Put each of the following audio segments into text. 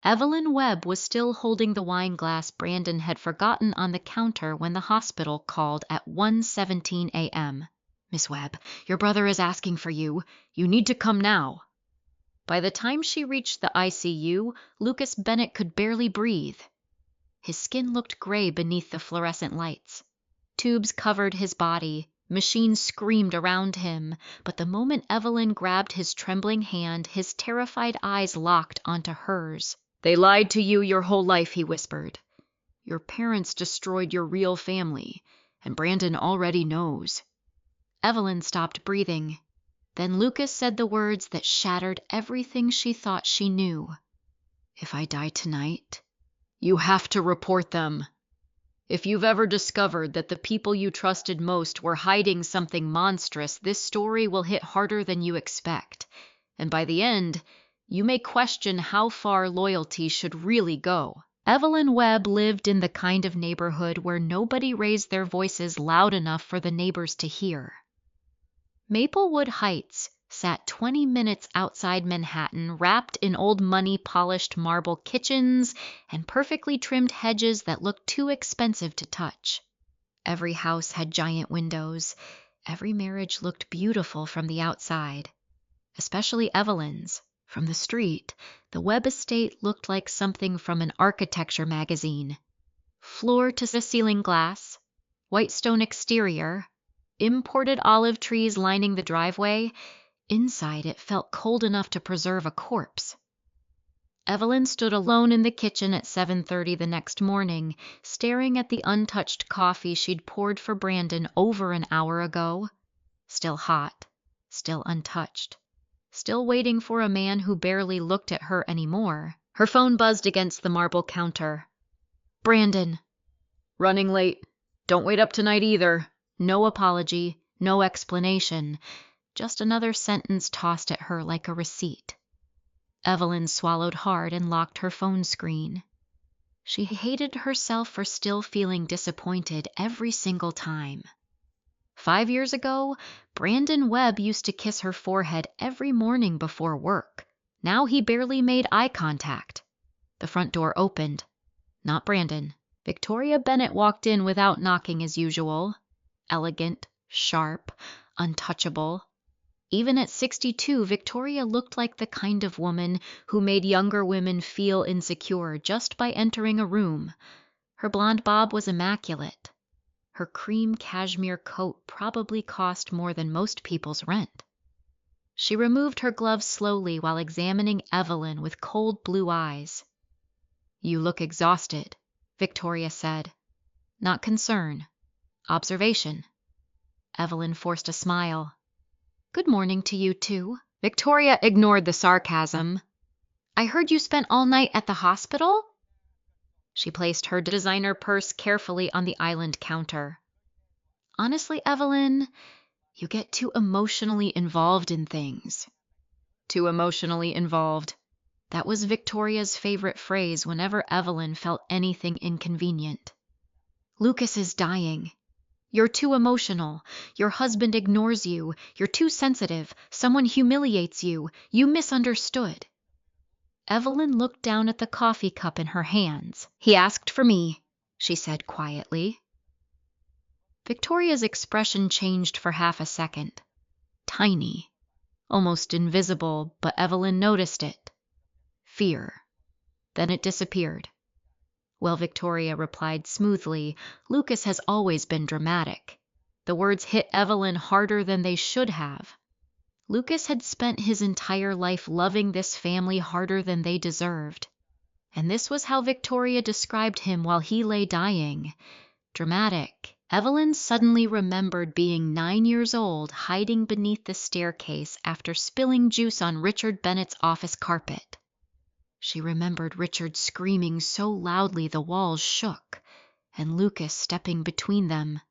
Evelyn Webb was still holding the wine glass Brandon had forgotten on the counter when the hospital called at 1:17 a.m. "Miss Webb, your brother is asking for you. You need to come now." By the time she reached the ICU, Lucas Bennett could barely breathe. His skin looked gray beneath the fluorescent lights. Tubes covered his body, machines screamed around him, but the moment Evelyn grabbed his trembling hand, his terrified eyes locked onto hers. "They lied to you your whole life," he whispered. "Your parents destroyed your real family, and Brandon already knows." Evelyn stopped breathing. Then Lucas said the words that shattered everything she thought she knew. "If I die tonight, you have to report them. If you've ever discovered that the people you trusted most were hiding something monstrous, this story will hit harder than you expect. And by the end, you may question how far loyalty should really go." Evelyn Webb lived in the kind of neighborhood where nobody raised their voices loud enough for the neighbors to hear. Maplewood Heights sat 20 minutes outside Manhattan, wrapped in old money-polished marble kitchens and perfectly trimmed hedges that looked too expensive to touch. Every house had giant windows. Every marriage looked beautiful from the outside, especially Evelyn's. From the street, the Webb estate looked like something from an architecture magazine. Floor-to-ceiling glass, white stone exterior, imported olive trees lining the driveway. Inside, it felt cold enough to preserve a corpse. Evelyn stood alone in the kitchen at 7:30 the next morning, staring at the untouched coffee she'd poured for Brandon over an hour ago. Still hot, still untouched, still waiting for a man who barely looked at her anymore. Her phone buzzed against the marble counter. "Brandon." "Running late. Don't wait up tonight either." No apology, no explanation. Just another sentence tossed at her like a receipt. Evelyn swallowed hard and locked her phone screen. She hated herself for still feeling disappointed every single time. 5 years ago, Brandon Webb used to kiss her forehead every morning before work. Now he barely made eye contact. The front door opened. Not Brandon. Victoria Bennett walked in without knocking as usual. Elegant, sharp, untouchable. Even at 62, Victoria looked like the kind of woman who made younger women feel insecure just by entering a room. Her blonde bob was immaculate. Her cream cashmere coat probably cost more than most people's rent. She removed her gloves slowly while examining Evelyn with cold blue eyes. "You look exhausted," Victoria said. Not concern. Observation. Evelyn forced a smile. "Good morning to you, too." Victoria ignored the sarcasm. "I heard you spent all night at the hospital?" She placed her designer purse carefully on the island counter. "Honestly, Evelyn, you get too emotionally involved in things." Too emotionally involved. That was Victoria's favorite phrase whenever Evelyn felt anything inconvenient. "Lucas is dying. You're too emotional. Your husband ignores you. You're too sensitive. Someone humiliates you. You misunderstood." Evelyn looked down at the coffee cup in her hands. "He asked for me," she said quietly. Victoria's expression changed for half a second. Tiny, almost invisible, but Evelyn noticed it. Fear. Then it disappeared. "Well," Victoria replied smoothly, "Lucas has always been dramatic." The words hit Evelyn harder than they should have. Lucas had spent his entire life loving this family harder than they deserved. And this was how Victoria described him while he lay dying. Dramatic. Evelyn suddenly remembered being 9 years old, hiding beneath the staircase after spilling juice on Richard Bennett's office carpet. She remembered Richard screaming so loudly the walls shook, and Lucas stepping between them.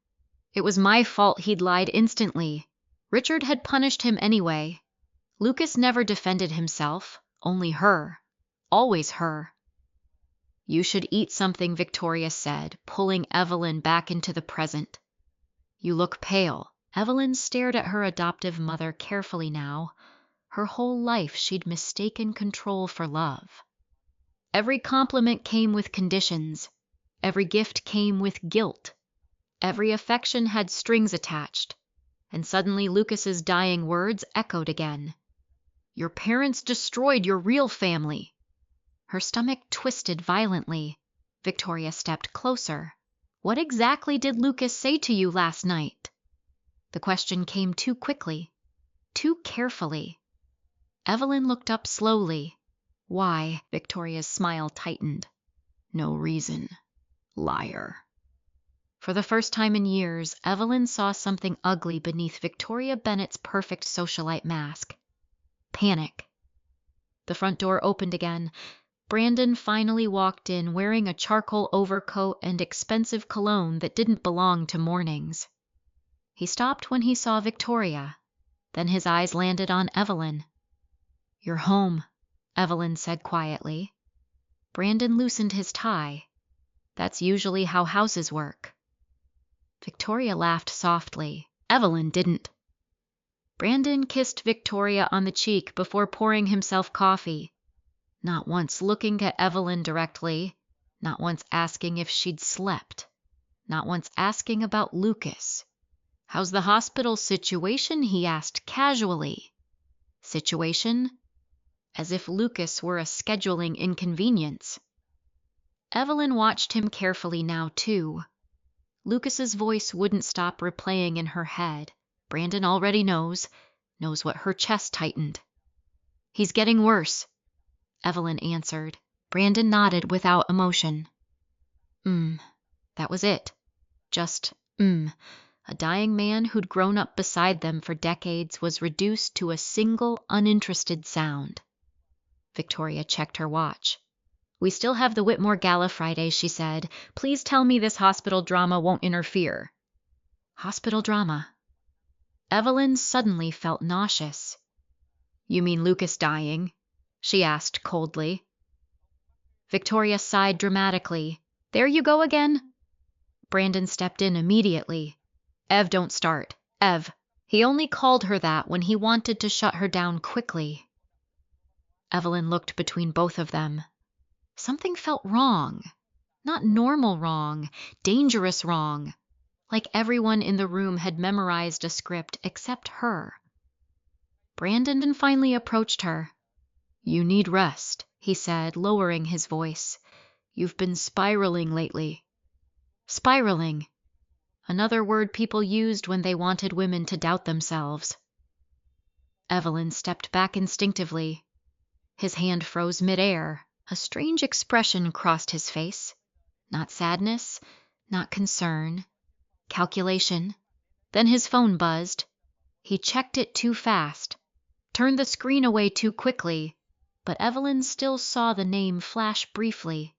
It was my fault he'd lied instantly. Richard had punished him anyway. Lucas never defended himself, only her. Always her. "You should eat something," Victoria said, pulling Evelyn back into the present. "You look pale." Evelyn stared at her adoptive mother carefully now. Her whole life she'd mistaken control for love. Every compliment came with conditions. Every gift came with guilt. Every affection had strings attached. And suddenly Lucas's dying words echoed again. Your parents destroyed your real family. Her stomach twisted violently. Victoria stepped closer. What exactly did Lucas say to you last night? The question came too quickly, too carefully. Evelyn looked up slowly. Why? Victoria's smile tightened. No reason. Liar. For the first time in years, Evelyn saw something ugly beneath Victoria Bennett's perfect socialite mask. Panic. The front door opened again. Brandon finally walked in wearing a charcoal overcoat and expensive cologne that didn't belong to mornings. He stopped when he saw Victoria. Then his eyes landed on Evelyn. You're home, Evelyn said quietly. Brandon loosened his tie. That's usually how houses work. Victoria laughed softly. Evelyn didn't. Brandon kissed Victoria on the cheek before pouring himself coffee, not once looking at Evelyn directly, not once asking if she'd slept, not once asking about Lucas. How's the hospital situation? He asked casually. Situation? As if Lucas were a scheduling inconvenience. Evelyn watched him carefully now, too. Lucas's voice wouldn't stop replaying in her head. Brandon already knows what her chest tightened. He's getting worse, Evelyn answered. Brandon nodded without emotion. That was it. Just, A dying man who'd grown up beside them for decades was reduced to a single, uninterested sound. Victoria checked her watch. We still have the Whitmore Gala Friday, she said. Please tell me this hospital drama won't interfere. Hospital drama. Evelyn suddenly felt nauseous. You mean Lucas dying? She asked coldly. Victoria sighed dramatically. There you go again? Brandon stepped in immediately. Ev, don't start. Ev. He only called her that when he wanted to shut her down quickly. Evelyn looked between both of them. Something felt wrong. Not normal wrong, dangerous wrong. Like everyone in the room had memorized a script except her. Brandon finally approached her. You need rest, he said, lowering his voice. You've been spiraling lately. Spiraling. Another word people used when they wanted women to doubt themselves. Evelyn stepped back instinctively. His hand froze midair. A strange expression crossed his face. Not sadness, not concern. Calculation. Then his phone buzzed. He checked it too fast, turned the screen away too quickly, but Evelyn still saw the name flash briefly.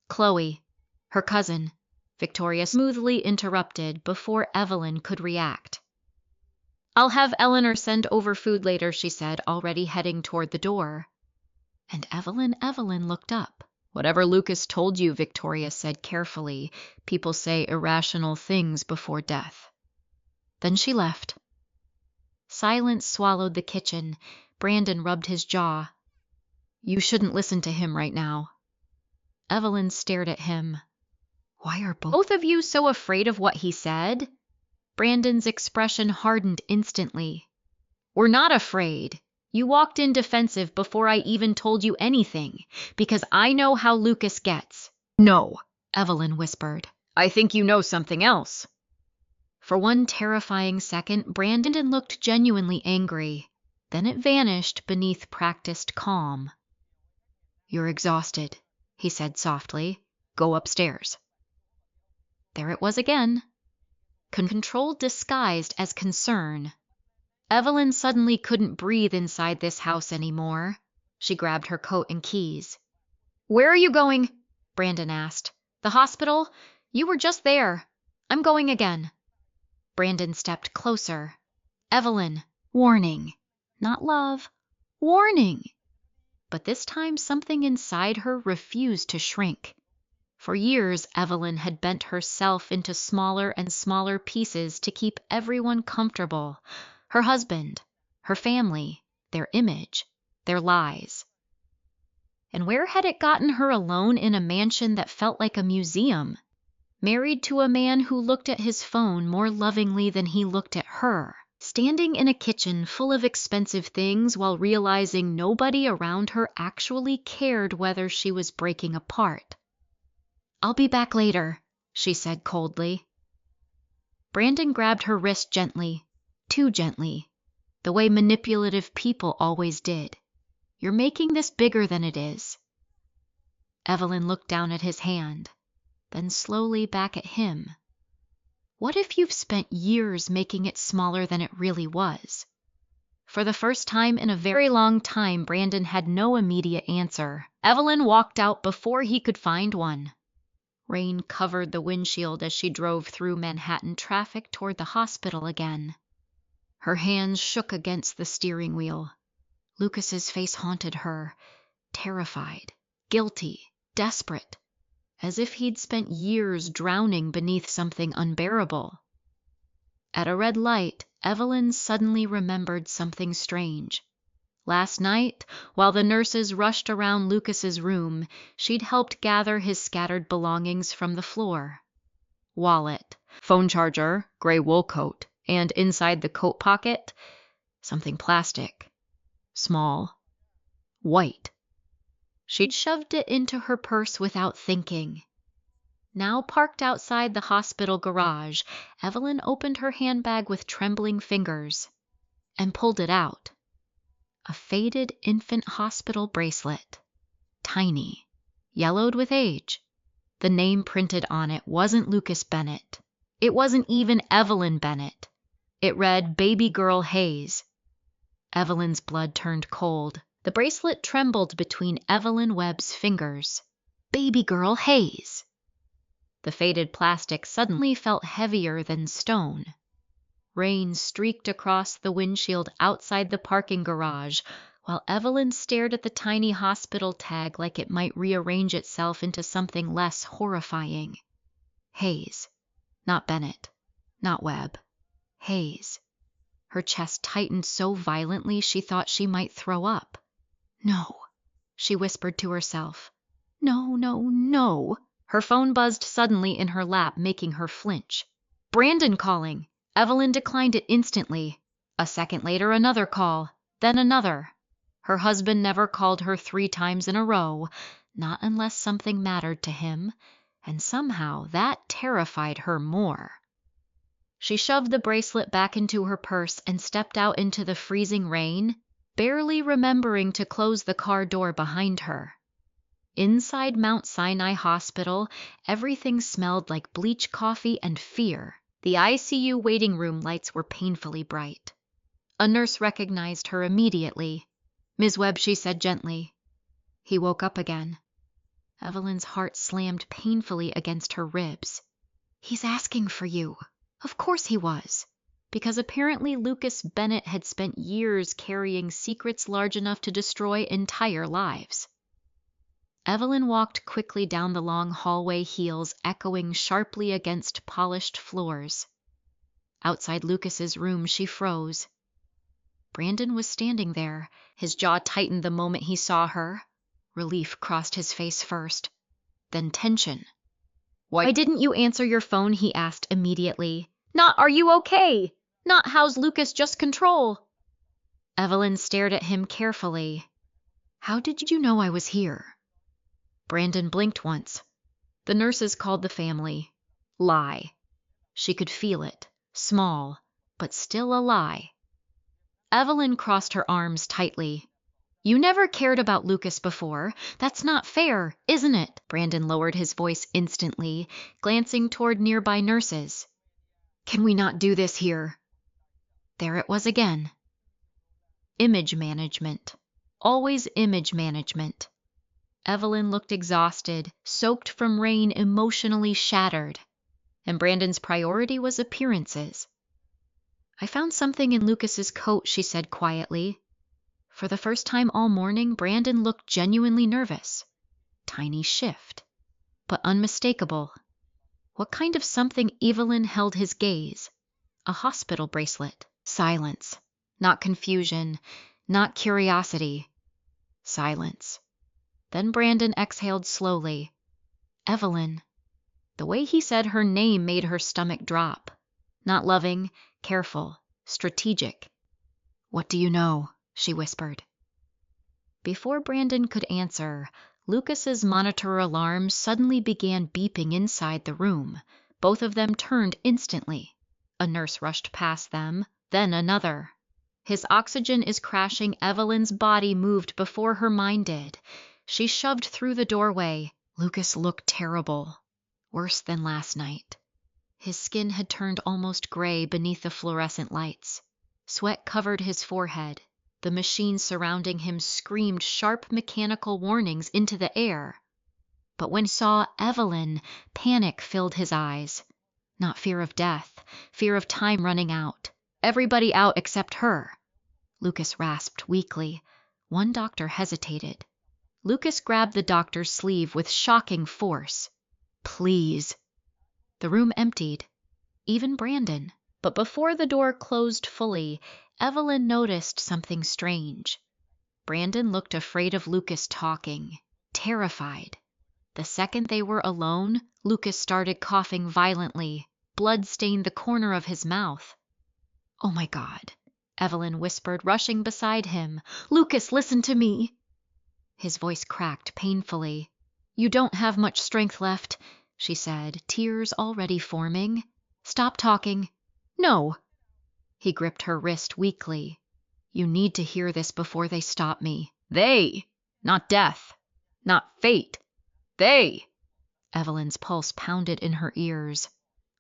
Chloe, her cousin, Victoria smoothly interrupted before Evelyn could react. I'll have Eleanor send over food later, she said, already heading toward the door. And Evelyn looked up. Whatever Lucas told you, Victoria said carefully. People say irrational things before death. Then she left. Silence swallowed the kitchen. Brandon rubbed his jaw. You shouldn't listen to him right now. Evelyn stared at him. Why are both of you so afraid of what he said? Brandon's expression hardened instantly. We're not afraid. You walked in defensive before I even told you anything, because I know how Lucas gets. No, Evelyn whispered. I think you know something else. For one terrifying second, Brandon looked genuinely angry. Then it vanished beneath practiced calm. You're exhausted, he said softly. Go upstairs. There it was again. Control disguised as concern. Evelyn suddenly couldn't breathe inside this house anymore. She grabbed her coat and keys. Where are you going? Brandon asked. The hospital? You were just there. I'm going again. Brandon stepped closer. Evelyn, warning. Not love. Warning. But this time something inside her refused to shrink. For years, Evelyn had bent herself into smaller and smaller pieces to keep everyone comfortable. Her husband, her family, their image, their lies. And where had it gotten her alone in a mansion that felt like a museum, married to a man who looked at his phone more lovingly than he looked at her, standing in a kitchen full of expensive things while realizing nobody around her actually cared whether she was breaking apart? "I'll be back later," she said coldly. Brandon grabbed her wrist gently, too gently, the way manipulative people always did. "You're making this bigger than it is." Evelyn looked down at his hand, then slowly back at him. "What if you've spent years making it smaller than it really was?" For the first time in a very long time, Brandon had no immediate answer. Evelyn walked out before he could find one. Rain covered the windshield as she drove through Manhattan traffic toward the hospital again. Her hands shook against the steering wheel. Lucas's face haunted her, terrified, guilty, desperate, as if he'd spent years drowning beneath something unbearable. At a red light, Evelyn suddenly remembered something strange. Last night, while the nurses rushed around Lucas's room, she'd helped gather his scattered belongings from the floor. Wallet, phone charger, gray wool coat, and inside the coat pocket, something plastic. Small. White. She'd shoved it into her purse without thinking. Now parked outside the hospital garage, Evelyn opened her handbag with trembling fingers and pulled it out. A faded infant hospital bracelet. Tiny. Yellowed with age. The name printed on it wasn't Lucas Bennett. It wasn't even Evelyn Bennett. It read Baby Girl Hayes. Evelyn's blood turned cold. The bracelet trembled between Evelyn Webb's fingers. Baby Girl Hayes. The faded plastic suddenly felt heavier than stone. Rain streaked across the windshield outside the parking garage, while Evelyn stared at the tiny hospital tag like it might rearrange itself into something less horrifying. Hayes. Not Bennett. Not Webb. Hayes. Her chest tightened so violently she thought she might throw up. "No," she whispered to herself. "No, no, no." Her phone buzzed suddenly in her lap, making her flinch. Brandon calling! Evelyn declined it instantly. A second later, another call, then another. Her husband never called her 3 times in a row, not unless something mattered to him, and somehow that terrified her more. She shoved the bracelet back into her purse and stepped out into the freezing rain, barely remembering to close the car door behind her. Inside Mount Sinai Hospital, everything smelled like bleach coffee and fear. The ICU waiting room lights were painfully bright. A nurse recognized her immediately. "Ms. Webb," she said gently. He woke up again. Evelyn's heart slammed painfully against her ribs. "He's asking for you." Of course he was, because apparently Lucas Bennett had spent years carrying secrets large enough to destroy entire lives. Evelyn walked quickly down the long hallway, heels echoing sharply against polished floors. Outside Lucas's room, she froze. Brandon was standing there. His jaw tightened the moment he saw her. Relief crossed his face first, then tension. "Why didn't you answer your phone?" he asked immediately. "Not, 'Are you okay?' Not, 'How's Lucas, just control?'" Evelyn stared at him carefully. "How did you know I was here?" Brandon blinked once. The nurses called the family. Lie. She could feel it. Small, but still a lie. Evelyn crossed her arms tightly. "You never cared about Lucas before. That's not fair, isn't it?" Brandon lowered his voice instantly, glancing toward nearby nurses. "Can we not do this here?" There it was again. Image management. Always image management. Evelyn looked exhausted, soaked from rain, emotionally shattered. And Brandon's priority was appearances. "I found something in Lucas's coat," she said quietly. For the first time all morning, Brandon looked genuinely nervous. Tiny shift, but unmistakable. What kind of something? Evelyn held his gaze. A hospital bracelet. Silence. Not confusion, not curiosity. Silence. Then Brandon exhaled slowly. Evelyn. The way he said her name made her stomach drop. Not loving, careful, strategic. "What do you know?" she whispered. Before Brandon could answer, Lucas's monitor alarm suddenly began beeping inside the room. Both of them turned instantly. A nurse rushed past them, then another. His oxygen is crashing. Evelyn's body moved before her mind did. She shoved through the doorway. Lucas looked terrible. Worse than last night. His skin had turned almost gray beneath the fluorescent lights. Sweat covered his forehead. The machine surrounding him screamed sharp mechanical warnings into the air. But when he saw Evelyn, panic filled his eyes. Not fear of death, fear of time running out. Everybody out except her. Lucas rasped weakly. One doctor hesitated. Lucas grabbed the doctor's sleeve with shocking force. "Please." The room emptied. Even Brandon. But before the door closed fully, Evelyn noticed something strange. Brandon looked afraid of Lucas talking, terrified. The second they were alone, Lucas started coughing violently. Blood stained the corner of his mouth. "Oh my God," Evelyn whispered, rushing beside him. "Lucas, listen to me." His voice cracked painfully. "You don't have much strength left," she said, tears already forming. "Stop talking." "No." He gripped her wrist weakly. "You need to hear this before they stop me. They! Not death. Not fate. They!" Evelyn's pulse pounded in her ears.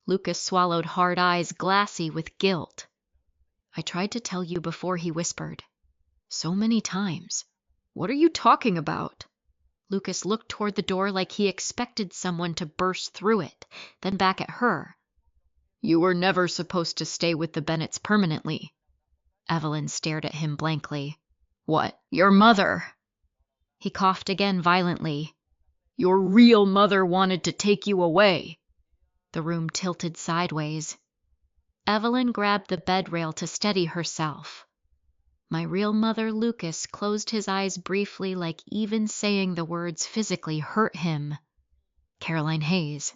Lucas swallowed, hard eyes glassy with guilt. "I tried to tell you before," he whispered. "So many times." "What are you talking about?" Lucas looked toward the door like he expected someone to burst through it, then back at her. "You were never supposed to stay with the Bennetts permanently." Evelyn stared at him blankly. "What? Your mother?" He coughed again violently. "Your real mother wanted to take you away." The room tilted sideways. Evelyn grabbed the bed rail to steady herself. "My real mother," Lucas closed his eyes briefly, like even saying the words physically hurt him. "Caroline Hayes."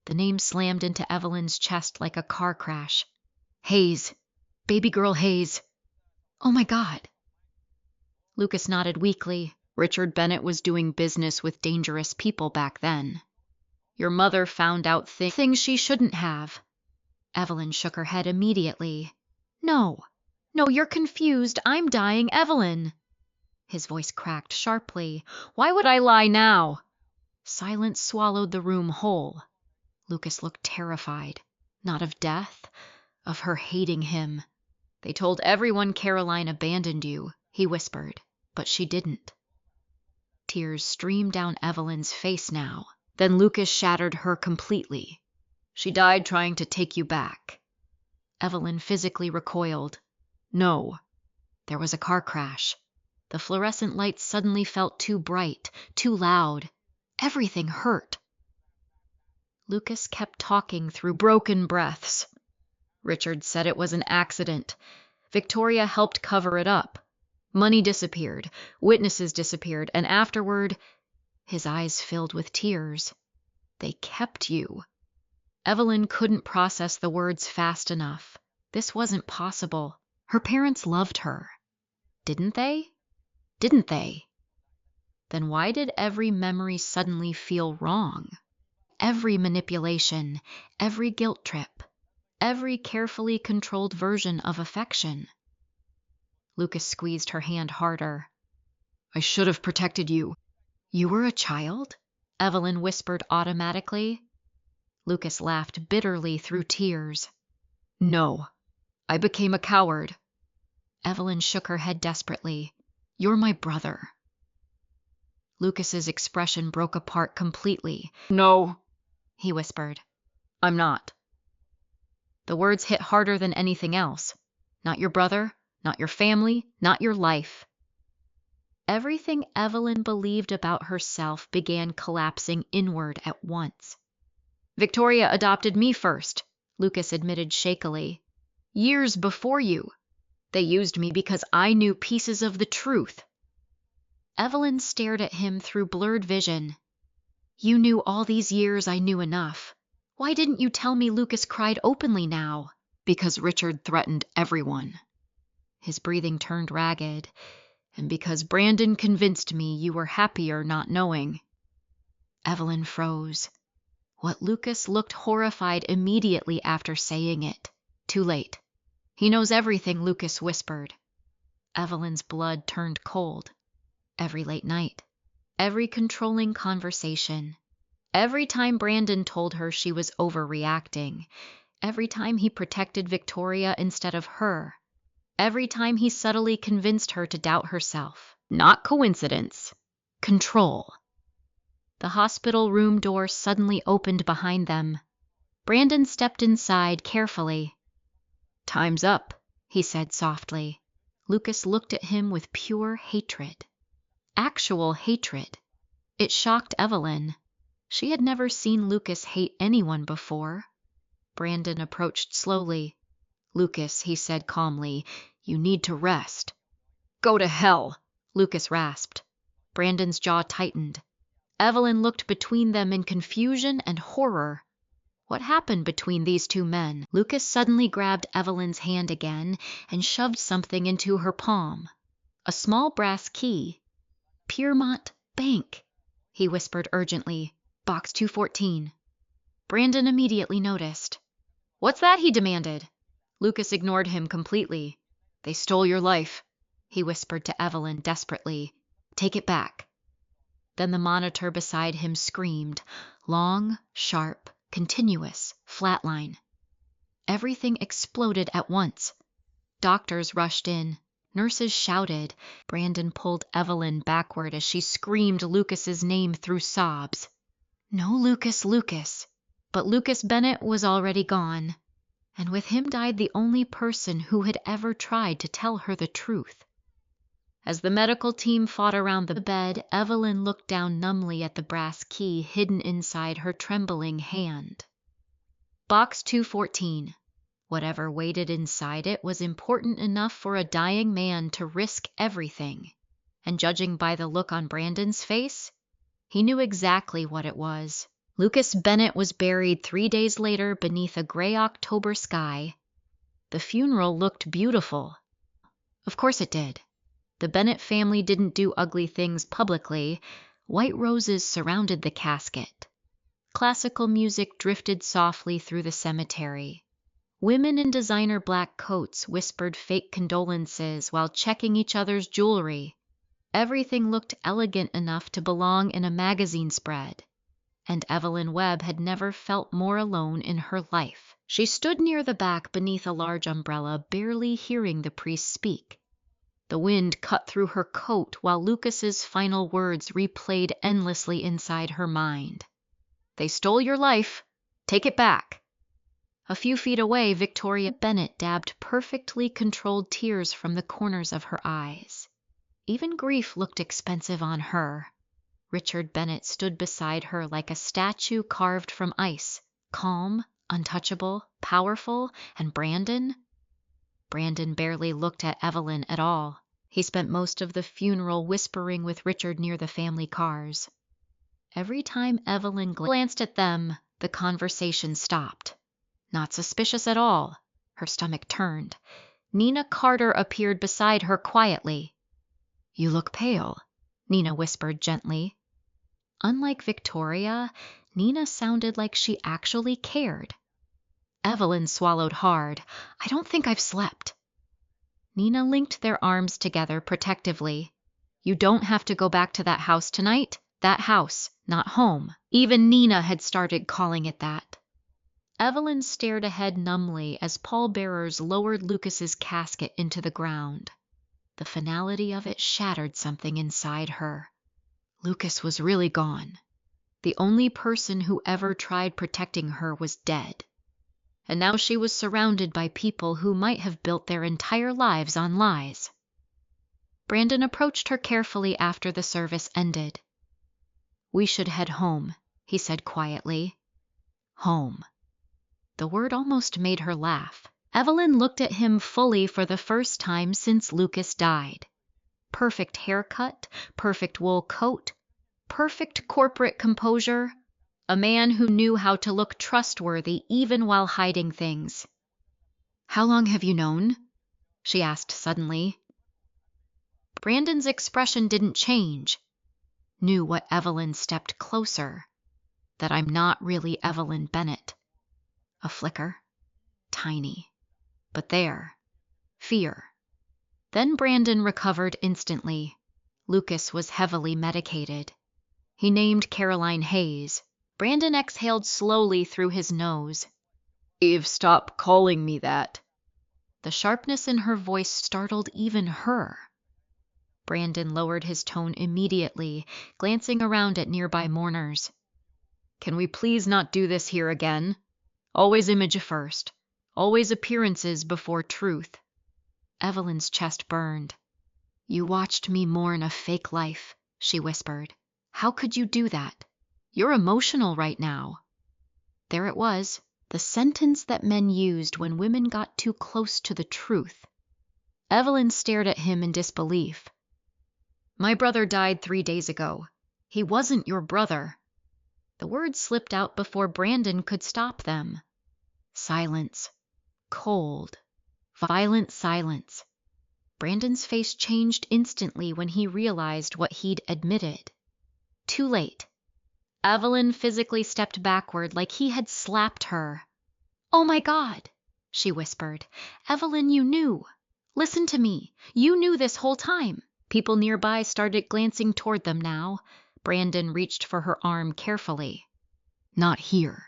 The name slammed into Evelyn's chest like a car crash. "Hayes. Baby girl Hayes. Oh my God." Lucas nodded weakly. "Richard Bennett was doing business with dangerous people back then. Your mother found out things she shouldn't have." Evelyn shook her head immediately. "No. No, you're confused. I'm dying, Evelyn." His voice cracked sharply. "Why would I lie now?" Silence swallowed the room whole. Lucas looked terrified. Not of death, of her hating him. "They told everyone Caroline abandoned you," he whispered, "but she didn't." Tears streamed down Evelyn's face now. Then Lucas shattered her completely. "She died trying to take you back." Evelyn physically recoiled. "No." There was a car crash. The fluorescent lights suddenly felt too bright, too loud. Everything hurt. Lucas kept talking through broken breaths. "Richard said it was an accident. Victoria helped cover it up. Money disappeared, witnesses disappeared, and afterward—" His eyes filled with tears. "They kept you." Evelyn couldn't process the words fast enough. This wasn't possible. Her parents loved her. Didn't they? Didn't they? Then why did every memory suddenly feel wrong? Every manipulation, every guilt trip, every carefully controlled version of affection. Lucas squeezed her hand harder. "I should have protected you." "You were a child?" Evelyn whispered automatically. Lucas laughed bitterly through tears. "No, I became a coward." Evelyn shook her head desperately. "You're my brother." Lucas's expression broke apart completely. "No," he whispered. "I'm not." The words hit harder than anything else. Not your brother, not your family, not your life. Everything Evelyn believed about herself began collapsing inward at once. "Victoria adopted me first," Lucas admitted shakily. "Years before you. They used me because I knew pieces of the truth." Evelyn stared at him through blurred vision. You knew all these years I knew enough. Why didn't you tell me Lucas cried openly now? Because Richard threatened everyone. His breathing turned ragged. And because Brandon convinced me you were happier not knowing. Evelyn froze. What Lucas looked horrified immediately after saying it. Too late. He knows everything, Lucas whispered. Evelyn's blood turned cold. Every late night. Every controlling conversation. Every time Brandon told her she was overreacting. Every time he protected Victoria instead of her. Every time he subtly convinced her to doubt herself. Not coincidence. Control. The hospital room door suddenly opened behind them. Brandon stepped inside carefully. Time's up, he said softly. Lucas looked at him with pure hatred. Actual hatred. It shocked Evelyn. She had never seen Lucas hate anyone before. Brandon approached slowly. Lucas, he said calmly, you need to rest. Go to hell, Lucas rasped. Brandon's jaw tightened. Evelyn looked between them in confusion and horror. What happened between these two men? Lucas suddenly grabbed Evelyn's hand again and shoved something into her palm. A small brass key. Piermont Bank, he whispered urgently. Box 214. Brandon immediately noticed. What's that? He demanded. Lucas ignored him completely. They stole your life, he whispered to Evelyn desperately. Take it back. Then the monitor beside him screamed. Long, sharp, continuous, flatline. Everything exploded at once. Doctors rushed in. Nurses shouted. Brandon pulled Evelyn backward as she screamed Lucas's name through sobs. No Lucas, Lucas. But Lucas Bennett was already gone. And with him died the only person who had ever tried to tell her the truth. As the medical team fought around the bed, Evelyn looked down numbly at the brass key hidden inside her trembling hand. Box 214. Whatever waited inside it was important enough for a dying man to risk everything. And judging by the look on Brandon's face, he knew exactly what it was. Lucas Bennett was buried 3 days later beneath a gray October sky. The funeral looked beautiful. Of course it did. The Bennett family didn't do ugly things publicly. White roses surrounded the casket. Classical music drifted softly through the cemetery. Women in designer black coats whispered fake condolences while checking each other's jewelry. Everything looked elegant enough to belong in a magazine spread. And Evelyn Webb had never felt more alone in her life. She stood near the back beneath a large umbrella, barely hearing the priest speak. The wind cut through her coat while Lucas's final words replayed endlessly inside her mind. They stole your life. Take it back. A few feet away, Victoria Bennett dabbed perfectly controlled tears from the corners of her eyes. Even grief looked expensive on her. Richard Bennett stood beside her like a statue carved from ice, calm, untouchable, powerful, and Brandon barely looked at Evelyn at all. He spent most of the funeral whispering with Richard near the family cars. Every time Evelyn glanced at them, the conversation stopped. Not suspicious at all. Her stomach turned. Nina Carter appeared beside her quietly. You look pale, Nina whispered gently. Unlike Victoria, Nina sounded like she actually cared. Evelyn swallowed hard. I don't think I've slept. Nina linked their arms together protectively. You don't have to go back to that house tonight. That house, not home. Even Nina had started calling it that. Evelyn stared ahead numbly as pallbearers lowered Lucas's casket into the ground. The finality of it shattered something inside her. Lucas was really gone. The only person who ever tried protecting her was dead. And now she was surrounded by people who might have built their entire lives on lies. Brandon approached her carefully after the service ended. We should head home, he said quietly. Home. The word almost made her laugh. Evelyn looked at him fully for the first time since Lucas died. Perfect haircut, perfect wool coat, perfect corporate composure. A man who knew how to look trustworthy even while hiding things. "How long have you known?" she asked suddenly. Brandon's expression didn't change. Knew what Evelyn stepped closer. That I'm not really Evelyn Bennett. A flicker. Tiny. But there. Fear. Then Brandon recovered instantly. Lucas was heavily medicated. He named Caroline Hayes. Brandon exhaled slowly through his nose. "Eve, stop calling me that." The sharpness in her voice startled even her. Brandon lowered his tone immediately, glancing around at nearby mourners. "Can we please not do this here again? Always image first. Always appearances before truth." Evelyn's chest burned. "You watched me mourn a fake life," she whispered. "How could you do that? You're emotional right now." There it was, the sentence that men used when women got too close to the truth. Evelyn stared at him in disbelief. "My brother died 3 days ago. He wasn't your brother." The words slipped out before Brandon could stop them. Silence. Cold. Violent silence. Brandon's face changed instantly when he realized what he'd admitted. Too late. Evelyn physically stepped backward like he had slapped her. "Oh my God," she whispered. "Evelyn, you knew. Listen to me. You knew this whole time." People nearby started glancing toward them now. Brandon reached for her arm carefully. "Not here."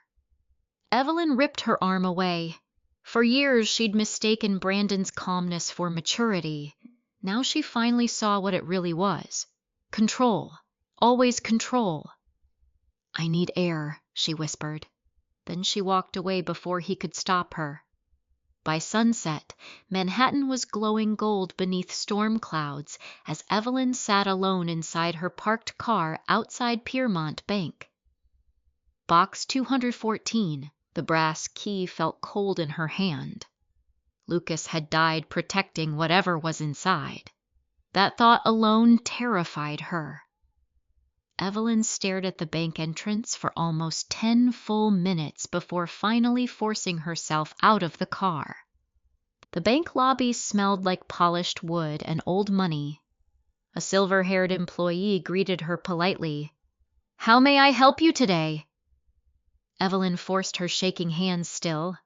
Evelyn ripped her arm away. For years she'd mistaken Brandon's calmness for maturity. Now she finally saw what it really was. Control. Always control. "I need air," she whispered. Then she walked away before he could stop her. By sunset, Manhattan was glowing gold beneath storm clouds as Evelyn sat alone inside her parked car outside Piermont Bank. Box 214, the brass key felt cold in her hand. Lucas had died protecting whatever was inside. That thought alone terrified her. Evelyn stared at the bank entrance for almost 10 full minutes before finally forcing herself out of the car. The bank lobby smelled like polished wood and old money. A silver-haired employee greeted her politely. "How may I help you today?" Evelyn forced her shaking hands still.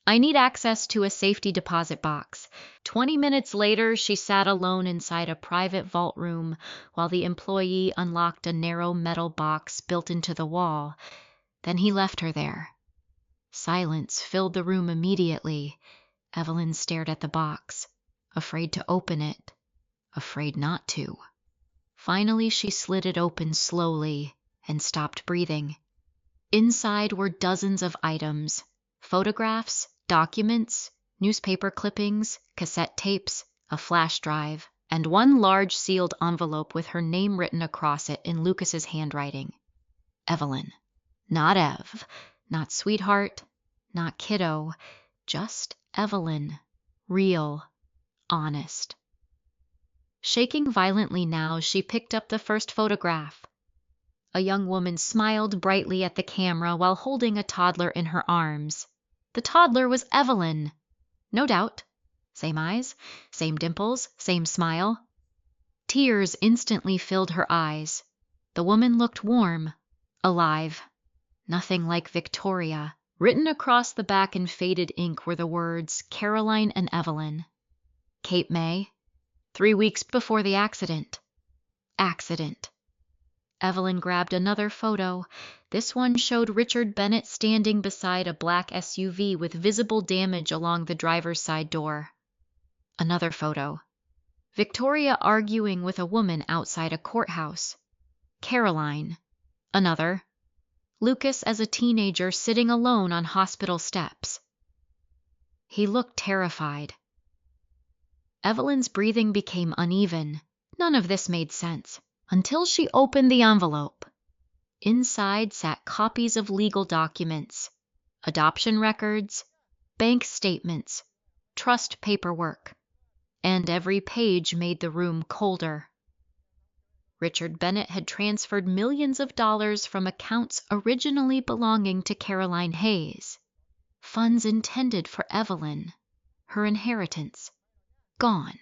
"I need access to a safety deposit box." 20 minutes later, she sat alone inside a private vault room while the employee unlocked a narrow metal box built into the wall. Then he left her there. Silence filled the room immediately. Evelyn stared at the box, afraid to open it, afraid not to. Finally, she slid it open slowly and stopped breathing. Inside were dozens of items: photographs, documents, newspaper clippings, cassette tapes, a flash drive, and one large sealed envelope with her name written across it in Lucas's handwriting. Evelyn. Not Ev, not sweetheart, not kiddo, just Evelyn. Real, honest. Shaking violently now, she picked up the first photograph. A young woman smiled brightly at the camera while holding a toddler in her arms. The toddler was Evelyn. No doubt. Same eyes, same dimples, same smile. Tears instantly filled her eyes. The woman looked warm, alive. Nothing like Victoria. Written across the back in faded ink were the words Caroline and Evelyn. Cape May. 3 weeks before the accident. Accident. Evelyn grabbed another photo. This one showed Richard Bennett standing beside a black SUV with visible damage along the driver's side door. Another photo. Victoria arguing with a woman outside a courthouse. Caroline. Another. Lucas as a teenager sitting alone on hospital steps. He looked terrified. Evelyn's breathing became uneven. None of this made sense. Until she opened the envelope. Inside sat copies of legal documents, adoption records, bank statements, trust paperwork. and every page made the room colder. Richard Bennett had transferred millions of dollars from accounts originally belonging to Caroline Hayes. Funds intended for Evelyn, her inheritance, gone.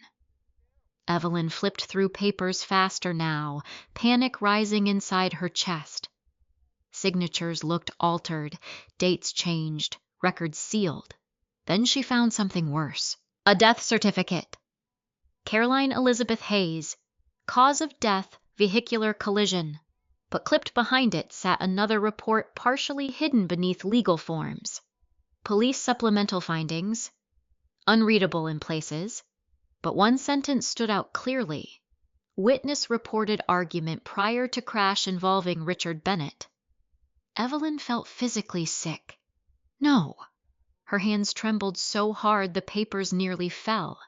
Evelyn flipped through papers faster now, panic rising inside her chest. Signatures looked altered, dates changed, records sealed. Then she found something worse. A death certificate. Caroline Elizabeth Hayes. Cause of death, vehicular collision. But clipped behind it sat another report partially hidden beneath legal forms. Police supplemental findings. Unreadable in places. But one sentence stood out clearly. Witness reported argument prior to crash involving Richard Bennett. Evelyn felt physically sick. No. Her hands trembled so hard the papers nearly fell.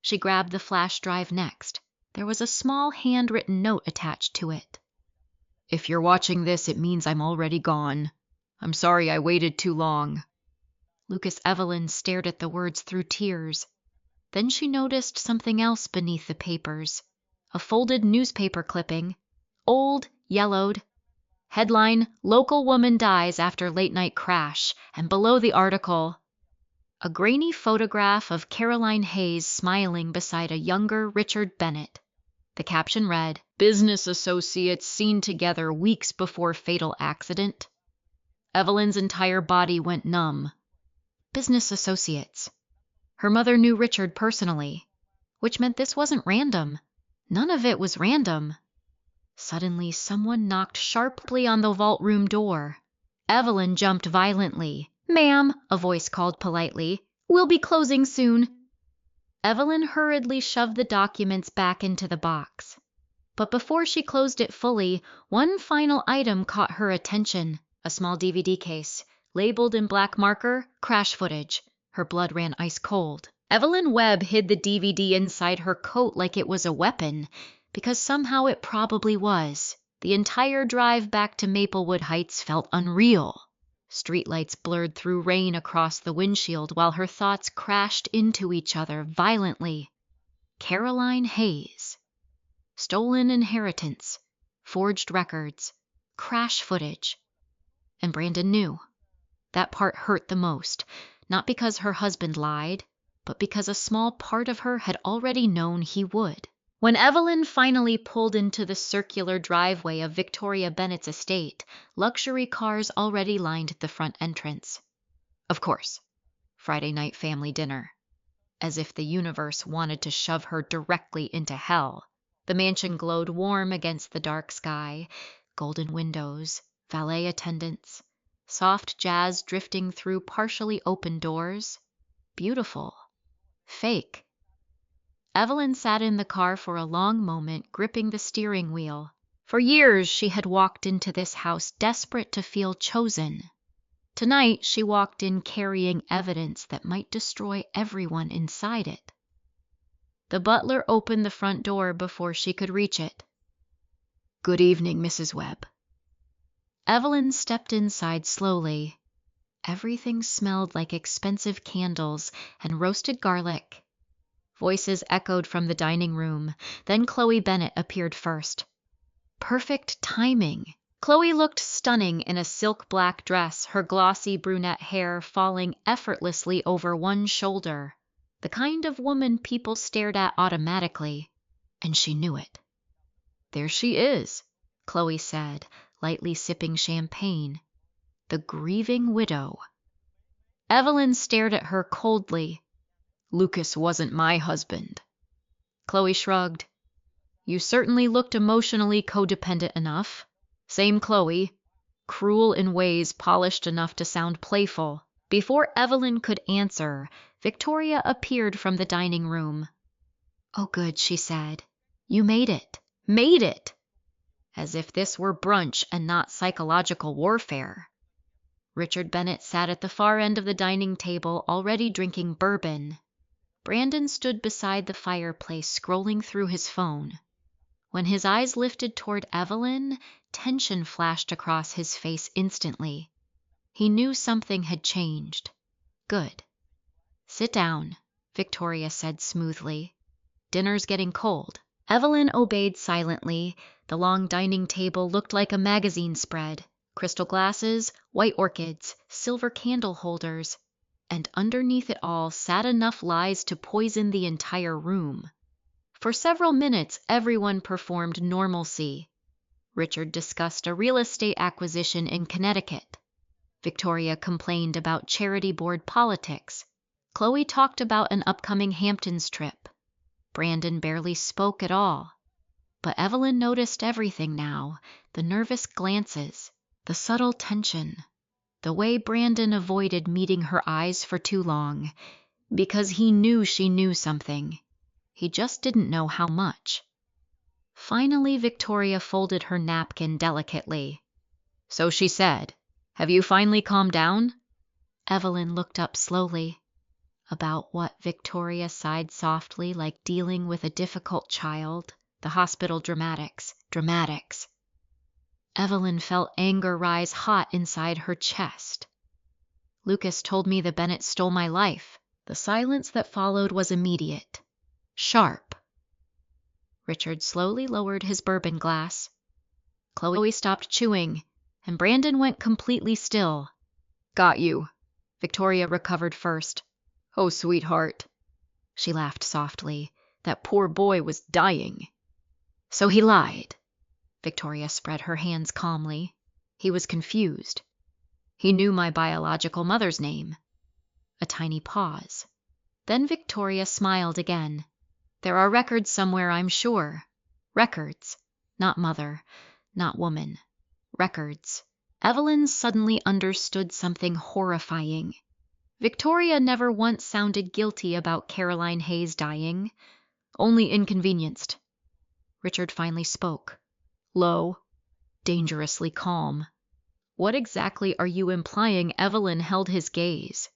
She grabbed the flash drive next. There was a small handwritten note attached to it. "If you're watching this, it means I'm already gone. I'm sorry I waited too long." Lucas Evelyn stared at the words through tears. Then she noticed something else beneath the papers. A folded newspaper clipping. Old, yellowed. Headline, "Local woman dies after late-night crash," and below the article, a grainy photograph of Caroline Hayes smiling beside a younger Richard Bennett. The caption read, "Business associates seen together weeks before fatal accident." Evelyn's entire body went numb. Business associates. Her mother knew Richard personally, which meant this wasn't random. None of it was random. Suddenly, someone knocked sharply on the vault room door. Evelyn jumped violently. "Ma'am," a voice called politely, "we'll be closing soon." Evelyn hurriedly shoved the documents back into the box. But before she closed it fully, one final item caught her attention. A small DVD case, labeled in black marker, "Crash footage." Her blood ran ice cold. Evelyn Webb hid the DVD inside her coat like it was a weapon, because somehow it probably was. The entire drive back to Maplewood Heights felt unreal. Streetlights blurred through rain across the windshield while her thoughts crashed into each other violently. Caroline Hayes. Stolen inheritance. Forged records. Crash footage. And Brandon knew. That part hurt the most, not because her husband lied, but because a small part of her had already known he would. When Evelyn finally pulled into the circular driveway of Victoria Bennett's estate, luxury cars already lined the front entrance. Of course, Friday night family dinner. As if the universe wanted to shove her directly into hell. The mansion glowed warm against the dark sky, golden windows, valet attendants, soft jazz drifting through partially open doors. Beautiful. Fake. Evelyn sat in the car for a long moment, gripping the steering wheel. For years she had walked into this house desperate to feel chosen. Tonight she walked in carrying evidence that might destroy everyone inside it. The butler opened the front door before she could reach it. "Good evening, Mrs. Webb." Evelyn stepped inside slowly. Everything smelled like expensive candles and roasted garlic. Voices echoed from the dining room. Then Chloe Bennett appeared first. Perfect timing. Chloe looked stunning in a silk black dress, her glossy brunette hair falling effortlessly over one shoulder. The kind of woman people stared at automatically, and she knew it. "There she is," Chloe said, lightly sipping champagne. "The grieving widow." Evelyn stared at her coldly. "Lucas wasn't my husband." Chloe shrugged. "You certainly looked emotionally codependent enough. Same Chloe. Cruel in ways polished enough to sound playful." Before Evelyn could answer, Victoria appeared from the dining room. "Oh, good," she said. "You made it. Made it!" As if this were brunch and not psychological warfare. Richard Bennett sat at the far end of the dining table, already drinking bourbon. Brandon stood beside the fireplace, scrolling through his phone. When his eyes lifted toward Evelyn, tension flashed across his face instantly. He knew something had changed. Good. "Sit down," Victoria said smoothly. dinner's getting cold." Evelyn obeyed silently. The long dining table looked like a magazine spread. Crystal glasses, white orchids, silver candle holders, and underneath it all sat enough lies to poison the entire room. For several minutes, everyone performed normalcy. Richard discussed a real estate acquisition in Connecticut. Victoria complained about charity board politics. Chloe talked about an upcoming Hamptons trip. Brandon barely spoke at all. But Evelyn noticed everything now, the nervous glances, the subtle tension, the way Brandon avoided meeting her eyes for too long, because he knew she knew something. He just didn't know how much. Finally, Victoria folded her napkin delicately. "So she said, have you finally calmed down?" Evelyn looked up slowly. "About what?" Victoria sighed softly, like dealing with a difficult child. "The hospital dramatics. Dramatics." Evelyn felt anger rise hot inside her chest. "Lucas told me the Bennett stole my life." The silence that followed was immediate. Sharp. Richard slowly lowered his bourbon glass. Chloe stopped chewing, and Brandon went completely still. "Got you." Victoria recovered first. "Oh, sweetheart." She laughed softly. "That poor boy was dying." "So he lied." Victoria spread her hands calmly. "He was confused. He knew my biological mother's name." A tiny pause. Then Victoria smiled again. "There are records somewhere, I'm sure. Records. Not mother. Not woman. Records." Evelyn suddenly understood something horrifying. Victoria never once sounded guilty about Caroline Hayes dying, only inconvenienced. Richard finally spoke. Low, dangerously calm. "What exactly are you implying?" Evelyn held his gaze.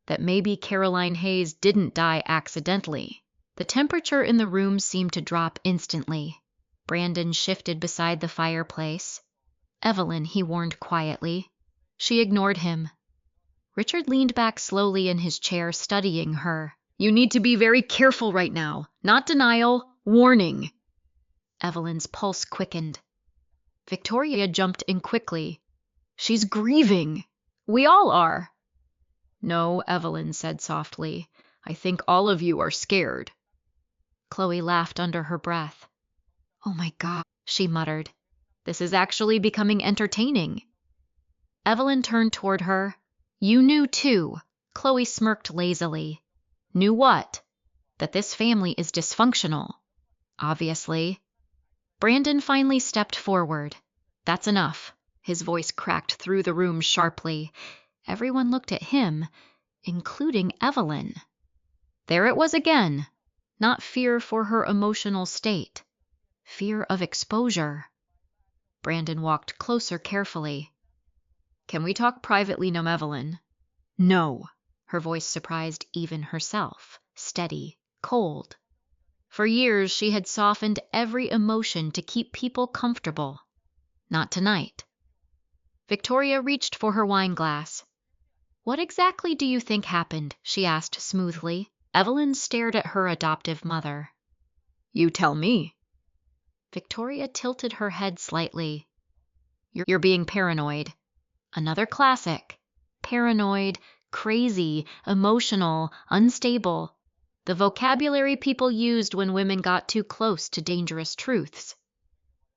"That maybe Caroline Hayes didn't die accidentally." The temperature in the room seemed to drop instantly. Brandon shifted beside the fireplace. "Evelyn," he warned quietly. She ignored him. Richard leaned back slowly in his chair, studying her. "You need to be very careful right now. Not denial, warning." Evelyn's pulse quickened. Victoria jumped in quickly. "She's grieving. We all are." "No," Evelyn said softly. "I think all of you are scared." Chloe laughed under her breath. "Oh my God," she muttered. "This is actually becoming entertaining." Evelyn turned toward her. "You knew too." Chloe smirked lazily. "Knew what?" "That this family is dysfunctional." "Obviously." Brandon finally stepped forward. "That's enough." His voice cracked through the room sharply. Everyone looked at him, including Evelyn. There it was again. Not fear for her emotional state. Fear of exposure. Brandon walked closer carefully. "Can we talk privately now, Evelyn?" "No." Her voice surprised even herself. Steady, cold. For years she had softened every emotion to keep people comfortable. Not tonight. Victoria reached for her wine glass. "What exactly do you think happened?" she asked smoothly. Evelyn stared at her adoptive mother. "You tell me." Victoria tilted her head slightly. You're being paranoid." Another classic. Paranoid, crazy, emotional, unstable. The vocabulary people used when women got too close to dangerous truths.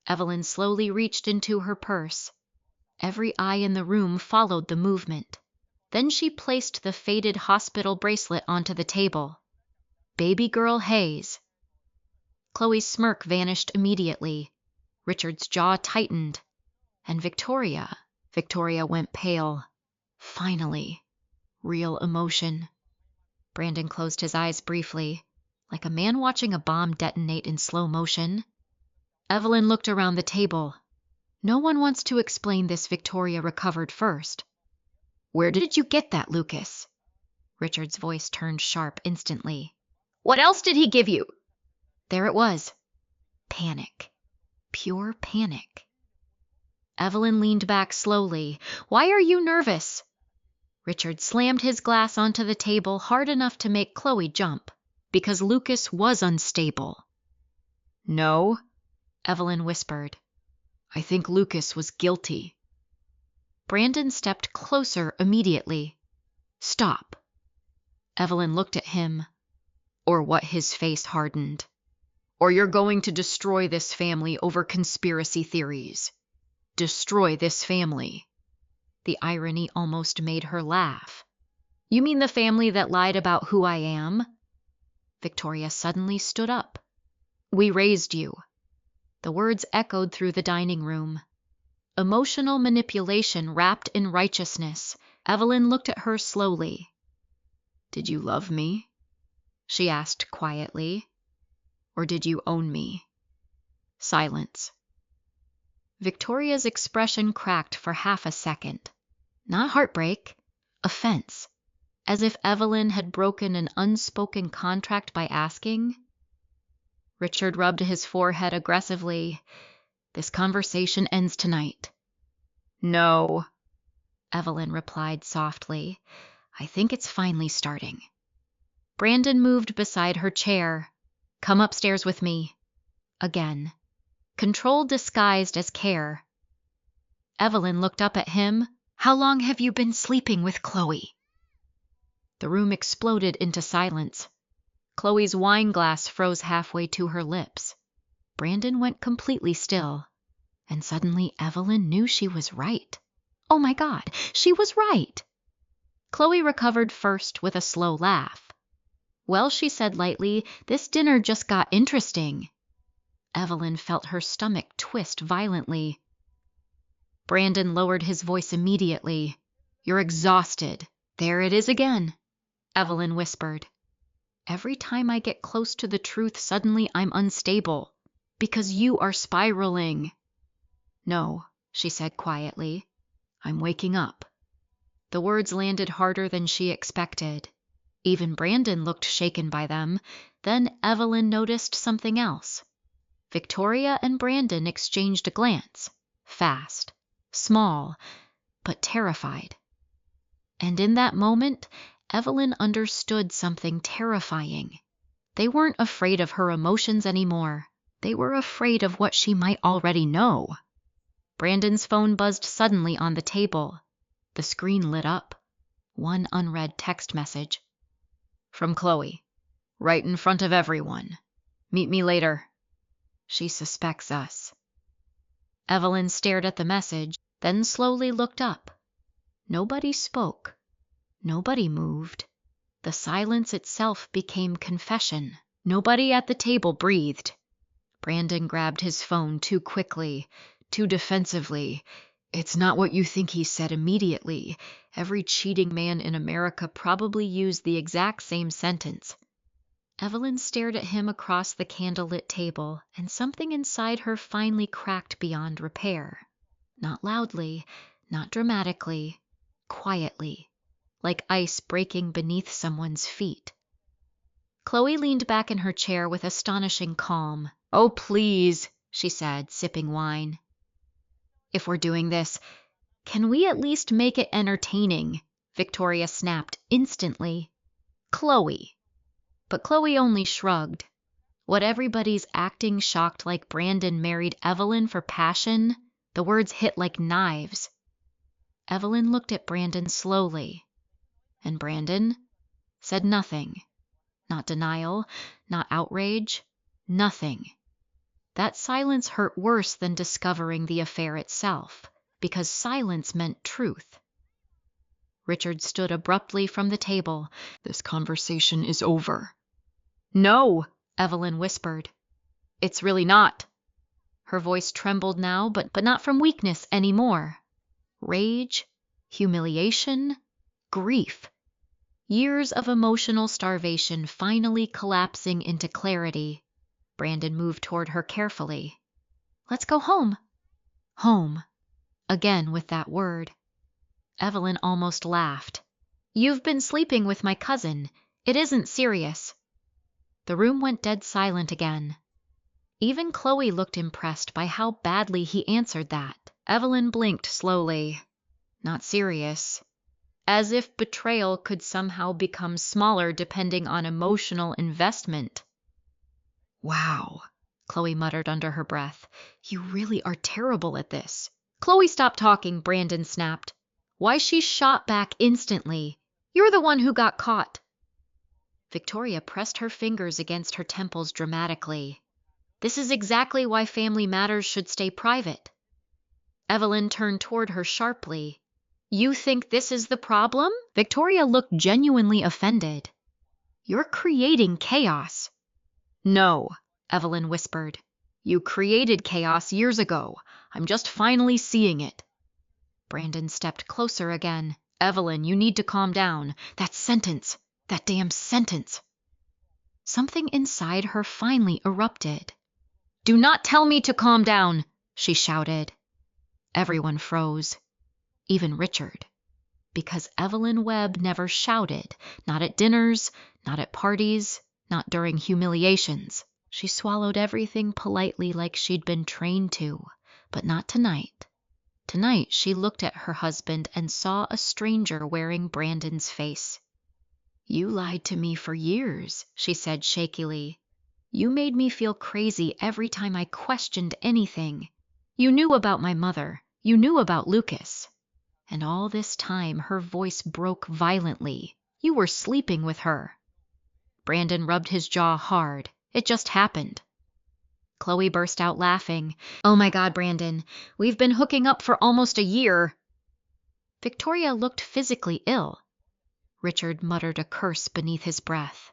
Evelyn slowly reached into her purse. Every eye in the room followed the movement. Then she placed the faded hospital bracelet onto the table. "Baby girl Hayes." Chloe's smirk vanished immediately. Richard's jaw tightened. And Victoria went pale. Finally. Real emotion. Brandon closed his eyes briefly, like a man watching a bomb detonate in slow motion. Evelyn looked around the table. "No one wants to explain this." Victoria recovered first. "Where did you get that, Lucas?" Richard's voice turned sharp instantly. "What else did he give you?" There it was. Panic. Pure panic. Evelyn leaned back slowly. "Why are you nervous?" Richard slammed his glass onto the table hard enough to make Chloe jump. Because Lucas was unstable. No, Evelyn whispered. I think Lucas was guilty. Brandon stepped closer immediately. Stop. Evelyn looked at him, or what his face hardened. Or you're going to destroy this family over conspiracy theories. Destroy this family. The irony almost made her laugh. You mean the family that lied about who I am? Victoria suddenly stood up. We raised you. The words echoed through the dining room. Emotional manipulation wrapped in righteousness. Evelyn looked at her slowly. Did you love me? She asked quietly. Or did you own me? Silence. Victoria's expression cracked for half a second. Not heartbreak, offense. As if Evelyn had broken an unspoken contract by asking. Richard rubbed his forehead aggressively. This conversation ends tonight. No, Evelyn replied softly. I think it's finally starting. Brandon moved beside her chair. Come upstairs with me. Again. Control disguised as care. Evelyn looked up at him. How long have you been sleeping with Chloe? The room exploded into silence. Chloe's wine glass froze halfway to her lips. Brandon went completely still. And suddenly Evelyn knew she was right. Oh my God, she was right! Chloe recovered first with a slow laugh. Well, she said lightly, this dinner just got interesting. Evelyn felt her stomach twist violently. Brandon lowered his voice immediately. You're exhausted. There it is again, Evelyn whispered. Every time I get close to the truth, suddenly I'm unstable. Because you are spiraling. No, she said quietly. I'm waking up. The words landed harder than she expected. Even Brandon looked shaken by them. Then Evelyn noticed something else. Victoria and Brandon exchanged a glance. Fast, small, but terrified. And in that moment, Evelyn understood something terrifying. They weren't afraid of her emotions anymore. They were afraid of what she might already know. Brandon's phone buzzed suddenly on the table. The screen lit up. One unread text message. From Chloe. Right in front of everyone. Meet me later. She suspects us. Evelyn stared at the message, then slowly looked up. Nobody spoke. Nobody moved. The silence itself became confession. Nobody at the table breathed. Brandon grabbed his phone too quickly, too defensively. It's not what you think, he said immediately. Every cheating man in America probably used the exact same sentence. Evelyn stared at him across the candlelit table, and something inside her finally cracked beyond repair. Not loudly, not dramatically, quietly, like ice breaking beneath someone's feet. Chloe leaned back in her chair with astonishing calm. Oh, please, she said, sipping wine. If we're doing this, can we at least make it entertaining? Victoria snapped instantly. Chloe. But Chloe only shrugged. What everybody's acting shocked like Brandon married Evelyn for passion, the words hit like knives. Evelyn looked at Brandon slowly, and Brandon said nothing. Not denial, not outrage, nothing. That silence hurt worse than discovering the affair itself, because silence meant truth. Richard stood abruptly from the table. This conversation is over. No, Evelyn whispered. It's really not. Her voice trembled now, but not from weakness anymore. Rage, humiliation, grief. Years of emotional starvation finally collapsing into clarity. Brandon moved toward her carefully. Let's go home. Home. Again with that word. Evelyn almost laughed. You've been sleeping with my cousin. It isn't serious. The room went dead silent again. Even Chloe looked impressed by how badly he answered that. Evelyn blinked slowly. Not serious. as if betrayal could somehow become smaller depending on emotional investment. Wow, Chloe muttered under her breath. You really are terrible at this. Chloe, stop talking, Brandon snapped. Why, she shot back instantly. You're the one who got caught. Victoria pressed her fingers against her temples dramatically. This is exactly why family matters should stay private. Evelyn turned toward her sharply. You think this is the problem? Victoria looked genuinely offended. You're creating chaos. No, Evelyn whispered. You created chaos years ago. I'm just finally seeing it. Brandon stepped closer again. Evelyn, you need to calm down. That sentence. That damn sentence. Something inside her finally erupted. Do not tell me to calm down, she shouted. Everyone froze. Even Richard. Because Evelyn Webb never shouted. Not at dinners, not at parties, not during humiliations. She swallowed everything politely like she'd been trained to, but not tonight. Tonight she looked at her husband and saw a stranger wearing Brandon's face. You lied to me for years, she said shakily. You made me feel crazy every time I questioned anything. You knew about my mother. You knew about Lucas. And all this time her voice broke violently. You were sleeping with her. Brandon rubbed his jaw hard. It just happened. Chloe burst out laughing. Oh my God, Brandon, we've been hooking up for almost a year. Victoria looked physically ill. Richard muttered a curse beneath his breath.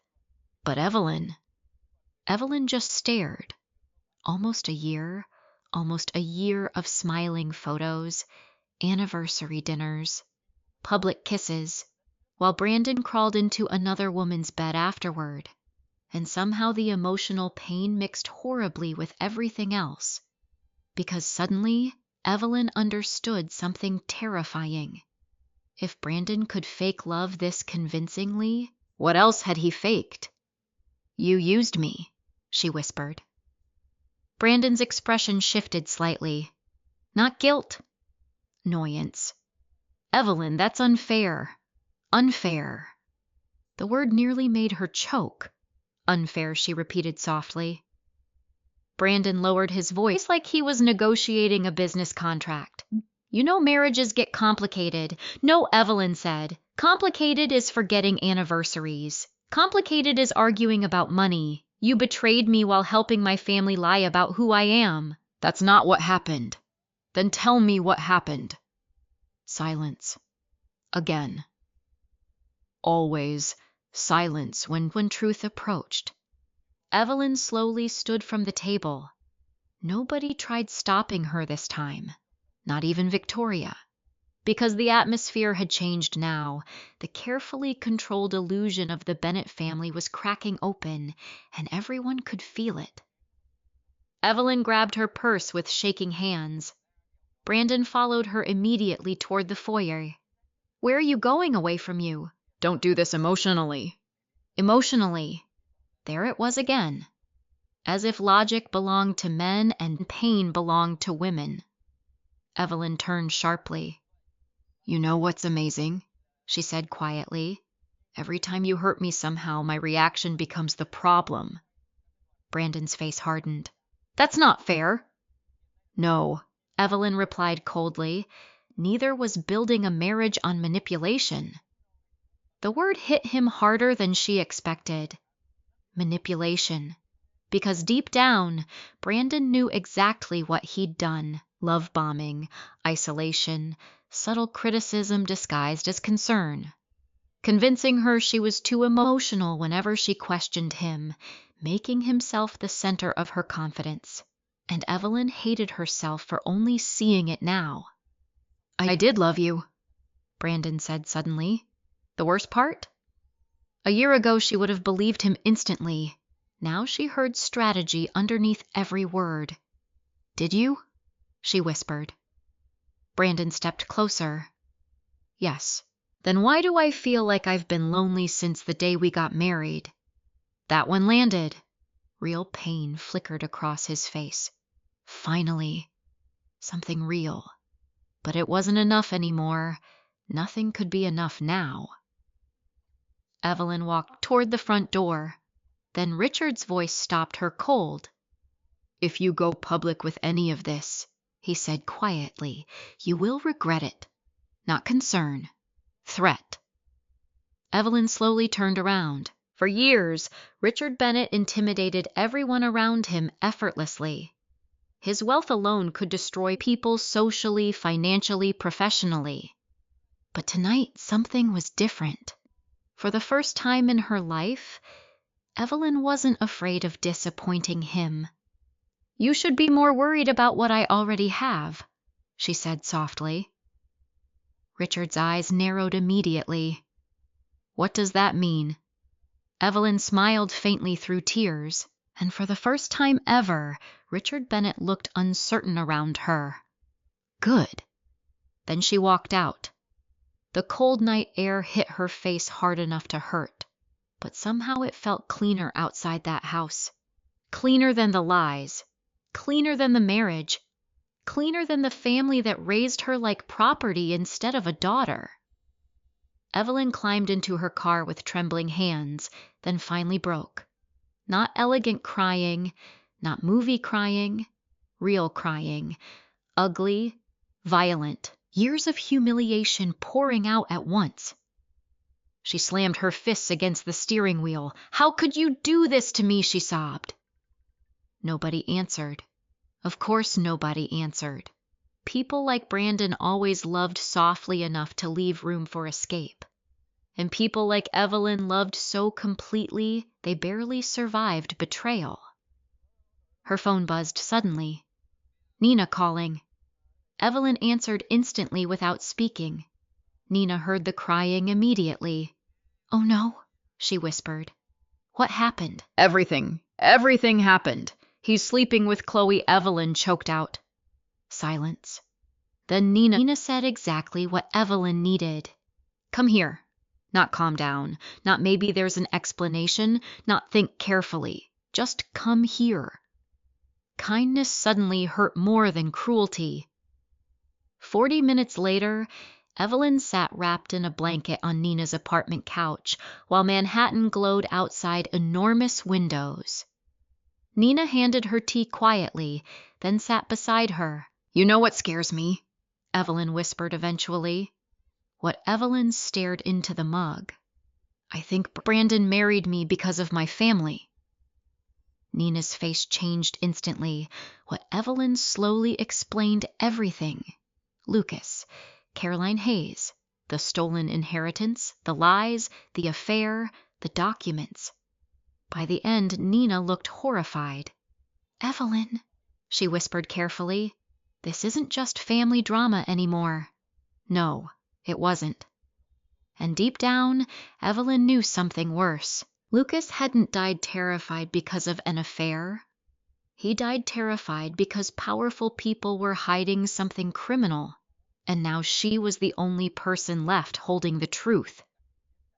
But Evelyn just stared. Almost a year of smiling photos, anniversary dinners, public kisses, while Brandon crawled into another woman's bed afterward. And somehow the emotional pain mixed horribly with everything else. Because suddenly, Evelyn understood something terrifying. If Brandon could fake love this convincingly, what else had he faked? You used me, she whispered. Brandon's expression shifted slightly. Not guilt. Annoyance. Evelyn, that's unfair. Unfair. The word nearly made her choke. Unfair, she repeated softly. Brandon lowered his voice like he was negotiating a business contract. You know marriages get complicated. No, Evelyn said. Complicated is forgetting anniversaries. Complicated is arguing about money. You betrayed me while helping my family lie about who I am. That's not what happened. Then tell me what happened. Silence. Again. Always silence when truth approached. Evelyn slowly stood from the table. Nobody tried stopping her this time. Not even Victoria. Because the atmosphere had changed now, the carefully controlled illusion of the Bennett family was cracking open, and everyone could feel it. Evelyn grabbed her purse with shaking hands. Brandon followed her immediately toward the foyer. Where are you going away from you? Don't do this emotionally. Emotionally. There it was again. As if logic belonged to men and pain belonged to women. Evelyn turned sharply. You know what's amazing? She said quietly. Every time you hurt me somehow, my reaction becomes the problem. Brandon's face hardened. That's not fair. No, Evelyn replied coldly. Neither was building a marriage on manipulation. The word hit him harder than she expected. Manipulation. Because deep down, Brandon knew exactly what he'd done. Love bombing, isolation, subtle criticism disguised as concern. Convincing her she was too emotional whenever she questioned him, making himself the center of her confidence. And Evelyn hated herself for only seeing it now. I did love you, Brandon said suddenly. The worst part? A year ago she would have believed him instantly. Now she heard strategy underneath every word. Did you? She whispered. Brandon stepped closer. Yes. Then why do I feel like I've been lonely since the day we got married? That one landed. Real pain flickered across his face. Finally. Something real. But it wasn't enough anymore. Nothing could be enough now. Evelyn walked toward the front door. Then Richard's voice stopped her cold. "If you go public with any of this," he said quietly, "you will regret it. Not concern. Threat." Evelyn slowly turned around. For years, Richard Bennett intimidated everyone around him effortlessly. His wealth alone could destroy people socially, financially, professionally. But tonight, something was different. For the first time in her life, Evelyn wasn't afraid of disappointing him. "You should be more worried about what I already have," she said softly. Richard's eyes narrowed immediately. "What does that mean?" Evelyn smiled faintly through tears, and for the first time ever, Richard Bennett looked uncertain around her. Good. Then she walked out. The cold night air hit her face hard enough to hurt, but somehow it felt cleaner outside that house. Cleaner than the lies. Cleaner than the marriage. Cleaner than the family that raised her like property instead of a daughter. Evelyn climbed into her car with trembling hands, then finally broke. Not elegant crying, not movie crying, real crying. Ugly, violent, years of humiliation pouring out at once. She slammed her fists against the steering wheel. "How could you do this to me?" she sobbed. Nobody answered. Of course nobody answered. People like Brandon always loved softly enough to leave room for escape. And people like Evelyn loved so completely they barely survived betrayal. Her phone buzzed suddenly. Nina calling. Evelyn answered instantly without speaking. Nina heard the crying immediately. "Oh no," she whispered. "What happened?" "Everything happened. He's sleeping with Chloe," Evelyn choked out. Silence. Then Nina said exactly what Evelyn needed. "Come here." Not calm down, not maybe there's an explanation, not think carefully. Just come here. Kindness suddenly hurt more than cruelty. 40 minutes later, Evelyn sat wrapped in a blanket on Nina's apartment couch while Manhattan glowed outside enormous windows. Nina handed her tea quietly, then sat beside her. "You know what scares me?" Evelyn whispered eventually. What Evelyn stared into the mug. "I think Brandon married me because of my family." Nina's face changed instantly. What Evelyn slowly explained everything. Lucas, Caroline Hayes, the stolen inheritance, the lies, the affair, the documents. By the end, Nina looked horrified. "Evelyn," she whispered carefully, "this isn't just family drama anymore." No, it wasn't. And deep down, Evelyn knew something worse. Lucas hadn't died terrified because of an affair. He died terrified because powerful people were hiding something criminal, and now she was the only person left holding the truth.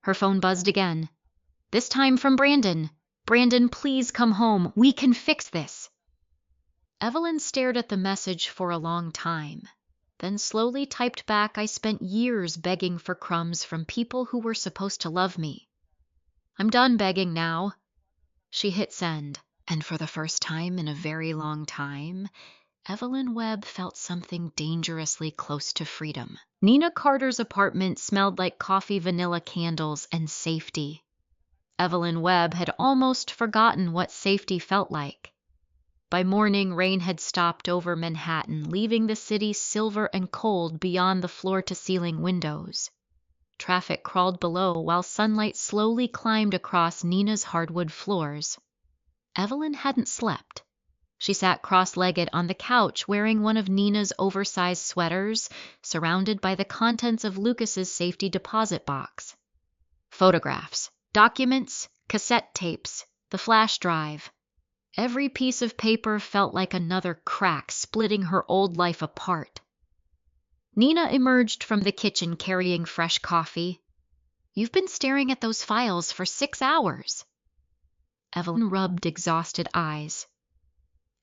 Her phone buzzed again. This time from Brandon. "Brandon, please come home. We can fix this." Evelyn stared at the message for a long time, then slowly typed back, "I spent years begging for crumbs from people who were supposed to love me. I'm done begging now." She hit send, and for the first time in a very long time, Evelyn Webb felt something dangerously close to freedom. Nina Carter's apartment smelled like coffee vanilla candles and safety. Evelyn Webb had almost forgotten what safety felt like. By morning, rain had stopped over Manhattan, leaving the city silver and cold beyond the floor-to-ceiling windows. Traffic crawled below while sunlight slowly climbed across Nina's hardwood floors. Evelyn hadn't slept. She sat cross-legged on the couch wearing one of Nina's oversized sweaters, surrounded by the contents of Lucas's safety deposit box. Photographs, documents, cassette tapes, the flash drive. Every piece of paper felt like another crack splitting her old life apart. Nina emerged from the kitchen carrying fresh coffee. "You've been staring at those files for 6 hours." Evelyn rubbed exhausted eyes.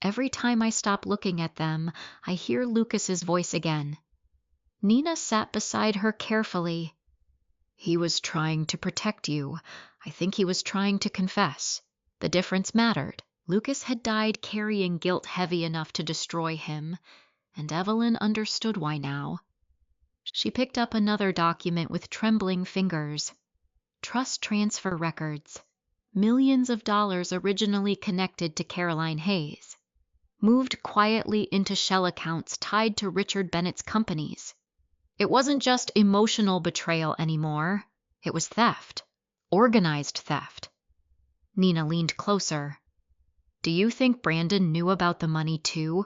"Every time I stop looking at them, I hear Lucas's voice again. Nina sat beside her carefully. He was trying to protect you. I think he was trying to confess. The difference mattered. Lucas had died carrying guilt heavy enough to destroy him, and Evelyn understood why now. She picked up another document with trembling fingers. Trust transfer records. Millions of dollars originally connected to Caroline Hayes. Moved quietly into shell accounts tied to Richard Bennett's companies. It wasn't just emotional betrayal anymore. It was theft. Organized theft. Nina leaned closer. Do you think Brandon knew about the money too?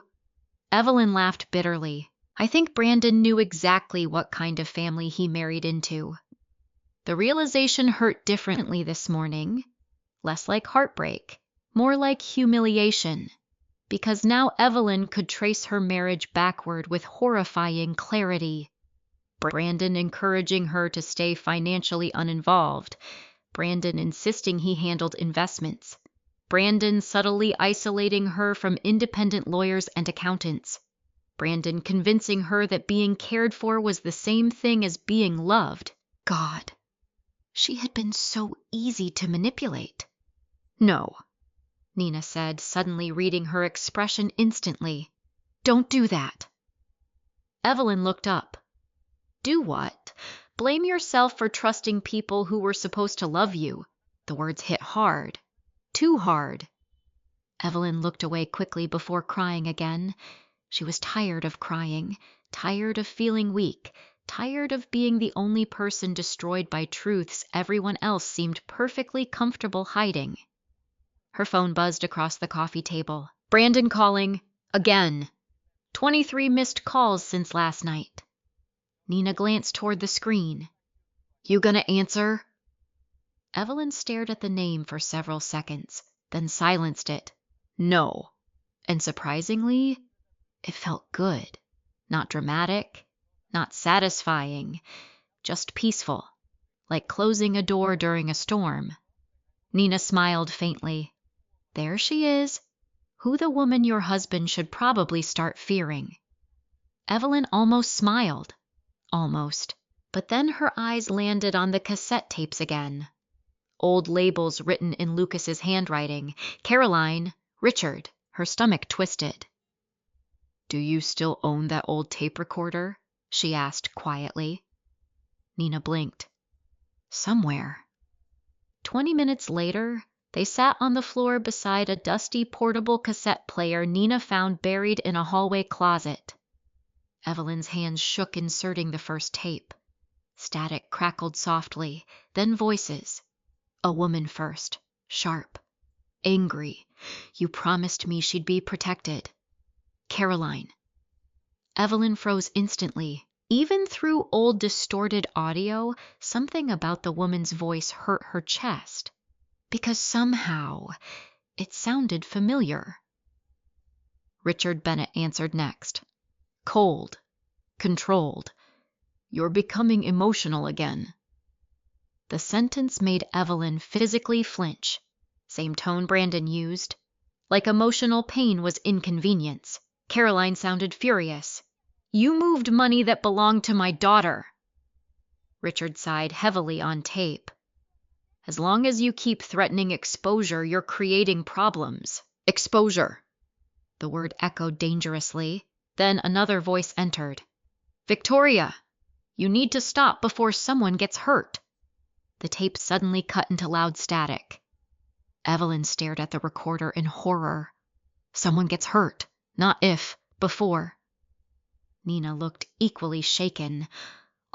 Evelyn laughed bitterly. I think Brandon knew exactly what kind of family he married into. The realization hurt differently this morning. Less like heartbreak, more like humiliation. Because now Evelyn could trace her marriage backward with horrifying clarity. Brandon encouraging her to stay financially uninvolved. Brandon insisting he handled investments. Brandon subtly isolating her from independent lawyers and accountants. Brandon convincing her that being cared for was the same thing as being loved. God, she had been so easy to manipulate. No, Nina said, suddenly reading her expression instantly. Don't do that. Evelyn looked up. Do what? Blame yourself for trusting people who were supposed to love you. The words hit hard. Too hard. Evelyn looked away quickly before crying again. She was tired of crying, tired of feeling weak, tired of being the only person destroyed by truths everyone else seemed perfectly comfortable hiding. Her phone buzzed across the coffee table. Brandon calling. Again. 23 missed calls since last night. Nina glanced toward the screen. You gonna answer? Evelyn stared at the name for several seconds, then silenced it. No. And surprisingly, it felt good. Not dramatic, not satisfying, just peaceful, like closing a door during a storm. Nina smiled faintly. There she is. Who the woman your husband should probably start fearing. Evelyn almost smiled. Almost. But then her eyes landed on the cassette tapes again. Old labels written in Lucas's handwriting. Caroline, Richard. Her stomach twisted. Do you still own that old tape recorder? She asked quietly. Nina blinked. Somewhere. 20 minutes later, they sat on the floor beside a dusty portable cassette player Nina found buried in a hallway closet. Evelyn's hands shook inserting the first tape. Static crackled softly, then voices. A woman first, sharp, angry. You promised me she'd be protected. Caroline. Evelyn froze instantly. Even through old distorted audio, something about the woman's voice hurt her chest. Because somehow it sounded familiar. Richard Bennett answered next. Cold. Controlled. You're becoming emotional again. The sentence made Evelyn physically flinch. Same tone Brandon used. Like emotional pain was inconvenience. Caroline sounded furious. You moved money that belonged to my daughter. Richard sighed heavily on tape. As long as you keep threatening exposure, you're creating problems. Exposure. The word echoed dangerously. Then another voice entered. Victoria, you need to stop before someone gets hurt. The tape suddenly cut into loud static. Evelyn stared at the recorder in horror. Someone gets hurt. Not if, before. Nina looked equally shaken.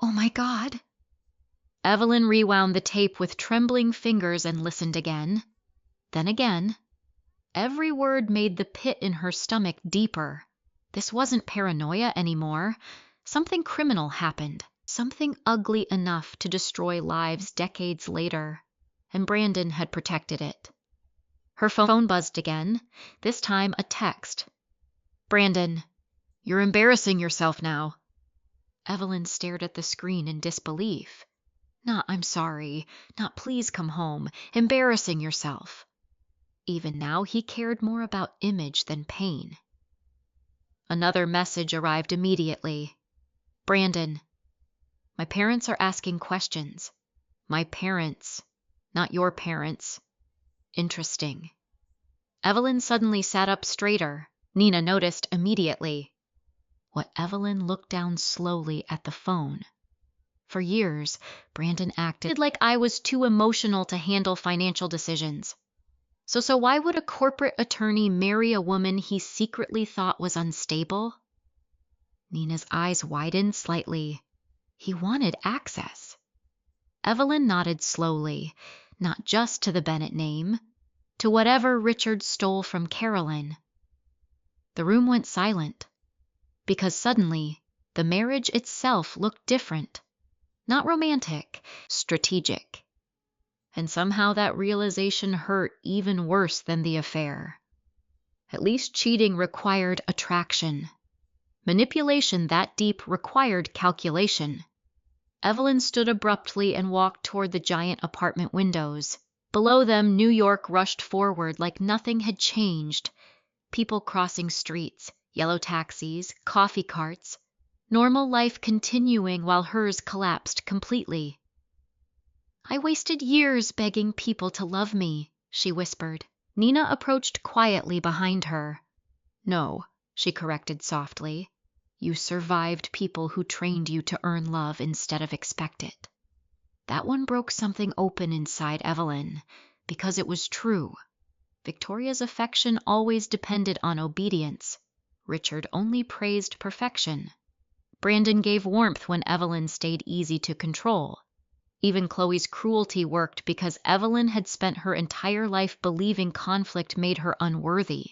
Oh my God. Evelyn rewound the tape with trembling fingers and listened again. Then again. Every word made the pit in her stomach deeper. This wasn't paranoia anymore. Something criminal happened. Something ugly enough to destroy lives decades later. And Brandon had protected it. Her phone buzzed again. This time a text. Brandon, you're embarrassing yourself now. Evelyn stared at the screen in disbelief. Not I'm sorry. Not please come home. Embarrassing yourself. Even now he cared more about image than pain. Another message arrived immediately. Brandon, my parents are asking questions. My parents, not your parents. Interesting. Evelyn suddenly sat up straighter. Nina noticed immediately. What Evelyn looked down slowly at the phone. For years, Brandon acted like I was too emotional to handle financial decisions. So why would a corporate attorney marry a woman he secretly thought was unstable? Nina's eyes widened slightly. He wanted access. Evelyn nodded slowly, not just to the Bennett name, to whatever Richard stole from Carolyn. The room went silent, because suddenly the marriage itself looked different. Not romantic, strategic. And somehow that realization hurt even worse than the affair. At least cheating required attraction. Manipulation that deep required calculation. Evelyn stood abruptly and walked toward the giant apartment windows. Below them, New York rushed forward like nothing had changed. People crossing streets, yellow taxis, coffee carts. Normal life continuing while hers collapsed completely. I wasted years begging people to love me, she whispered. Nina approached quietly behind her. No, she corrected softly. You survived people who trained you to earn love instead of expect it. That one broke something open inside Evelyn, because it was true. Victoria's affection always depended on obedience. Richard only praised perfection. Brandon gave warmth when Evelyn stayed easy to control. Even Chloe's cruelty worked because Evelyn had spent her entire life believing conflict made her unworthy.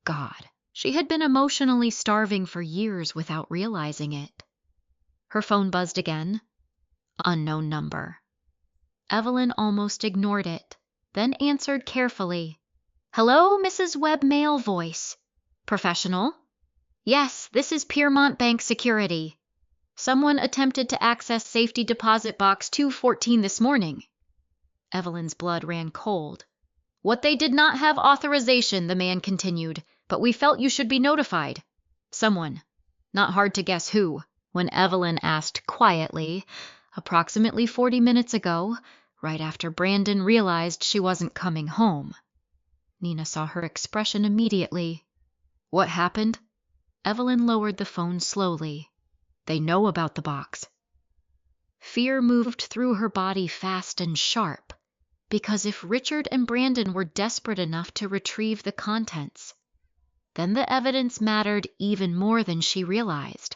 God, she had been emotionally starving for years without realizing it. Her phone buzzed again. Unknown number. Evelyn almost ignored it, then answered carefully. Hello, Mrs. Webb, male voice. Professional? Yes, this is Piermont Bank Security. Someone attempted to access safety deposit box 214 this morning. Evelyn's blood ran cold. What they did not have authorization, the man continued, but we felt you should be notified. Someone. Not hard to guess who. When Evelyn asked quietly, approximately 40 minutes ago, right after Brandon realized she wasn't coming home. Nina saw her expression immediately. What happened? Evelyn lowered the phone slowly. They know about the box. Fear moved through her body fast and sharp, because if Richard and Brandon were desperate enough to retrieve the contents, then the evidence mattered even more than she realized.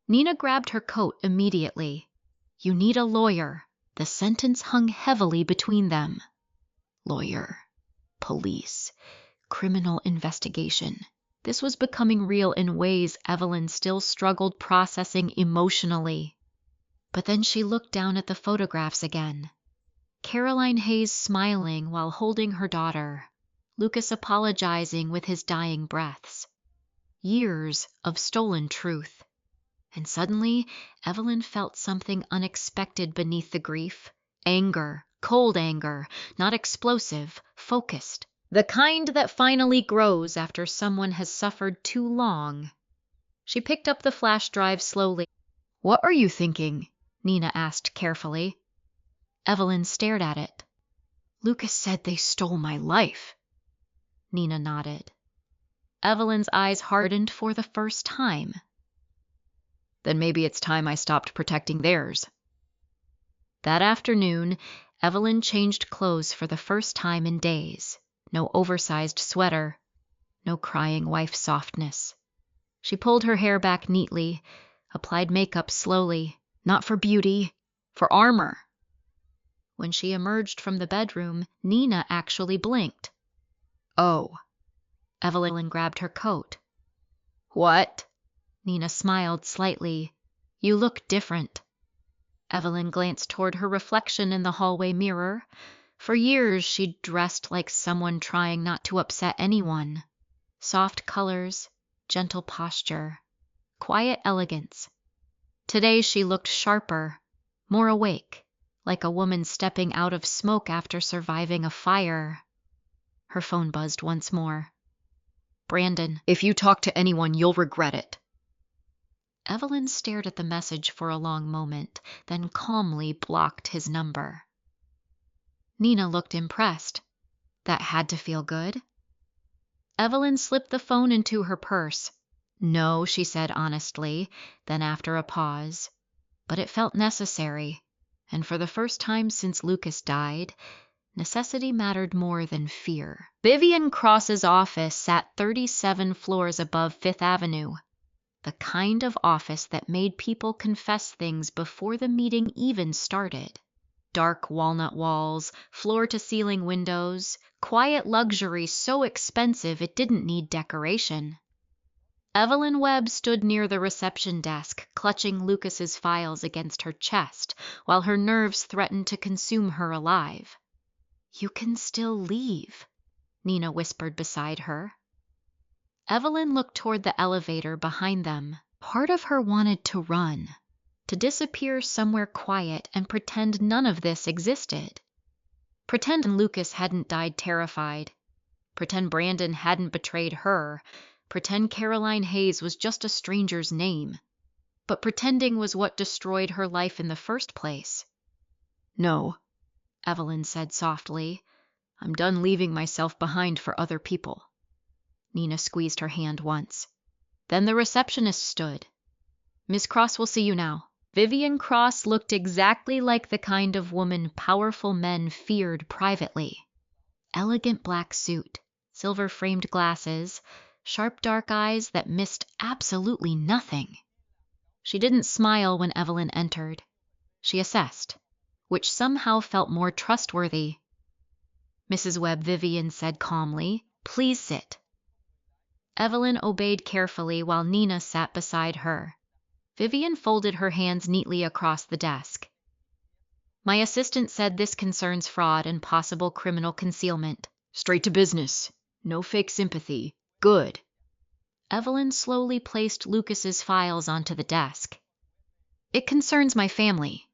Nina grabbed her coat immediately. You need a lawyer. The sentence hung heavily between them. Lawyer, police, criminal investigation. This was becoming real in ways Evelyn still struggled processing emotionally. But then she looked down at the photographs again. Caroline Hayes smiling while holding her daughter. Lucas apologizing with his dying breaths. Years of stolen truth. And suddenly, Evelyn felt something unexpected beneath the grief. Anger, cold anger, not explosive, focused. The kind that finally grows after someone has suffered too long. She picked up the flash drive slowly. What are you thinking? Nina asked carefully. Evelyn stared at it. Lucas said they stole my life. Nina nodded. Evelyn's eyes hardened for the first time. Then maybe it's time I stopped protecting theirs. That afternoon, Evelyn changed clothes for the first time in days. No oversized sweater, no crying wife softness. She pulled her hair back neatly, applied makeup slowly, not for beauty, for armor. When she emerged from the bedroom, Nina actually blinked. Oh. Evelyn grabbed her coat. What? Nina smiled slightly. You look different. Evelyn glanced toward her reflection in the hallway mirror. For years, she'd dressed like someone trying not to upset anyone. Soft colors, gentle posture, quiet elegance. Today she looked sharper, more awake, like a woman stepping out of smoke after surviving a fire. Her phone buzzed once more. Brandon, if you talk to anyone, you'll regret it. Evelyn stared at the message for a long moment, then calmly blocked his number. Nina looked impressed. That had to feel good. Evelyn slipped the phone into her purse. No, she said honestly, then after a pause. But it felt necessary, and for the first time since Lucas died, necessity mattered more than fear. Vivian Cross's office sat 37 floors above Fifth Avenue, the kind of office that made people confess things before the meeting even started. Dark walnut walls, floor-to-ceiling windows, quiet luxury so expensive it didn't need decoration. Evelyn Webb stood near the reception desk, clutching Lucas's files against her chest, while her nerves threatened to consume her alive. "You can still leave," Nina whispered beside her. Evelyn looked toward the elevator behind them. Part of her wanted to run, to disappear somewhere quiet and pretend none of this existed. Pretend Lucas hadn't died terrified. Pretend Brandon hadn't betrayed her. Pretend Caroline Hayes was just a stranger's name. But pretending was what destroyed her life in the first place. "No," Evelyn said softly. "I'm done leaving myself behind for other people." Nina squeezed her hand once. Then the receptionist stood. "Miss Cross will see you now." Vivian Cross looked exactly like the kind of woman powerful men feared privately. Elegant black suit, silver-framed glasses, sharp dark eyes that missed absolutely nothing. She didn't smile when Evelyn entered. She assessed, which somehow felt more trustworthy. "Mrs. Webb," Vivian said calmly, "please sit." Evelyn obeyed carefully while Nina sat beside her. Vivian folded her hands neatly across the desk. "My assistant said this concerns fraud and possible criminal concealment. Straight to business. No fake sympathy. Good." Evelyn slowly placed Lucas's files onto the desk. "It concerns my family."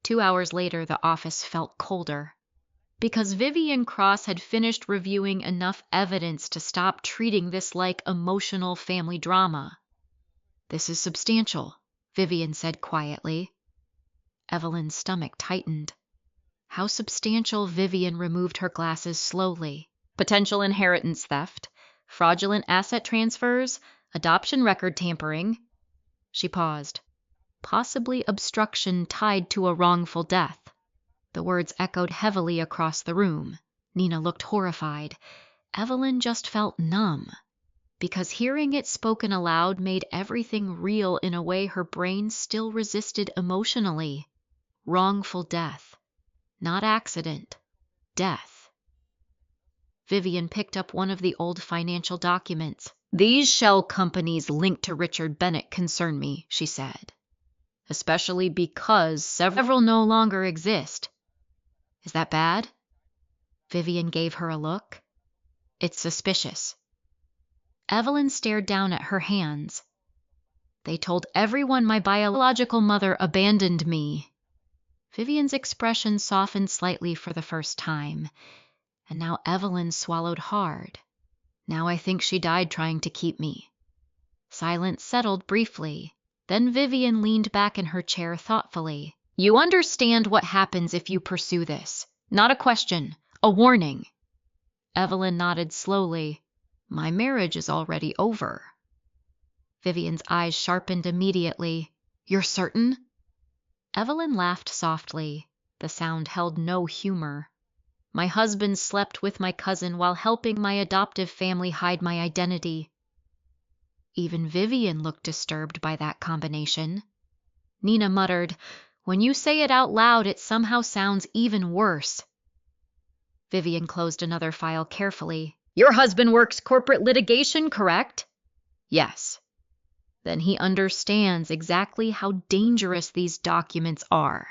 2 hours later, the office felt colder. Because Vivian Cross had finished reviewing enough evidence to stop treating this like emotional family drama. "This is substantial," Vivian said quietly. Evelyn's stomach tightened. How substantial? Vivian removed her glasses slowly. "Potential inheritance theft, fraudulent asset transfers, adoption record tampering." She paused. "Possibly obstruction tied to a wrongful death." The words echoed heavily across the room. Nina looked horrified. Evelyn just felt numb, because hearing it spoken aloud made everything real in a way her brain still resisted emotionally. Wrongful death. Not accident. Death. Vivian picked up one of the old financial documents. "These shell companies linked to Richard Bennett concern me," she said. "Especially because several no longer exist." "Is that bad?" Vivian gave her a look. "It's suspicious." Evelyn stared down at her hands. "They told everyone my biological mother abandoned me." Vivian's expression softened slightly for the first time, and now Evelyn swallowed hard. "Now I think she died trying to keep me." Silence settled briefly. Then Vivian leaned back in her chair thoughtfully. "You understand what happens if you pursue this. Not a question, a warning." Evelyn nodded slowly. "My marriage is already over." Vivian's eyes sharpened immediately. "You're certain?" Evelyn laughed softly. The sound held no humor. "My husband slept with my cousin while helping my adoptive family hide my identity." Even Vivian looked disturbed by that combination. Nina muttered, "When you say it out loud, it somehow sounds even worse." Vivian closed another file carefully. "Your husband works corporate litigation, correct?" "Yes." "Then he understands exactly how dangerous these documents are."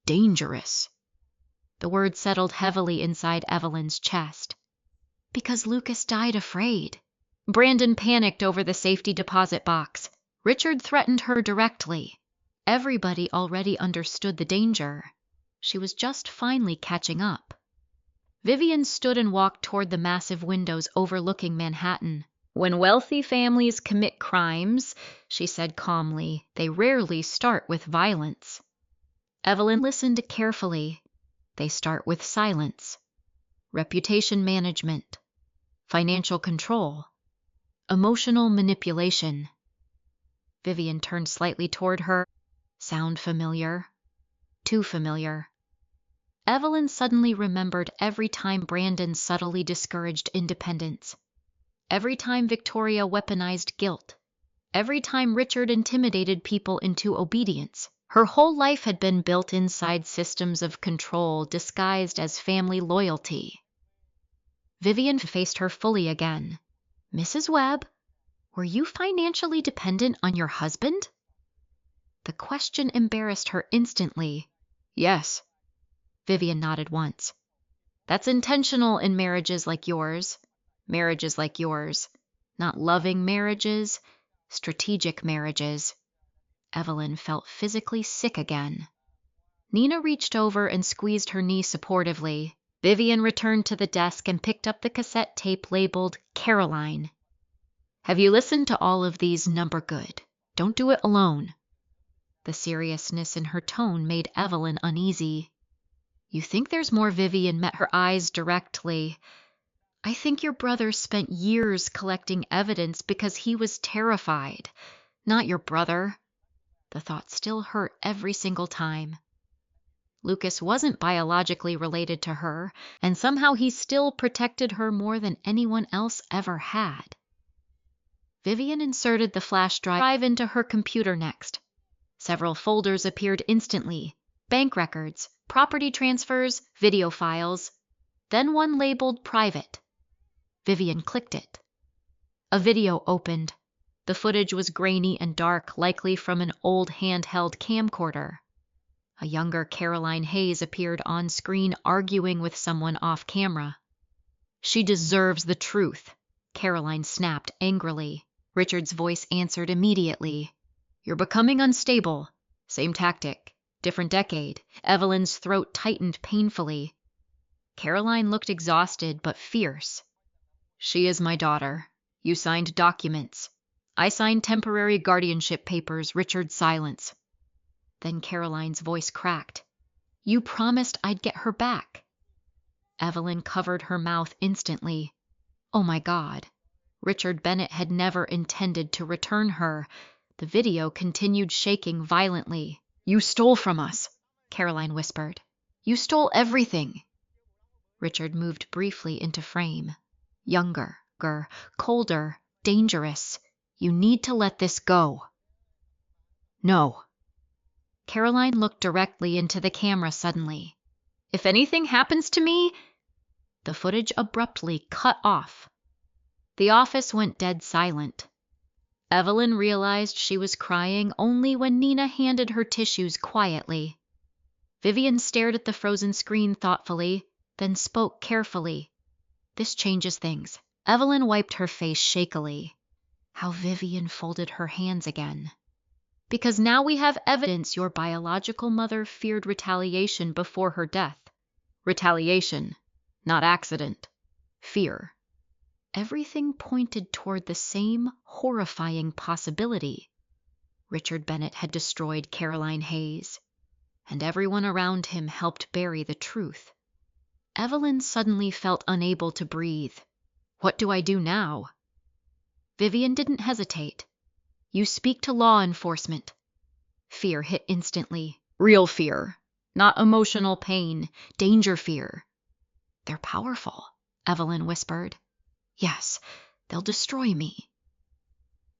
Dangerous. The word settled heavily inside Evelyn's chest. "Because Lucas died afraid. Brandon panicked over the safety deposit box. Richard threatened her directly. Everybody already understood the danger. She was just finally catching up." Vivian stood and walked toward the massive windows overlooking Manhattan. When wealthy families commit crimes, she said calmly, they rarely start with violence. Evelyn listened carefully. They start with silence, reputation management, financial control, emotional manipulation. Vivian turned slightly toward her. Sound familiar? Too familiar. Evelyn suddenly remembered every time Brandon subtly discouraged independence, every time Victoria weaponized guilt, every time Richard intimidated people into obedience. Her whole life had been built inside systems of control disguised as family loyalty. Vivian faced her fully again. Mrs. Webb, were you financially dependent on your husband? The question embarrassed her instantly. Yes. Vivian nodded once. That's intentional in marriages like yours. Marriages like yours. Not loving marriages, strategic marriages. Evelyn felt physically sick again. Nina reached over and squeezed her knee supportively. Vivian returned to the desk and picked up the cassette tape labeled Caroline. Have you listened to all of these? Number good. Don't do it alone. The seriousness in her tone made Evelyn uneasy. You think there's more? Vivian met her eyes directly. I think your brother spent years collecting evidence because he was terrified. Not your brother. The thought still hurt every single time. Lucas wasn't biologically related to her, and somehow he still protected her more than anyone else ever had. Vivian inserted the flash drive into her computer next. Several folders appeared instantly. Bank records, property transfers, video files. Then one labeled private. Vivian clicked it. A video opened. The footage was grainy and dark, likely from an old handheld camcorder. A younger Caroline Hayes appeared on screen arguing with someone off camera. She deserves the truth, Caroline snapped angrily. Richard's voice answered immediately. You're becoming unstable. Same tactic. Different decade. Evelyn's throat tightened painfully. Caroline looked exhausted but fierce. She is my daughter. You signed documents. I signed temporary guardianship papers. Richard silence. Then Caroline's voice cracked. You promised I'd get her back. Evelyn covered her mouth instantly. Oh my God. Richard Bennett had never intended to return her. The video continued shaking violently. You stole from us, Caroline whispered. You stole everything. Richard moved briefly into frame. Younger, colder, dangerous. You need to let this go. No. Caroline looked directly into the camera suddenly. If anything happens to me... The footage abruptly cut off. The office went dead silent. Evelyn realized she was crying only when Nina handed her tissues quietly. Vivian stared at the frozen screen thoughtfully, then spoke carefully. This changes things. Evelyn wiped her face shakily. How Vivian folded her hands again. Because now we have evidence your biological mother feared retaliation before her death. Retaliation, not accident. Fear. Everything pointed toward the same horrifying possibility. Richard Bennett had destroyed Caroline Hayes, and everyone around him helped bury the truth. Evelyn suddenly felt unable to breathe. What do I do now? Vivian didn't hesitate. You speak to law enforcement. Fear hit instantly. Real fear. Not emotional pain. Danger fear. They're powerful, Evelyn whispered. Yes, they'll destroy me.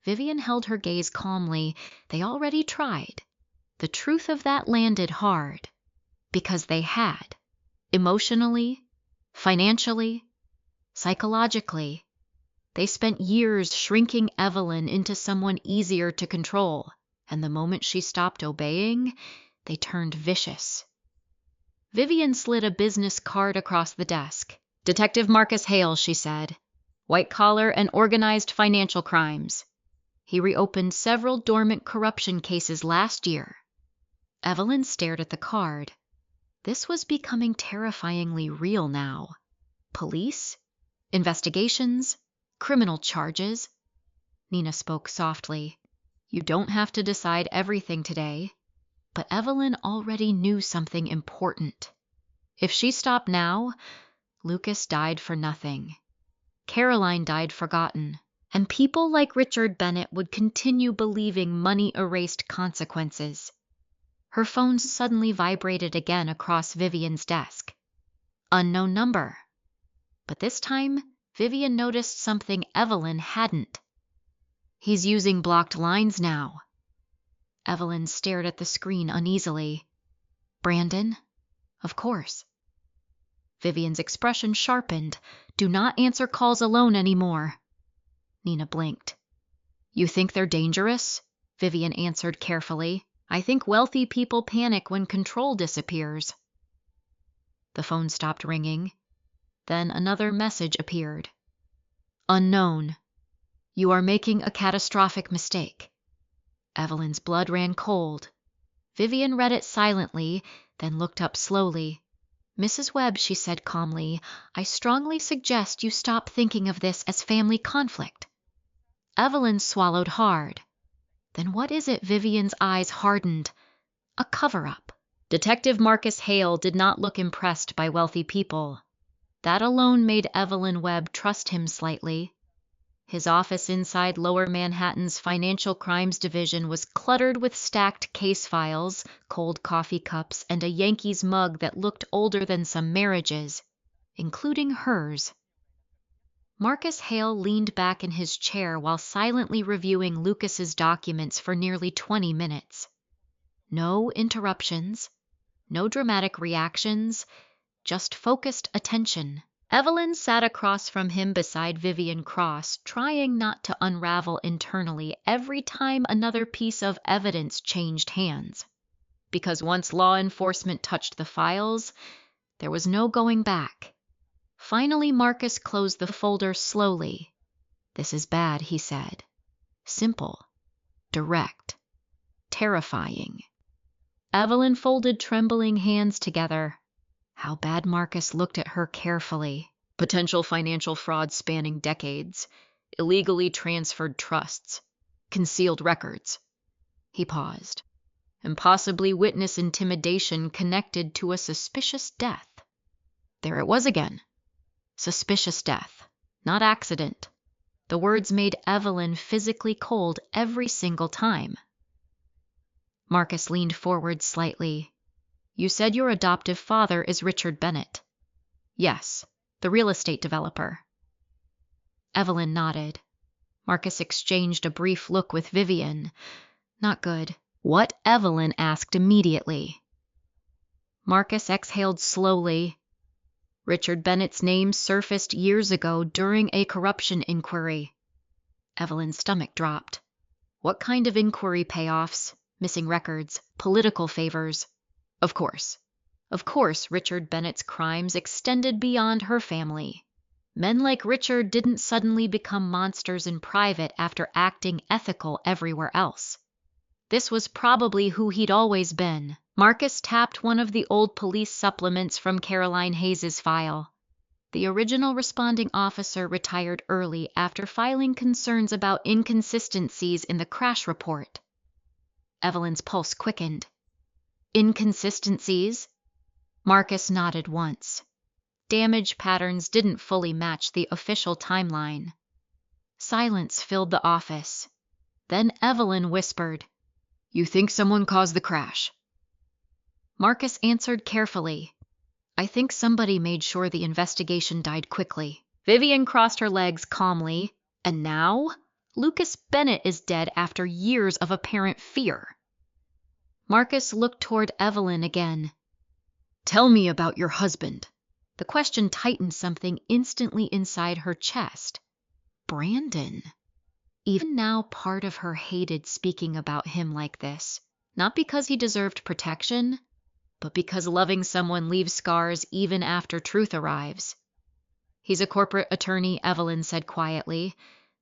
Vivian held her gaze calmly. They already tried. The truth of that landed hard. Because they had. Emotionally, financially, psychologically. They spent years shrinking Evelyn into someone easier to control, and the moment she stopped obeying, they turned vicious. Vivian slid a business card across the desk. Detective Marcus Hale, she said. White-collar and organized financial crimes. He reopened several dormant corruption cases last year. Evelyn stared at the card. This was becoming terrifyingly real now. Police? Investigations? Criminal charges. Nina spoke softly. You don't have to decide everything today. But Evelyn already knew something important. If she stopped now, Lucas died for nothing. Caroline died forgotten. And people like Richard Bennett would continue believing money erased consequences. Her phone suddenly vibrated again across Vivian's desk. Unknown number. But this time, Vivian noticed something Evelyn hadn't. He's using blocked lines now. Evelyn stared at the screen uneasily. Brandon? Of course. Vivian's expression sharpened. Do not answer calls alone anymore. Nina blinked. You think they're dangerous? Vivian answered carefully. I think wealthy people panic when control disappears. The phone stopped ringing. Then another message appeared. Unknown. You are making a catastrophic mistake. Evelyn's blood ran cold. Vivian read it silently, then looked up slowly. Mrs. Webb, she said calmly, I strongly suggest you stop thinking of this as family conflict. Evelyn swallowed hard. Then what is it? Vivian's eyes hardened. A cover-up. Detective Marcus Hale did not look impressed by wealthy people. That alone made Evelyn Webb trust him slightly. His office inside Lower Manhattan's Financial Crimes Division was cluttered with stacked case files, cold coffee cups, and a Yankees mug that looked older than some marriages, including hers. Marcus Hale leaned back in his chair while silently reviewing Lucas's documents for nearly 20 minutes. No interruptions, no dramatic reactions, just focused attention. Evelyn sat across from him beside Vivian Cross, trying not to unravel internally every time another piece of evidence changed hands. Because once law enforcement touched the files, there was no going back. Finally, Marcus closed the folder slowly. This is bad, he said. Simple, direct, terrifying. Evelyn folded trembling hands together. How bad? Marcus looked at her carefully. Potential financial fraud spanning decades, illegally transferred trusts, concealed records. He paused. And possibly witness intimidation connected to a suspicious death. There it was again. Suspicious death, not accident. The words made Evelyn physically cold every single time. Marcus leaned forward slightly. You said your adoptive father is Richard Bennett. Yes, the real estate developer. Evelyn nodded. Marcus exchanged a brief look with Vivian. Not good. What? Evelyn asked immediately. Marcus exhaled slowly. Richard Bennett's name surfaced years ago during a corruption inquiry. Evelyn's stomach dropped. What kind of inquiry? Payoffs, missing records, political favors. Of course, Richard Bennett's crimes extended beyond her family. Men like Richard didn't suddenly become monsters in private after acting ethical everywhere else. This was probably who he'd always been. Marcus tapped one of the old police supplements from Caroline Hayes's file. The original responding officer retired early after filing concerns about inconsistencies in the crash report. Evelyn's pulse quickened. Inconsistencies? Marcus nodded once. Damage patterns didn't fully match the official timeline. Silence filled the office. Then Evelyn whispered, You think someone caused the crash? Marcus answered carefully, I think somebody made sure the investigation died quickly. Vivian crossed her legs calmly. And now? Lucas Bennett is dead after years of apparent fear. Marcus looked toward Evelyn again. Tell me about your husband. The question tightened something instantly inside her chest. Brandon. Even now, part of her hated speaking about him like this. Not because he deserved protection, but because loving someone leaves scars even after truth arrives. He's a corporate attorney, Evelyn said quietly.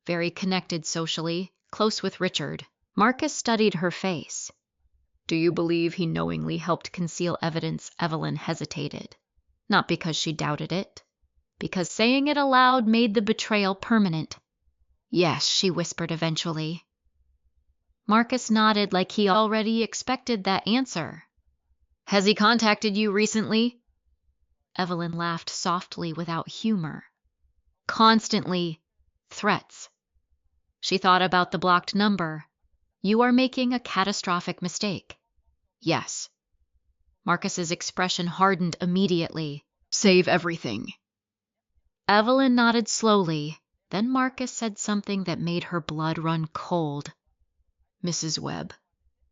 Very connected socially, close with Richard. Marcus studied her face. Do you believe he knowingly helped conceal evidence? Evelyn hesitated. Not because she doubted it. Because saying it aloud made the betrayal permanent. Yes, she whispered eventually. Marcus nodded like he already expected that answer. Has he contacted you recently? Evelyn laughed softly without humor. Constantly. Threats. She thought about the blocked number. You are making a catastrophic mistake. Yes. Marcus's expression hardened immediately. Save everything. Evelyn nodded slowly. Then Marcus said something that made her blood run cold. Mrs. Webb,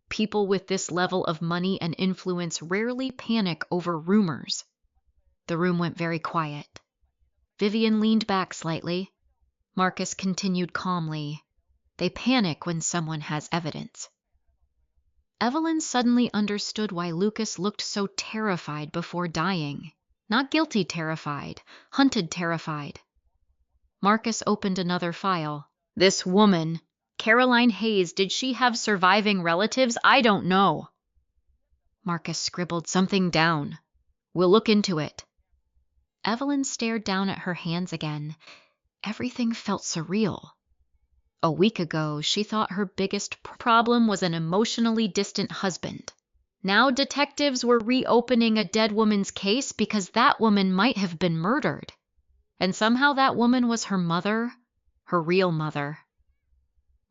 people with this level of money and influence rarely panic over rumors. The room went very quiet. Vivian leaned back slightly. Marcus continued calmly. They panic when someone has evidence. Evelyn suddenly understood why Lucas looked so terrified before dying. Not guilty terrified, hunted terrified. Marcus opened another file. This woman, Caroline Hayes, did she have surviving relatives? I don't know. Marcus scribbled something down. We'll look into it. Evelyn stared down at her hands again. Everything felt surreal. A week ago, she thought her biggest problem was an emotionally distant husband. Now detectives were reopening a dead woman's case because that woman might have been murdered. And somehow that woman was her mother, her real mother.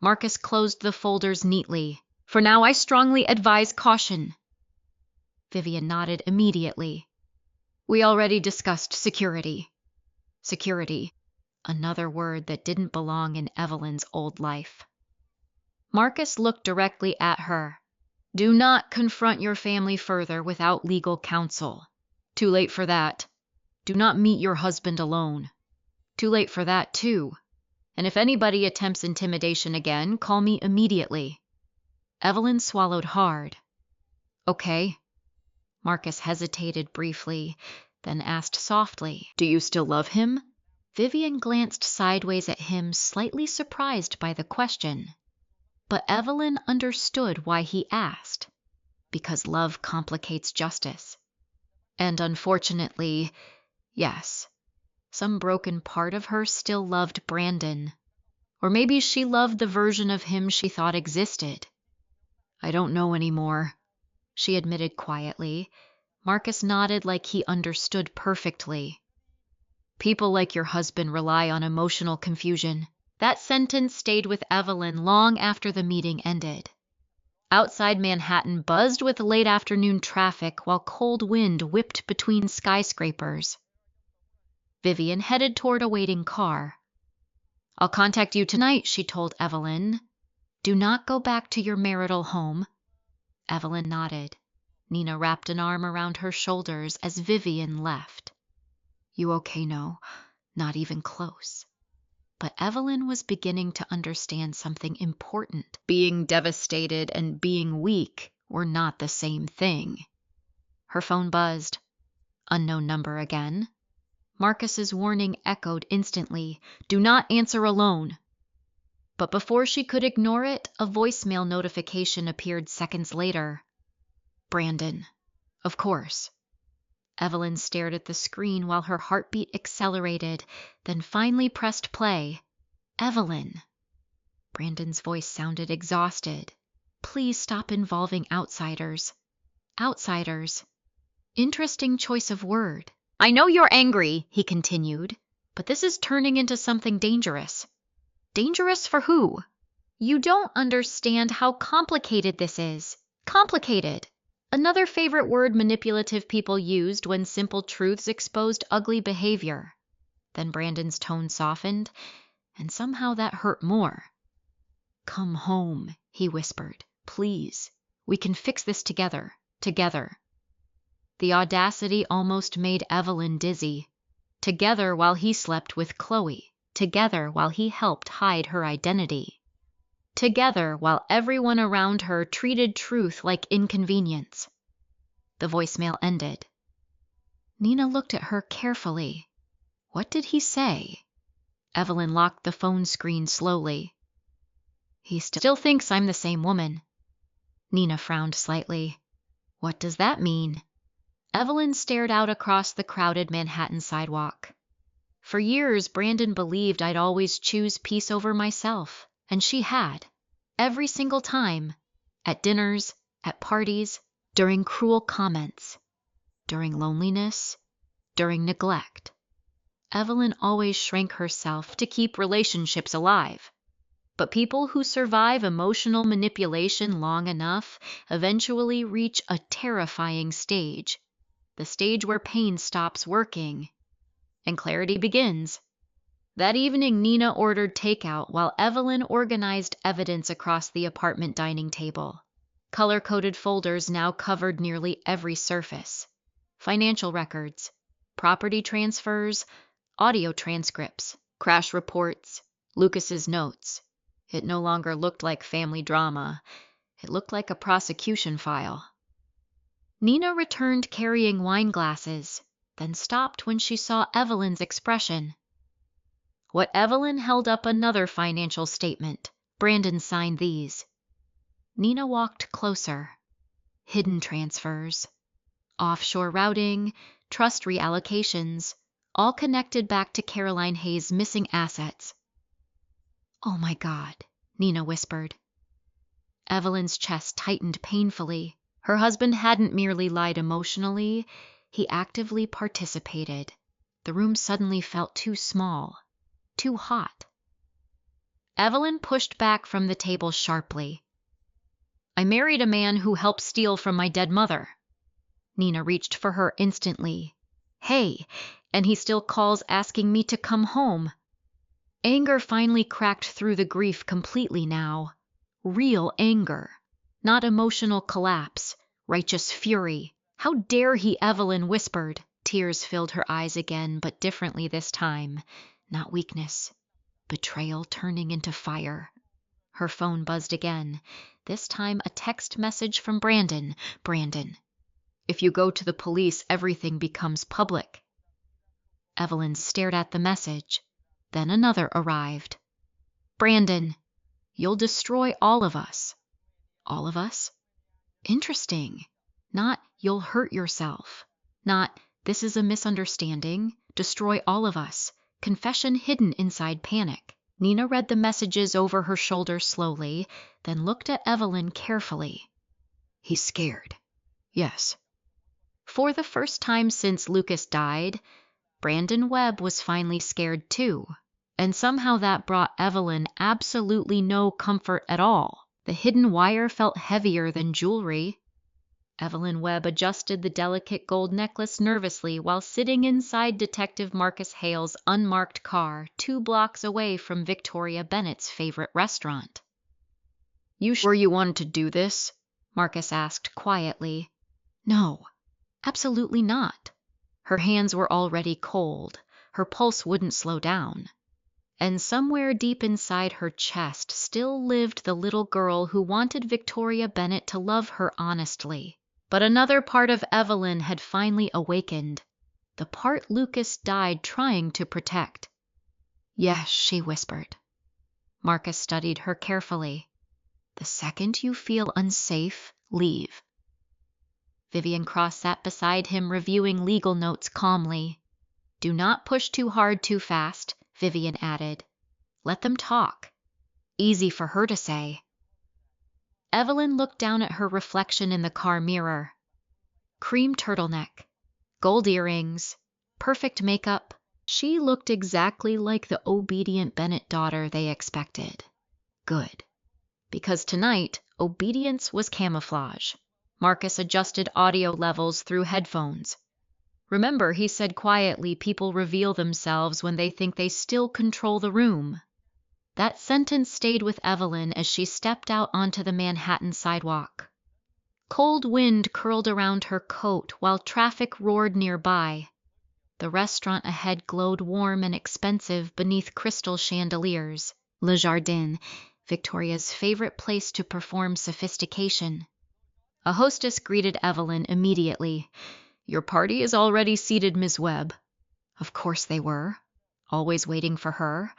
Marcus closed the folders neatly. For now, I strongly advise caution. Vivian nodded immediately. We already discussed security. Security. Another word that didn't belong in Evelyn's old life. Marcus looked directly at her. Do not confront your family further without legal counsel. Too late for that. Do not meet your husband alone. Too late for that, too. And if anybody attempts intimidation again, call me immediately. Evelyn swallowed hard. Okay. Marcus hesitated briefly, then asked softly, Do you still love him? Vivian glanced sideways at him, slightly surprised by the question. But Evelyn understood why he asked. Because love complicates justice. And unfortunately, yes, some broken part of her still loved Brandon. Or maybe she loved the version of him she thought existed. I don't know anymore, she admitted quietly. Marcus nodded like he understood perfectly. People like your husband rely on emotional confusion. That sentence stayed with Evelyn long after the meeting ended. Outside Manhattan buzzed with late afternoon traffic while cold wind whipped between skyscrapers. Vivian headed toward a waiting car. I'll contact you tonight, she told Evelyn. Do not go back to your marital home. Evelyn nodded. Nina wrapped an arm around her shoulders as Vivian left. You okay, no? Not even close. But Evelyn was beginning to understand something important. Being devastated and being weak were not the same thing. Her phone buzzed. Unknown number again. Marcus's warning echoed instantly. Do not answer alone. But before she could ignore it, a voicemail notification appeared seconds later. Brandon. Of course. Evelyn stared at the screen while her heartbeat accelerated, then finally pressed play. Evelyn. Brandon's voice sounded exhausted. Please stop involving outsiders. Outsiders. Interesting choice of word. I know you're angry, he continued, but this is turning into something dangerous. Dangerous for who? You don't understand how complicated this is. Complicated. Another favorite word manipulative people used when simple truths exposed ugly behavior. Then Brandon's tone softened, and somehow that hurt more. Come home, he whispered. Please. We can fix this together. Together. The audacity almost made Evelyn dizzy. Together while he slept with Chloe. Together while he helped hide her identity. Together while everyone around her treated truth like inconvenience. The voicemail ended. Nina looked at her carefully. What did he say? Evelyn locked the phone screen slowly. He still thinks I'm the same woman. Nina frowned slightly. What does that mean? Evelyn stared out across the crowded Manhattan sidewalk. For years, Brandon believed I'd always choose peace over myself, and she had. Every single time. At dinners, at parties, during cruel comments, during loneliness, during neglect. Evelyn always shrank herself to keep relationships alive. But people who survive emotional manipulation long enough eventually reach a terrifying stage, the stage where pain stops working and clarity begins. That evening, Nina ordered takeout while Evelyn organized evidence across the apartment dining table. Color-coded folders now covered nearly every surface. Financial records, property transfers, audio transcripts, crash reports, Lucas's notes. It no longer looked like family drama. It looked like a prosecution file. Nina returned carrying wine glasses, then stopped when she saw Evelyn's expression. What Evelyn held up another financial statement. Brandon signed these. Nina walked closer. Hidden transfers, offshore routing, trust reallocations, all connected back to Caroline Hayes' missing assets. "Oh my God," Nina whispered. Evelyn's chest tightened painfully. Her husband hadn't merely lied emotionally, he actively participated. The room suddenly felt too small, too hot. Evelyn pushed back from the table sharply. "I married a man who helped steal from my dead mother." Nina reached for her instantly. "Hey, and he still calls asking me to come home." Anger finally cracked through the grief completely now. Real anger. Not emotional collapse, righteous fury. "How dare he," Evelyn whispered. Tears filled her eyes again, but differently this time. Not weakness. Betrayal turning into fire. Her phone buzzed again. This time a text message from Brandon. "Brandon, if you go to the police, everything becomes public." Evelyn stared at the message. Then another arrived. "Brandon, you'll destroy all of us." All of us? Interesting. Not "you'll hurt yourself." Not "this is a misunderstanding. Destroy all of us." Confession hidden inside panic. Nina read the messages over her shoulder slowly, then looked at Evelyn carefully. "He's scared." "Yes." For the first time since Lucas died, Brandon Webb was finally scared too. And somehow that brought Evelyn absolutely no comfort at all. The hidden wire felt heavier than jewelry. Evelyn Webb adjusted the delicate gold necklace nervously while sitting inside Detective Marcus Hale's unmarked car 2 blocks away from Victoria Bennett's favorite restaurant. "You sure you wanted to do this?" Marcus asked quietly. "No, absolutely not." Her hands were already cold. Her pulse wouldn't slow down. And somewhere deep inside her chest still lived the little girl who wanted Victoria Bennett to love her honestly. But another part of Evelyn had finally awakened, the part Lucas died trying to protect. "Yes," she whispered. Marcus studied her carefully. "The second you feel unsafe, leave." Vivian Cross sat beside him reviewing legal notes calmly. "Do not push too hard too fast," Vivian added. "Let them talk." Easy for her to say. Evelyn looked down at her reflection in the car mirror. Cream turtleneck, gold earrings, perfect makeup. She looked exactly like the obedient Bennett daughter they expected. Good. Because tonight, obedience was camouflage. Marcus adjusted audio levels through headphones. "Remember," he said quietly, "people reveal themselves when they think they still control the room." That sentence stayed with Evelyn as she stepped out onto the Manhattan sidewalk. Cold wind curled around her coat while traffic roared nearby. The restaurant ahead glowed warm and expensive beneath crystal chandeliers. Le Jardin, Victoria's favorite place to perform sophistication. A hostess greeted Evelyn immediately. "Your party is already seated, Miss Webb." Of course they were. Always waiting for her.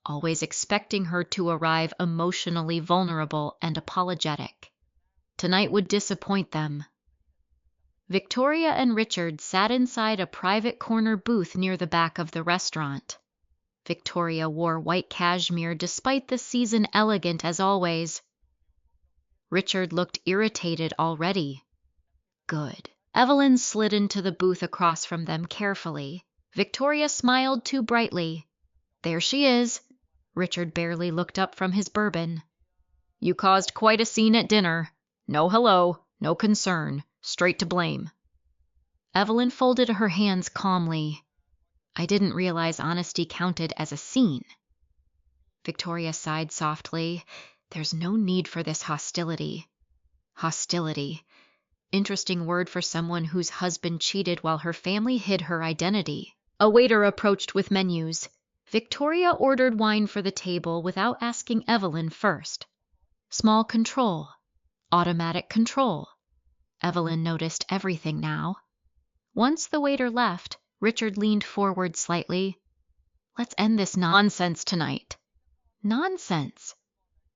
Always expecting her to arrive emotionally vulnerable and apologetic. Tonight would disappoint them. Victoria and Richard sat inside a private corner booth near the back of the restaurant. Victoria wore white cashmere despite the season elegant as always. Richard looked irritated already. Good. Evelyn slid into the booth across from them carefully. Victoria smiled too brightly. There she is. Richard barely looked up from his bourbon. You caused quite a scene at dinner. No hello, no concern, straight to blame. Evelyn folded her hands calmly. I didn't realize honesty counted as a scene. Victoria sighed softly. There's no need for this hostility. Hostility. Interesting word for someone whose husband cheated while her family hid her identity. A waiter approached with menus. Victoria ordered wine for the table without asking Evelyn first. Small control. Automatic control. Evelyn noticed everything now. Once the waiter left, Richard leaned forward slightly. Let's end this nonsense tonight. Nonsense?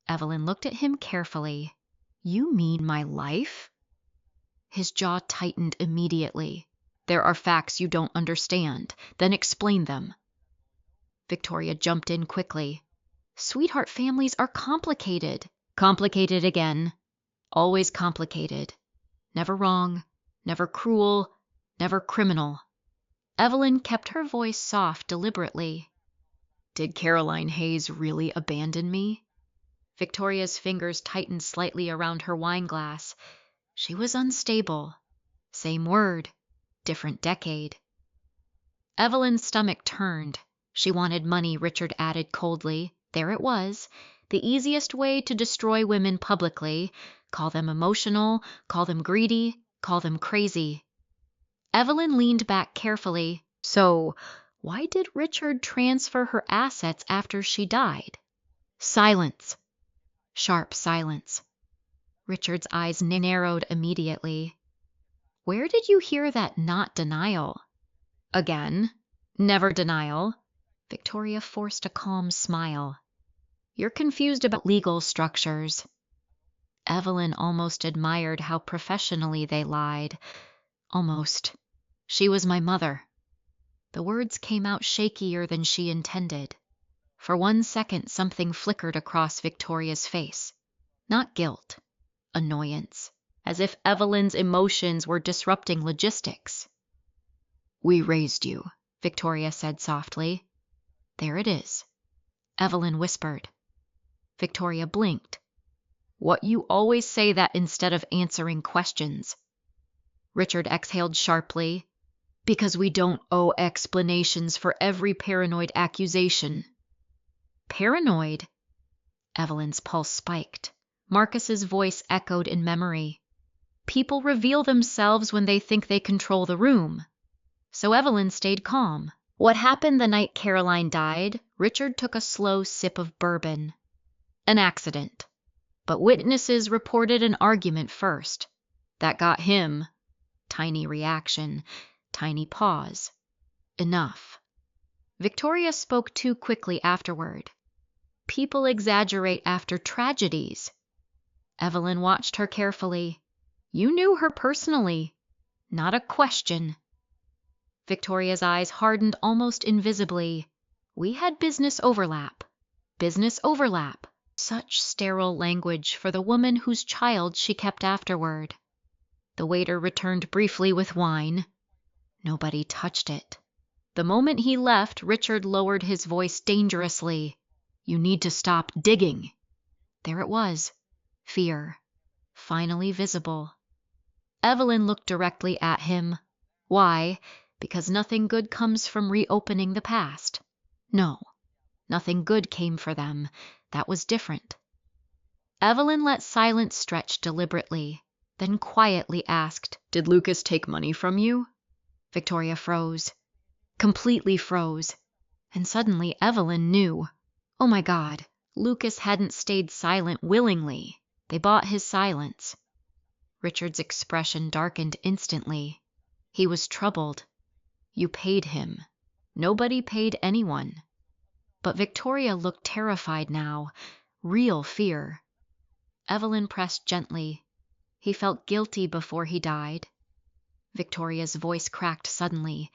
Evelyn looked at him carefully. You mean my life? His jaw tightened immediately. There are facts you don't understand. Then explain them. Victoria jumped in quickly. Sweetheart families are complicated. Complicated again. Always complicated. Never wrong, never cruel, never criminal. Evelyn kept her voice soft deliberately. Did Caroline Hayes really abandon me? Victoria's fingers tightened slightly around her wineglass. She was unstable. Same word, different decade. Evelyn's stomach turned. She wanted money, Richard added coldly. There it was. The easiest way to destroy women publicly. Call them emotional, call them greedy, call them crazy. Evelyn leaned back carefully. So, why did Richard transfer her assets after she died? Silence. Sharp silence. Richard's eyes narrowed immediately. Where did you hear that not denial? Again. Never denial. Victoria forced a calm smile. You're confused about legal structures. Evelyn almost admired how professionally they lied. Almost. She was my mother. The words came out shakier than she intended. For 1 second, something flickered across Victoria's face. Not guilt. Annoyance. As if Evelyn's emotions were disrupting logistics. We raised you, Victoria said softly. There it is. Evelyn whispered. Victoria blinked. What you always say that instead of answering questions. Richard exhaled sharply. Because we don't owe explanations for every paranoid accusation. Paranoid? Evelyn's pulse spiked. Marcus's voice echoed in memory. People reveal themselves when they think they control the room. So Evelyn stayed calm. What happened the night Caroline died? Richard took a slow sip of bourbon. An accident. But witnesses reported an argument first. That got him. Tiny reaction. Tiny pause. Enough. Victoria spoke too quickly afterward. People exaggerate after tragedies. Evelyn watched her carefully. You knew her personally. Not a question. Victoria's eyes hardened almost invisibly. We had business overlap. Business overlap. Such sterile language for the woman whose child she kept afterward. The waiter returned briefly with wine. Nobody touched it. The moment he left, Richard lowered his voice dangerously. You need to stop digging. There it was. Fear. Finally visible. Evelyn looked directly at him. Why? Because nothing good comes from reopening the past. No. Nothing good came for them. That was different. Evelyn let silence stretch deliberately, then quietly asked, Did Lucas take money from you? Victoria froze. Completely froze. And suddenly Evelyn knew. Oh my God, Lucas hadn't stayed silent willingly. They bought his silence. Richard's expression darkened instantly. He was troubled. You paid him. Nobody paid anyone. But Victoria looked terrified now. Real fear. Evelyn pressed gently. He felt guilty before he died. Victoria's voice cracked suddenly.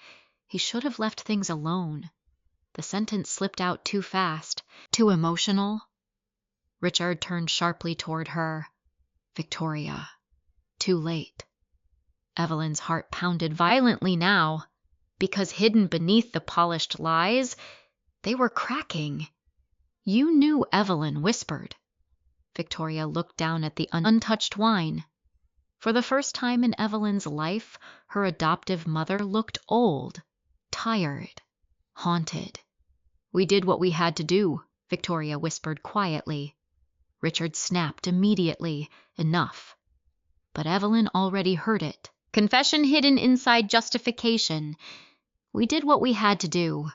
He should have left things alone. The sentence slipped out too fast, too emotional. Richard turned sharply toward her. Victoria. Too late. Evelyn's heart pounded violently now, because hidden beneath the polished lies, they were cracking. You knew, Evelyn whispered. Victoria looked down at the untouched wine. For the first time in Evelyn's life, her adoptive mother looked old, tired, haunted. We did what we had to do, Victoria whispered quietly. Richard snapped immediately. Enough. But Evelyn already heard it. Confession hidden inside justification. We did what we had to do.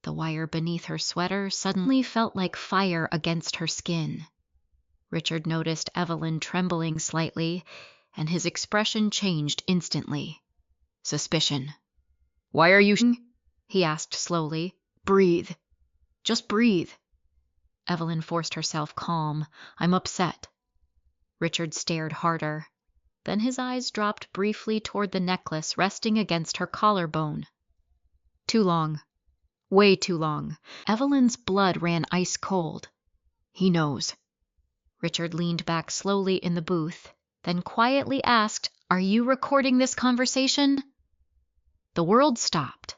The wire beneath her sweater suddenly felt like fire against her skin. Richard noticed Evelyn trembling slightly, and his expression changed instantly. Suspicion. Why are you he asked slowly. Breathe. Just breathe. Evelyn forced herself calm. I'm upset. Richard stared harder. Then his eyes dropped briefly toward the necklace resting against her collarbone. Too long. Way too long. Evelyn's blood ran ice cold. He knows. Richard leaned back slowly in the booth, then quietly asked, Are you recording this conversation? The world stopped.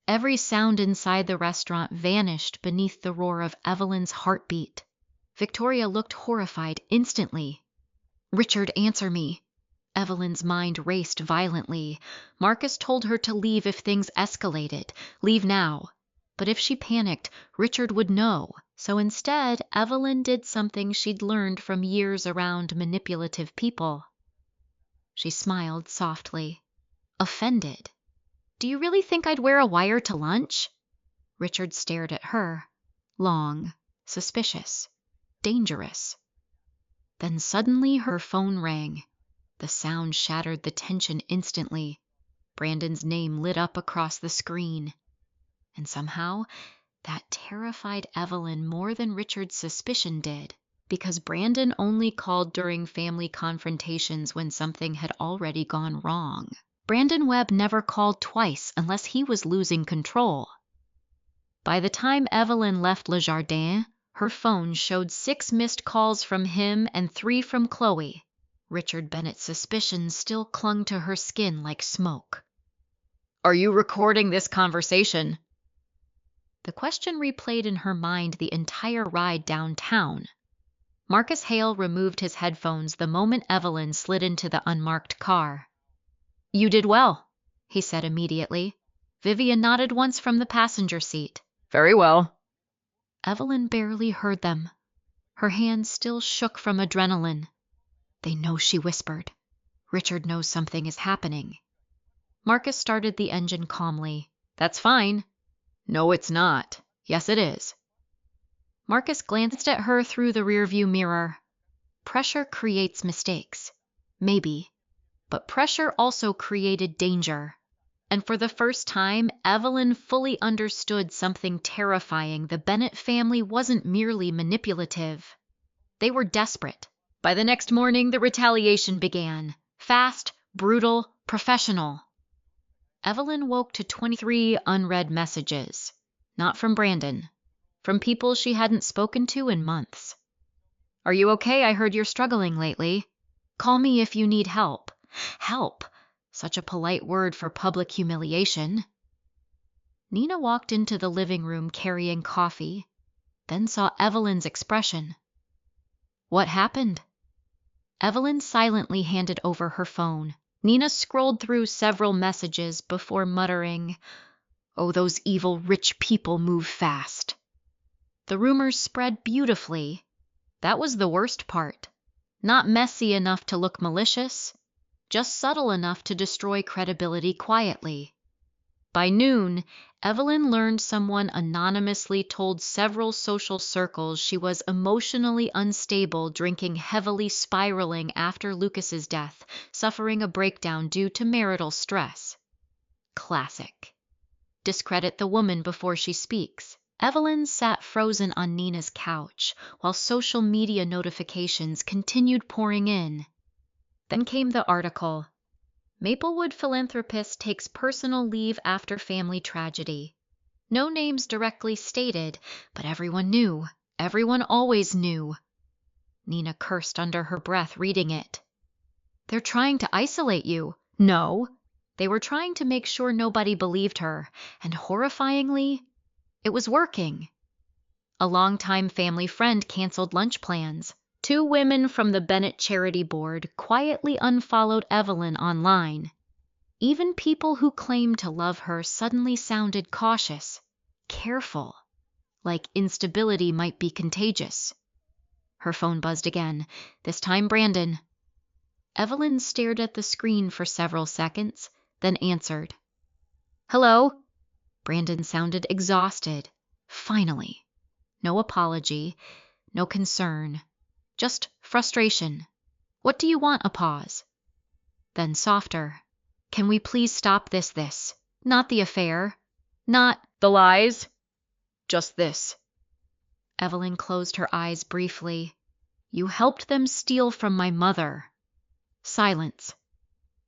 Every sound inside the restaurant vanished beneath the roar of Evelyn's heartbeat. Victoria looked horrified instantly. Richard, answer me. Evelyn's mind raced violently. Marcus told her to leave if things escalated. Leave now. But if she panicked, Richard would know. So instead, Evelyn did something she'd learned from years around manipulative people. She smiled softly. Offended. Do you really think I'd wear a wire to lunch? Richard stared at her. Long, suspicious, dangerous. Then suddenly her phone rang. The sound shattered the tension instantly. Brandon's name lit up across the screen. And somehow, that terrified Evelyn more than Richard's suspicion did, because Brandon only called during family confrontations when something had already gone wrong. Brandon Webb never called twice unless he was losing control. By the time Evelyn left Le Jardin, her phone showed 6 missed calls from him and 3 from Chloe. Richard Bennett's suspicions still clung to her skin like smoke. Are you recording this conversation? The question replayed in her mind the entire ride downtown. Marcus Hale removed his headphones the moment Evelyn slid into the unmarked car. You did well, he said immediately. Vivian nodded once from the passenger seat. Very well. Evelyn barely heard them. Her hands still shook from adrenaline. They know, she whispered. Richard knows something is happening. Marcus started the engine calmly. That's fine. No, it's not. Yes, it is. Marcus glanced at her through the rearview mirror. Pressure creates mistakes. Maybe. But pressure also created danger. And for the first time, Evelyn fully understood something terrifying. The Bennett family wasn't merely manipulative. They were desperate. By the next morning, the retaliation began. Fast, brutal, professional. Evelyn woke to 23 unread messages. Not from Brandon. From people she hadn't spoken to in months. Are you okay? I heard you're struggling lately. Call me if you need help. Help! Such a polite word for public humiliation. Nina walked into the living room carrying coffee, then saw Evelyn's expression. What happened? Evelyn silently handed over her phone. Nina scrolled through several messages before muttering, Oh, those evil rich people move fast. The rumors spread beautifully. That was the worst part. Not messy enough to look malicious, just subtle enough to destroy credibility quietly. By noon, Evelyn learned someone anonymously told several social circles she was emotionally unstable, drinking heavily, spiraling after Lucas's death, suffering a breakdown due to marital stress. Classic. Discredit the woman before she speaks. Evelyn sat frozen on Nina's couch while social media notifications continued pouring in. Then came the article. Maplewood philanthropist takes personal leave after family tragedy. No names directly stated, but everyone knew. Everyone always knew. Nina cursed under her breath, reading it. They're trying to isolate you. No. They were trying to make sure nobody believed her, and horrifyingly, it was working. A longtime family friend canceled lunch plans. 2 women from the Bennett charity board quietly unfollowed Evelyn online. Even people who claimed to love her suddenly sounded cautious, careful, like instability might be contagious. Her phone buzzed again, this time Brandon. Evelyn stared at the screen for several seconds, then answered. Hello? Brandon sounded exhausted. Finally. No apology, no concern, just frustration. What do you want? A pause. Then softer. Can we please stop this? Not the affair. Not the lies. Just this. Evelyn closed her eyes briefly. You helped them steal from my mother. Silence.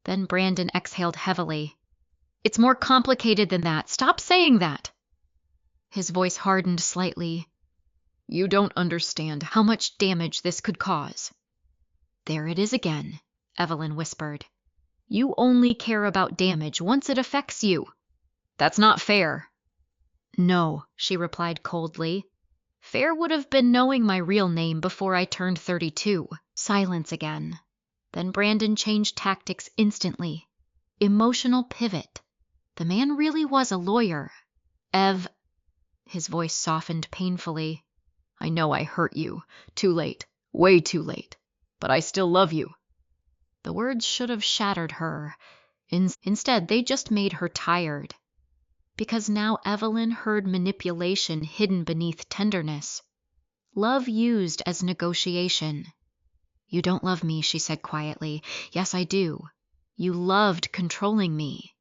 Then Brandon exhaled heavily. It's more complicated than that. Stop saying that. His voice hardened slightly. You don't understand how much damage this could cause. There it is again, Evelyn whispered. You only care about damage once it affects you. That's not fair. No, she replied coldly. Fair would have been knowing my real name before I turned 32. Silence again. Then Brandon changed tactics instantly. Emotional pivot. The man really was a lawyer. His voice softened painfully. I know I hurt you. Too late. Way too late. But I still love you. The words should have shattered her. Instead, they just made her tired. Because now Evelyn heard manipulation hidden beneath tenderness. Love used as negotiation. You don't love me, she said quietly. Yes, I do. You loved controlling me.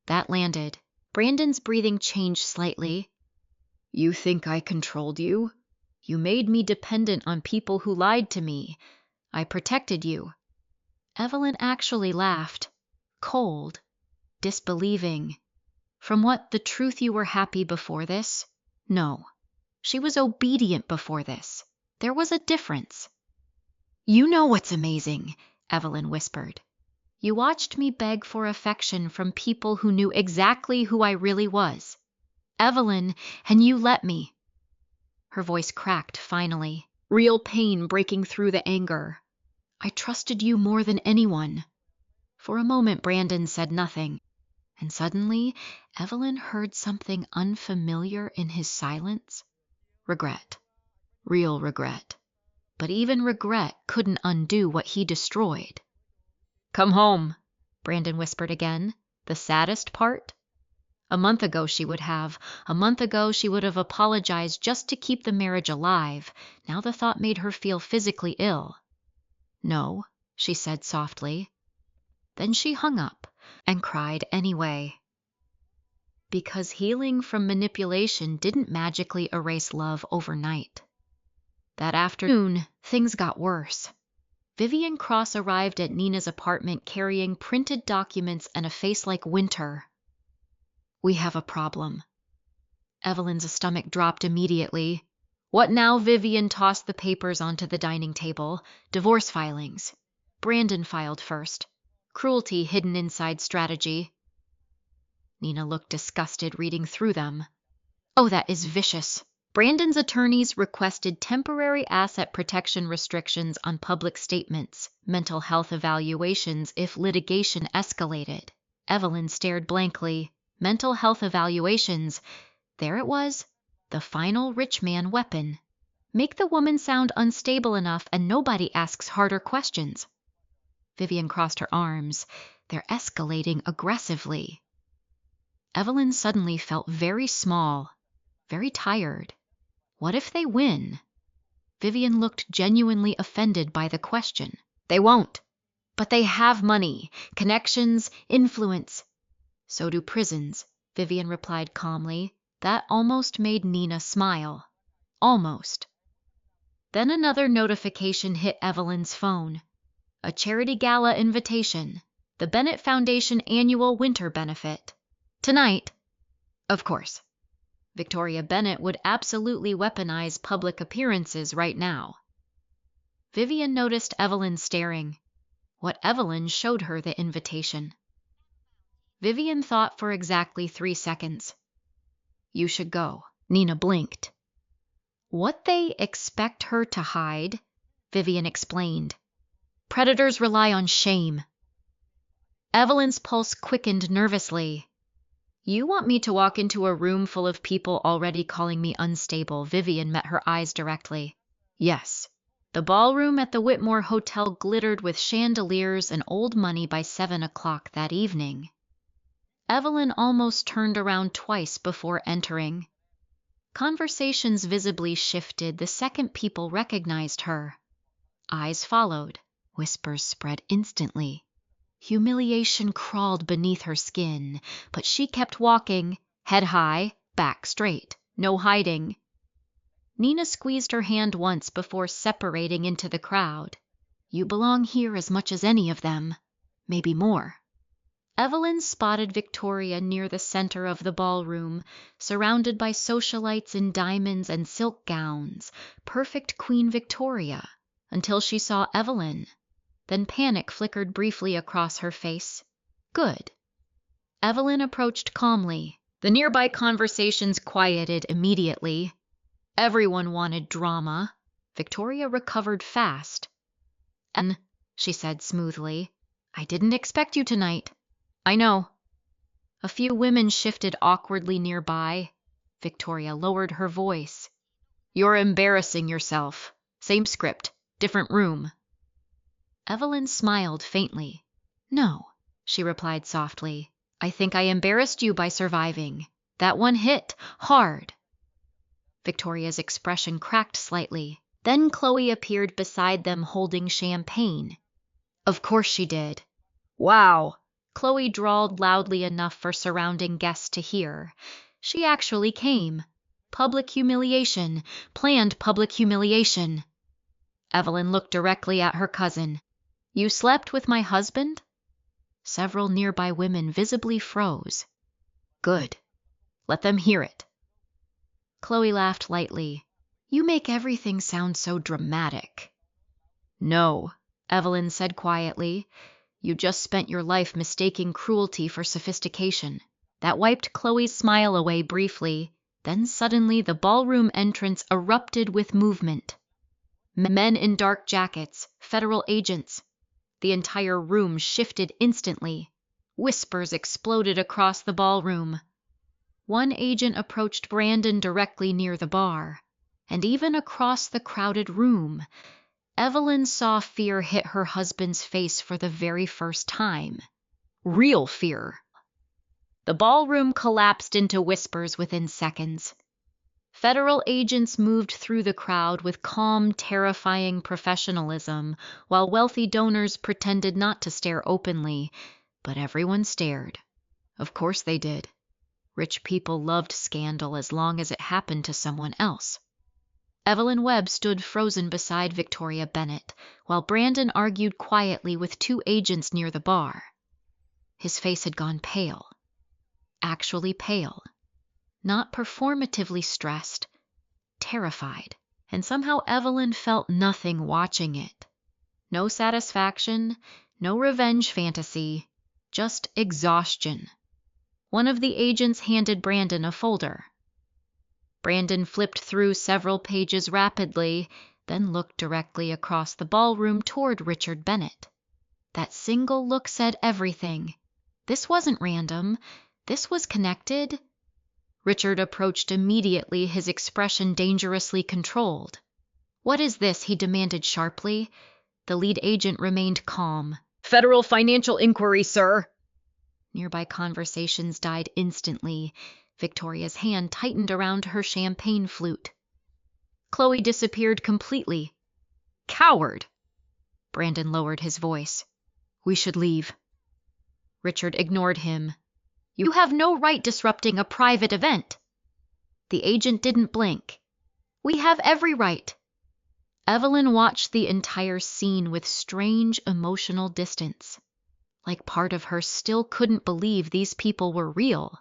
That landed. Brandon's breathing changed slightly. You think I controlled you? You made me dependent on people who lied to me. I protected you. Evelyn actually laughed. Cold. Disbelieving. From what, the truth you were happy before this? No. She was obedient before this. There was a difference. You know what's amazing, Evelyn whispered. You watched me beg for affection from people who knew exactly who I really was. Evelyn, and you let me. Her voice cracked finally, real pain breaking through the anger. I trusted you more than anyone. For a moment, Brandon said nothing, and suddenly Evelyn heard something unfamiliar in his silence. Regret. Real regret. But even regret couldn't undo what he destroyed. Come home, Brandon whispered again. The saddest part? A month ago she would have apologized just to keep the marriage alive. Now the thought made her feel physically ill. No, she said softly. Then she hung up and cried anyway. Because healing from manipulation didn't magically erase love overnight. That afternoon, things got worse. Vivian Cross arrived at Nina's apartment carrying printed documents and a face like winter. We have a problem. Evelyn's stomach dropped immediately. What now? Vivian tossed the papers onto the dining table. Divorce filings. Brandon filed first. Cruelty hidden inside strategy. Nina looked disgusted reading through them. Oh, that is vicious. Brandon's attorneys requested temporary asset protection restrictions on public statements, mental health evaluations if litigation escalated. Evelyn stared blankly. Mental health evaluations. There it was. The final rich man weapon. Make the woman sound unstable enough and nobody asks harder questions. Vivian crossed her arms. They're escalating aggressively. Evelyn suddenly felt very small, very tired. What if they win? Vivian looked genuinely offended by the question. They won't. But they have money, connections, influence. So do prisons, Vivian replied calmly. That almost made Nina smile. Almost. Then another notification hit Evelyn's phone. A charity gala invitation. The Bennett Foundation annual winter benefit. Tonight. Of course. Victoria Bennett would absolutely weaponize public appearances right now. Vivian noticed Evelyn staring. What Evelyn showed her the invitation. Vivian thought for exactly 3 seconds. You should go. Nina blinked. What they expect her to hide? Vivian explained. Predators rely on shame. Evelyn's pulse quickened nervously. You want me to walk into a room full of people already calling me unstable? Vivian met her eyes directly. Yes. The ballroom at the Whitmore Hotel glittered with chandeliers and old money by 7 o'clock that evening. Evelyn almost turned around twice before entering. Conversations visibly shifted the second people recognized her. Eyes followed. Whispers spread instantly. Humiliation crawled beneath her skin, but she kept walking, head high, back straight, no hiding. Nina squeezed her hand once before separating into the crowd. You belong here as much as any of them, maybe more. Evelyn spotted Victoria near the center of the ballroom, surrounded by socialites in diamonds and silk gowns, perfect Queen Victoria, until she saw Evelyn. Then panic flickered briefly across her face. Good. Evelyn approached calmly. The nearby conversations quieted immediately. Everyone wanted drama. Victoria recovered fast. And, she said smoothly, I didn't expect you tonight. I know. A few women shifted awkwardly nearby. Victoria lowered her voice. You're embarrassing yourself. Same script, different room. Evelyn smiled faintly. No, she replied softly. I think I embarrassed you by surviving. That one hit, hard. Victoria's expression cracked slightly. Then Chloe appeared beside them holding champagne. Of course she did. Wow. Chloe drawled loudly enough for surrounding guests to hear. She actually came. Public humiliation. Planned public humiliation. Evelyn looked directly at her cousin. You slept with my husband? Several nearby women visibly froze. Good. Let them hear it. Chloe laughed lightly. You make everything sound so dramatic. No, Evelyn said quietly. You just spent your life mistaking cruelty for sophistication. That wiped Chloe's smile away briefly. Then suddenly the ballroom entrance erupted with movement. Men in dark jackets, federal agents. The entire room shifted instantly. Whispers exploded across the ballroom. One agent approached Brandon directly near the bar. And even across the crowded room, Evelyn saw fear hit her husband's face for the very first time. Real fear. The ballroom collapsed into whispers within seconds. Federal agents moved through the crowd with calm, terrifying professionalism, while wealthy donors pretended not to stare openly, but everyone stared. Of course they did. Rich people loved scandal as long as it happened to someone else. Evelyn Webb stood frozen beside Victoria Bennett, while Brandon argued quietly with 2 agents near the bar. His face had gone pale. Actually pale. Not performatively stressed, terrified, and somehow Evelyn felt nothing watching it. No satisfaction, no revenge fantasy, just exhaustion. One of the agents handed Brandon a folder. Brandon flipped through several pages rapidly, then looked directly across the ballroom toward Richard Bennett. That single look said everything. This wasn't random. This was connected. Richard approached immediately, his expression dangerously controlled. What is this? He demanded sharply. The lead agent remained calm. Federal financial inquiry, sir. Nearby conversations died instantly. Victoria's hand tightened around her champagne flute. Chloe disappeared completely. Coward! Brandon lowered his voice. We should leave. Richard ignored him. You have no right disrupting a private event. The agent didn't blink. We have every right. Evelyn watched the entire scene with strange emotional distance. like part of her still couldn't believe these people were real.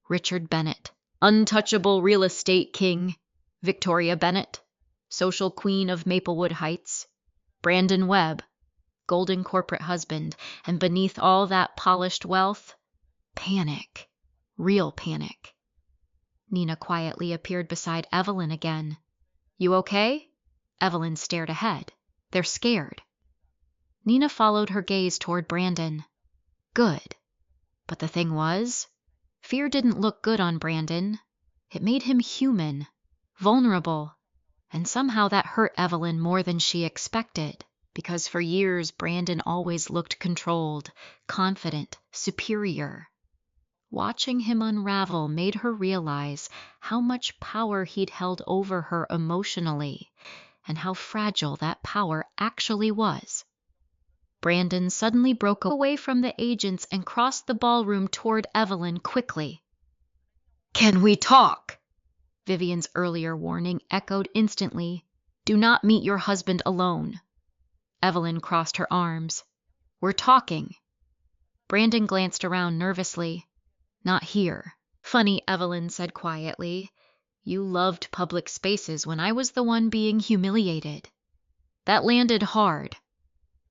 Richard Bennett, untouchable real estate king. Victoria Bennett, social queen of Maplewood Heights. Brandon Webb, golden corporate husband, and beneath all that polished wealth, panic, real panic. Nina quietly appeared beside Evelyn again. You okay? Evelyn stared ahead. They're scared. Nina followed her gaze toward Brandon. Good. But the thing was, fear didn't look good on Brandon. It made him human, vulnerable, and somehow that hurt Evelyn more than she expected, because for years Brandon always looked controlled, confident, superior. Watching him unravel made her realize how much power he'd held over her emotionally, and how fragile that power actually was. Brandon suddenly broke away from the agents and crossed the ballroom toward Evelyn quickly. Can we talk? Vivian's earlier warning echoed instantly. Do not meet your husband alone. Evelyn crossed her arms. We're talking. Brandon glanced around nervously. Not here. Funny, Evelyn said quietly. You loved public spaces when I was the one being humiliated. That landed hard.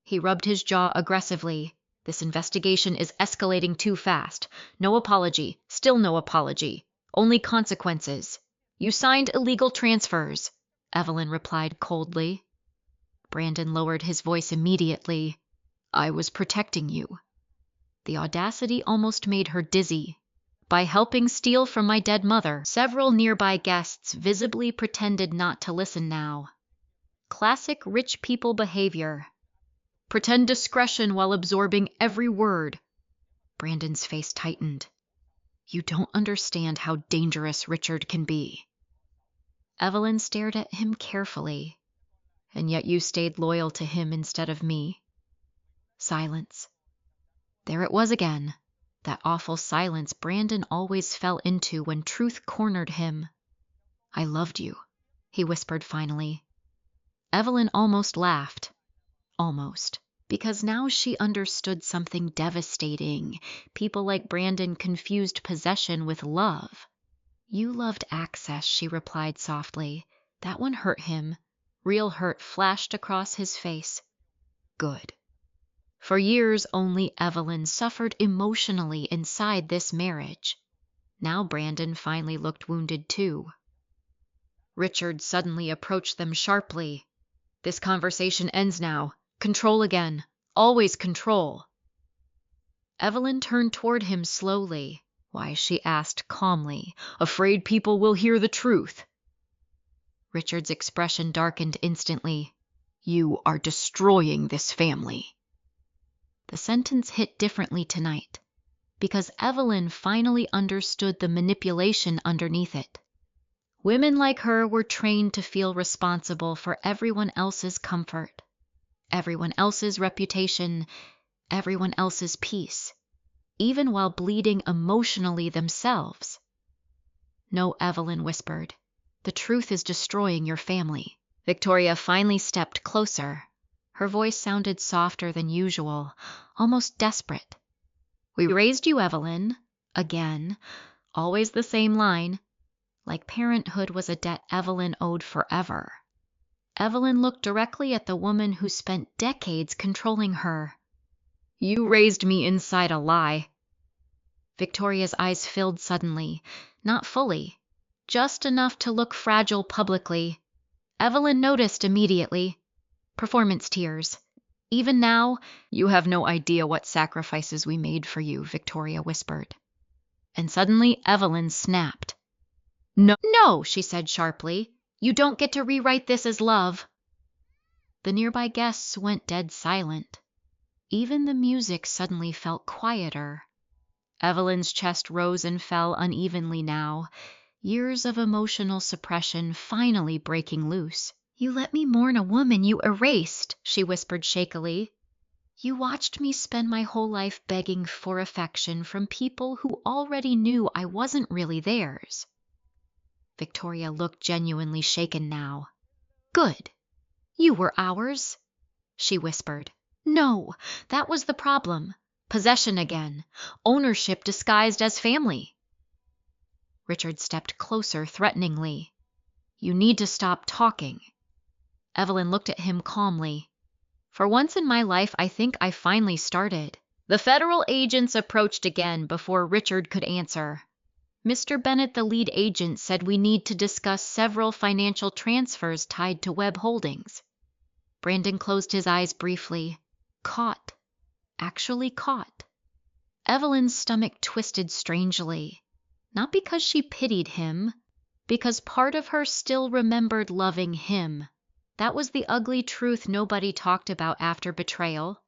He rubbed his jaw aggressively. This investigation is escalating too fast. No apology. Still no apology. Only consequences. You signed illegal transfers, Evelyn replied coldly. Brandon lowered his voice immediately. I was protecting you. The audacity almost made her dizzy. By helping steal from my dead mother, several nearby guests visibly pretended not to listen now. Classic rich people behavior. Pretend discretion while absorbing every word. Brandon's face tightened. You don't understand how dangerous Richard can be. Evelyn stared at him carefully. And yet you stayed loyal to him instead of me. Silence. There it was again. That awful silence Brandon always fell into when truth cornered him. I loved you, he whispered finally. Evelyn almost laughed. Almost. Because now she understood something devastating. People like Brandon confused possession with love. You loved access, she replied softly. That one hurt him. Real hurt flashed across his face. Good. For years, only Evelyn suffered emotionally inside this marriage. Now Brandon finally looked wounded too. Richard suddenly approached them sharply. This conversation ends now. Control again. Always control. Evelyn turned toward him slowly. Why, she asked calmly. Afraid people will hear the truth. Richard's expression darkened instantly. You are destroying this family. The sentence hit differently tonight, because Evelyn finally understood the manipulation underneath it. Women like her were trained to feel responsible for everyone else's comfort, everyone else's reputation, everyone else's peace, even while bleeding emotionally themselves. No, Evelyn whispered. The truth is destroying your family. Victoria finally stepped closer. Her voice sounded softer than usual, almost desperate. We raised you, Evelyn. Again. Always the same line. Like parenthood was a debt Evelyn owed forever. Evelyn looked directly at the woman who spent decades controlling her. You raised me inside a lie. Victoria's eyes filled suddenly, not fully, just enough to look fragile publicly. Evelyn noticed immediately. Performance tears. Even now, you have no idea what sacrifices we made for you, Victoria whispered. And suddenly Evelyn snapped. No, she said sharply. You don't get to rewrite this as love. The nearby guests went dead silent. Even the music suddenly felt quieter. Evelyn's chest rose and fell unevenly now, years of emotional suppression finally breaking loose. You let me mourn a woman you erased, she whispered shakily. You watched me spend my whole life begging for affection from people who already knew I wasn't really theirs. Victoria looked genuinely shaken now. Good. You were ours, she whispered. No, that was the problem. Possession again. Ownership disguised as family. Richard stepped closer threateningly. You need to stop talking. Evelyn looked at him calmly. For once in my life, I think I finally started. The federal agents approached again before Richard could answer. Mr. Bennett, the lead agent, said we need to discuss several financial transfers tied to Webb Holdings. Brandon closed his eyes briefly. Caught. Actually caught. Evelyn's stomach twisted strangely. Not because she pitied him, because part of her still remembered loving him. That was the ugly truth nobody talked about after betrayal.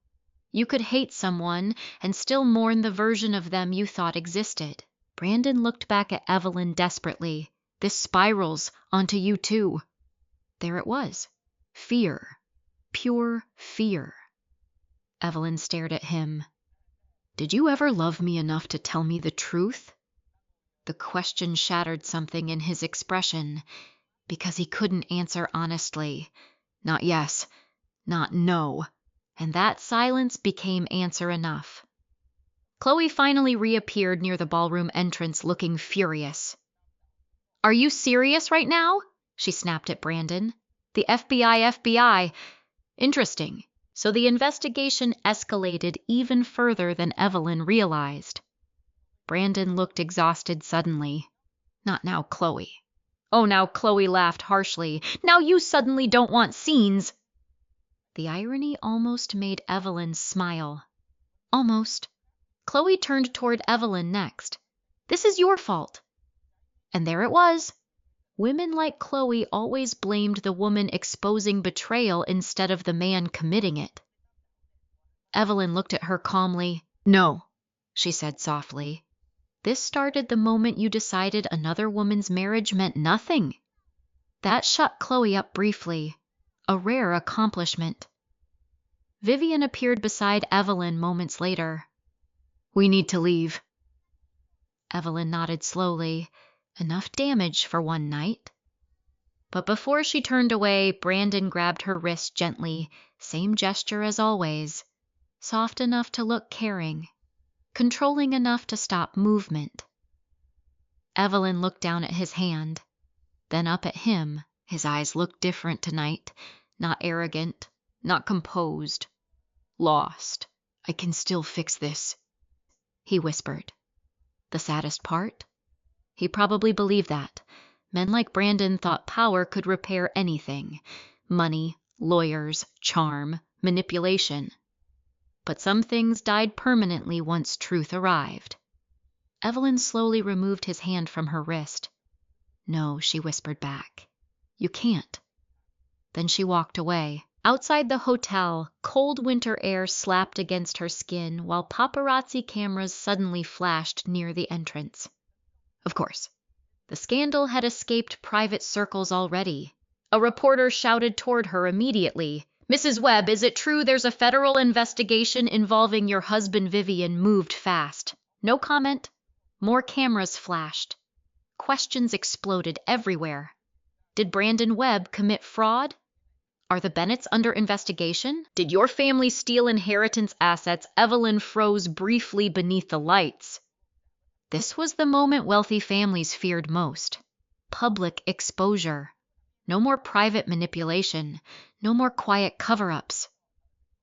You could hate someone and still mourn the version of them you thought existed. Brandon looked back at Evelyn desperately. This spirals onto you too. There it was. Fear. Pure fear. Evelyn stared at him. Did you ever love me enough to tell me the truth? The question shattered something in his expression, because he couldn't answer honestly. Not yes, not no. And that silence became answer enough. Chloe finally reappeared near the ballroom entrance looking furious. Are you serious right now? She snapped at Brandon. The FBI. Interesting. So the investigation escalated even further than Evelyn realized. Brandon looked exhausted suddenly. Not now, Chloe. Oh, now Chloe laughed harshly. Now you suddenly don't want scenes. The irony almost made Evelyn smile. Almost. Chloe turned toward Evelyn next. This is your fault. And there it was. Women like Chloe always blamed the woman exposing betrayal instead of the man committing it. Evelyn looked at her calmly. No, she said softly. This started the moment you decided another woman's marriage meant nothing. That shut Chloe up briefly. A rare accomplishment. Vivian appeared beside Evelyn moments later. We need to leave. Evelyn nodded slowly. Enough damage for one night. But before she turned away, Brandon grabbed her wrist gently, same gesture as always. Soft enough to look caring. Controlling enough to stop movement. Evelyn looked down at his hand, then up at him. His eyes looked different tonight. Not arrogant, not composed. Lost. I can still fix this, he whispered. The saddest part? He probably believed that. Men like Brandon thought power could repair anything. Money, lawyers, charm, manipulation. But some things died permanently once truth arrived. Evelyn slowly removed his hand from her wrist. No, she whispered back. You can't. Then she walked away. Outside the hotel, cold winter air slapped against her skin while paparazzi cameras suddenly flashed near the entrance. Of course, the scandal had escaped private circles already. A reporter shouted toward her immediately. Mrs. Webb, is it true there's a federal investigation involving your husband Vivian? Moved fast. No comment. More cameras flashed. Questions exploded everywhere. Did Brandon Webb commit fraud? Are the Bennetts under investigation? Did your family steal inheritance assets? Evelyn froze briefly beneath the lights. This was the moment wealthy families feared most. Public exposure. No more private manipulation. No more quiet cover-ups.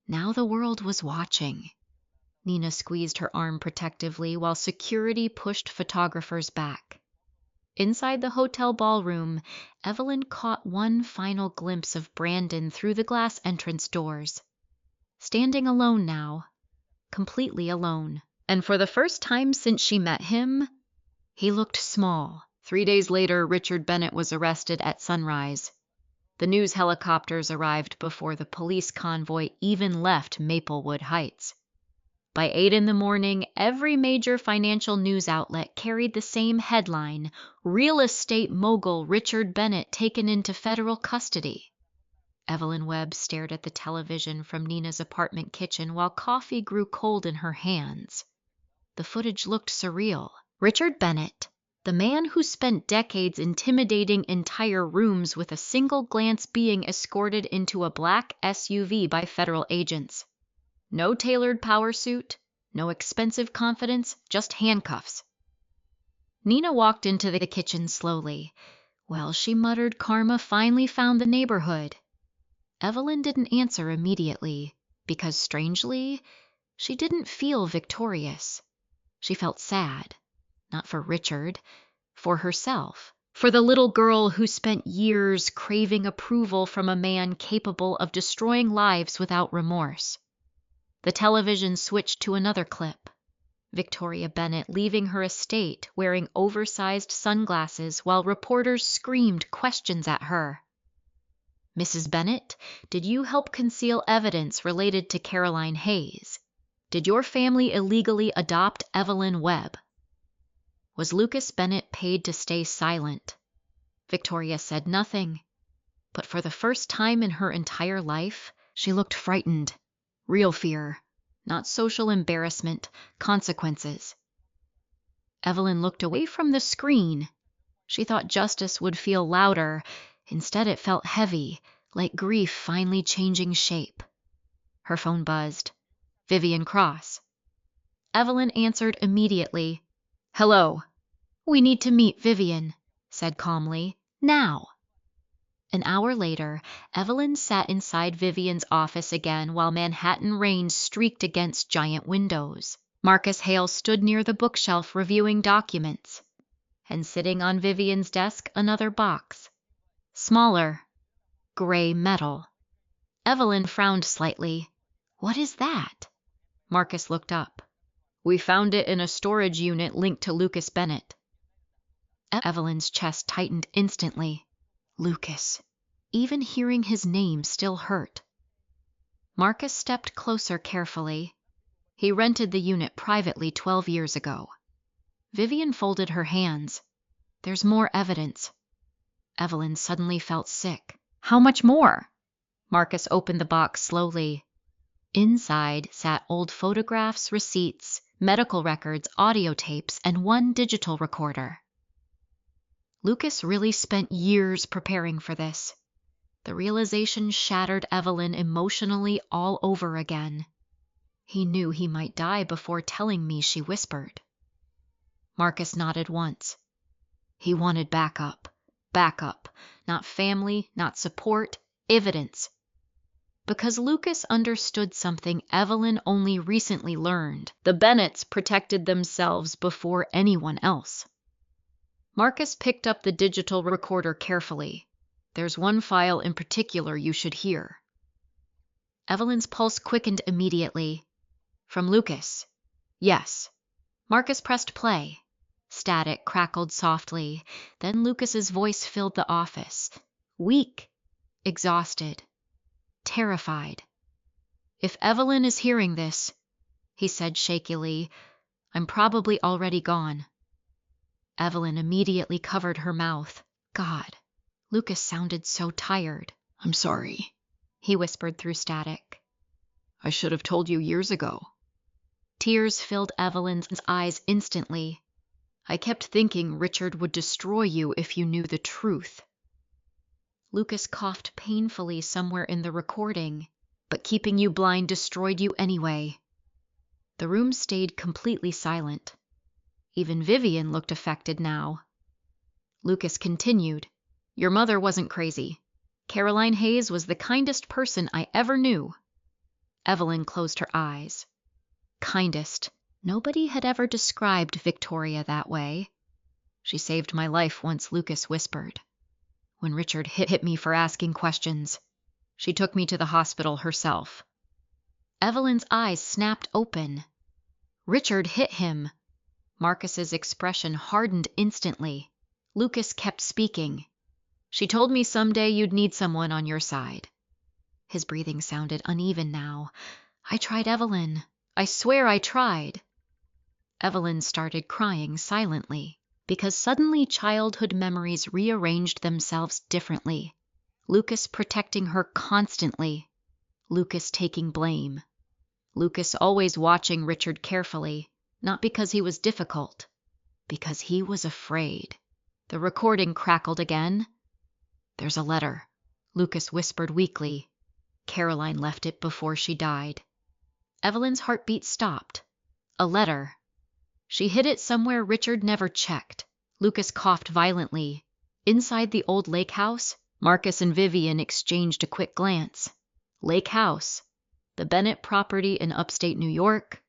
Now the world was watching. Nina squeezed her arm protectively while security pushed photographers back. Inside the hotel ballroom, Evelyn caught one final glimpse of Brandon through the glass entrance doors. Standing alone now. Completely alone. And for the first time since she met him, he looked small. 3 days later, Richard Bennett was arrested at sunrise. The news helicopters arrived before the police convoy even left Maplewood Heights. By 8 in the morning, every major financial news outlet carried the same headline, Real Estate Mogul Richard Bennett Taken into Federal Custody. Evelyn Webb stared at the television from Nina's apartment kitchen while coffee grew cold in her hands. The footage looked surreal. Richard Bennett, the man who spent decades intimidating entire rooms with a single glance being escorted into a black SUV by federal agents. No tailored power suit, No expensive confidence, just handcuffs. Nina walked into the kitchen slowly. Well, she muttered, karma finally found the neighborhood. Evelyn didn't answer immediately, because strangely, she didn't feel victorious. She felt sad, not for Richard, for herself, for the little girl who spent years craving approval from a man capable of destroying lives without remorse. The television switched to another clip. Victoria Bennett leaving her estate wearing oversized sunglasses while reporters screamed questions at her. Mrs. Bennett, did you help conceal evidence related to Caroline Hayes? Did your family illegally adopt Evelyn Webb? Was Lucas Bennett paid to stay silent? Victoria said nothing, but for the first time in her entire life, she looked frightened. Real fear. Not social embarrassment, consequences. Evelyn looked away from the screen. She thought justice would feel louder. Instead, it felt heavy, like grief finally changing shape. Her phone buzzed. Vivian Cross. Evelyn answered immediately. Hello. We need to meet Vivian, said calmly. Now. An hour later, Evelyn sat inside Vivian's office again while Manhattan rain streaked against giant windows. Marcus Hale stood near the bookshelf reviewing documents. And sitting on Vivian's desk, another box. Smaller. Gray metal. Evelyn frowned slightly. What is that? Marcus looked up. We found it in a storage unit linked to Lucas Bennett. Evelyn's chest tightened instantly. Lucas. Even hearing his name still hurt. Marcus stepped closer carefully. He rented the unit privately 12 years ago. Vivian folded her hands. There's more evidence. Evelyn suddenly felt sick. How much more? Marcus opened the box slowly. Inside sat old photographs, receipts, medical records, audio tapes, and one digital recorder. Lucas really spent years preparing for this. The realization shattered Evelyn emotionally all over again. He knew he might die before telling me, she whispered. Marcus nodded once. He wanted backup. Backup. Not family, not support, evidence. Because Lucas understood something Evelyn only recently learned. The Bennetts protected themselves before anyone else. Marcus picked up the digital recorder carefully. There's one file in particular you should hear. Evelyn's pulse quickened immediately. From Lucas. Yes. Marcus pressed play. Static crackled softly. Then Lucas's voice filled the office. Weak. Exhausted. Terrified. If Evelyn is hearing this, he said shakily, I'm probably already gone. Evelyn immediately covered her mouth. God, Lucas sounded so tired. I'm sorry, he whispered through static. I should have told you years ago. Tears filled Evelyn's eyes instantly. I kept thinking Richard would destroy you if you knew the truth. Lucas coughed painfully somewhere in the recording, but keeping you blind destroyed you anyway. The room stayed completely silent. Even Vivian looked affected now. Lucas continued, Your mother wasn't crazy. Caroline Hayes was the kindest person I ever knew. Evelyn closed her eyes. Kindest. Nobody had ever described Victoria that way. She saved my life once, Lucas whispered. When Richard hit me for asking questions, she took me to the hospital herself. Evelyn's eyes snapped open. Richard hit him. Marcus's expression hardened instantly. Lucas kept speaking. She told me someday you'd need someone on your side. His breathing sounded uneven now. I tried, Evelyn. I swear I tried. Evelyn started crying silently, because suddenly childhood memories rearranged themselves differently. Lucas protecting her constantly. Lucas taking blame. Lucas always watching Richard carefully, not because he was difficult, because he was afraid. The recording crackled again. There's a letter, Lucas whispered weakly. Caroline left it before she died. Evelyn's heartbeat stopped. A letter. She hid it somewhere Richard never checked. Lucas coughed violently. Inside the old lake house, Marcus and Vivian exchanged a quick glance. Lake house. The Bennett property in upstate New York.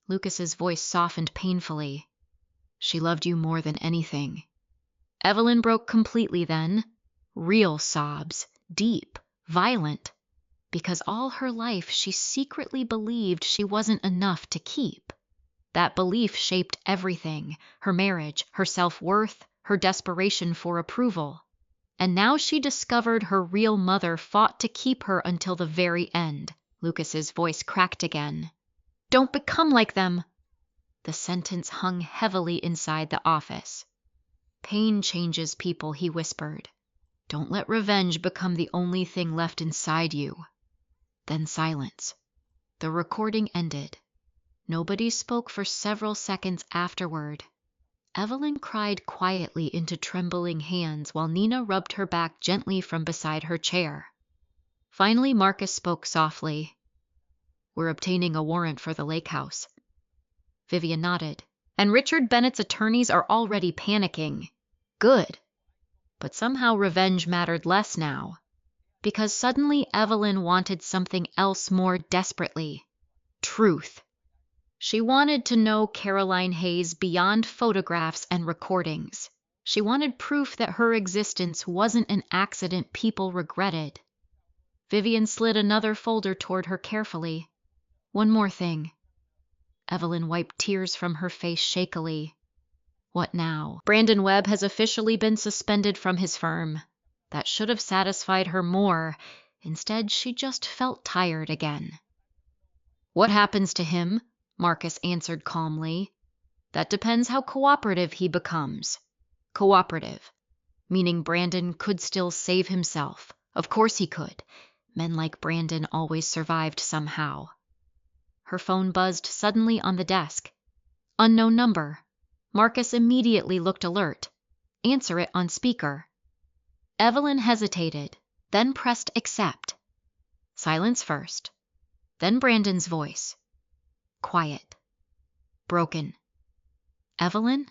Lucas's voice softened painfully. She loved you more than anything. Evelyn broke completely then. Real sobs. Deep. Violent. Because all her life she secretly believed she wasn't enough to keep. That belief shaped everything, her marriage, her self-worth, her desperation for approval. And now she discovered her real mother fought to keep her until the very end. Lucas's voice cracked again. Don't become like them. The sentence hung heavily inside the office. Pain changes people, he whispered. Don't let revenge become the only thing left inside you. Then silence. The recording ended. Nobody spoke for several seconds afterward. Evelyn cried quietly into trembling hands while Nina rubbed her back gently from beside her chair. Finally, Marcus spoke softly. We're obtaining a warrant for the lake house. Vivian nodded. And Richard Bennett's attorneys are already panicking. Good. But somehow revenge mattered less now. Because suddenly Evelyn wanted something else more desperately. Truth. She wanted to know Caroline Hayes beyond photographs and recordings. She wanted proof that her existence wasn't an accident people regretted. Vivian slid another folder toward her carefully. One more thing. Evelyn wiped tears from her face shakily. What now? Brandon Webb has officially been suspended from his firm. That should have satisfied her more. Instead, she just felt tired again. What happens to him? Marcus answered calmly. That depends how cooperative he becomes. Cooperative. Meaning Brandon could still save himself. Of course he could. Men like Brandon always survived somehow. Her phone buzzed suddenly on the desk. Unknown number. Marcus immediately looked alert. Answer it on speaker. Evelyn hesitated, then pressed accept. Silence first. Then Brandon's voice. Quiet. Broken. Evelyn?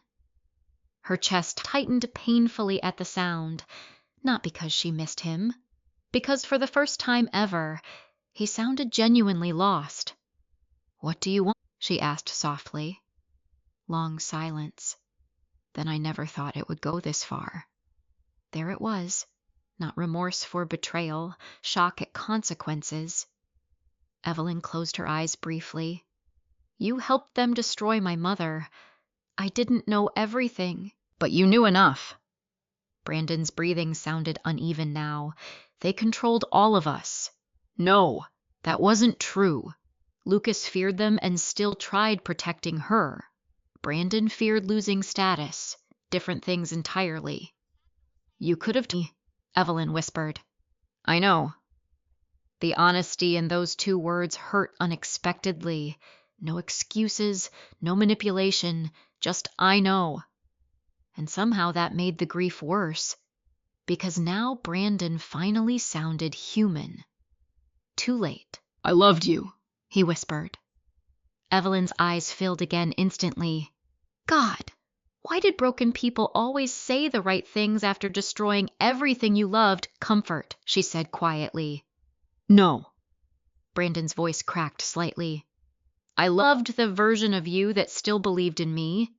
Her chest tightened painfully at the sound, not because she missed him, because for the first time ever, he sounded genuinely lost. What do you want? She asked softly. Long silence. Then I never thought it would go this far. There it was. Not remorse for betrayal, shock at consequences. Evelyn closed her eyes briefly. You helped them destroy my mother. I didn't know everything. But you knew enough. Brandon's breathing sounded uneven now. They controlled all of us. No, that wasn't true. Lucas feared them and still tried protecting her. Brandon feared losing status. Different things entirely. You could have Evelyn whispered. I know. The honesty in those two words hurt unexpectedly. No excuses, no manipulation, just I know. And somehow that made the grief worse, because now Brandon finally sounded human. Too late. I loved you, he whispered. Evelyn's eyes filled again instantly. God, why did broken people always say the right things after destroying everything you loved? Comfort, she said quietly. No. Brandon's voice cracked slightly. I loved the version of you that still believed in me.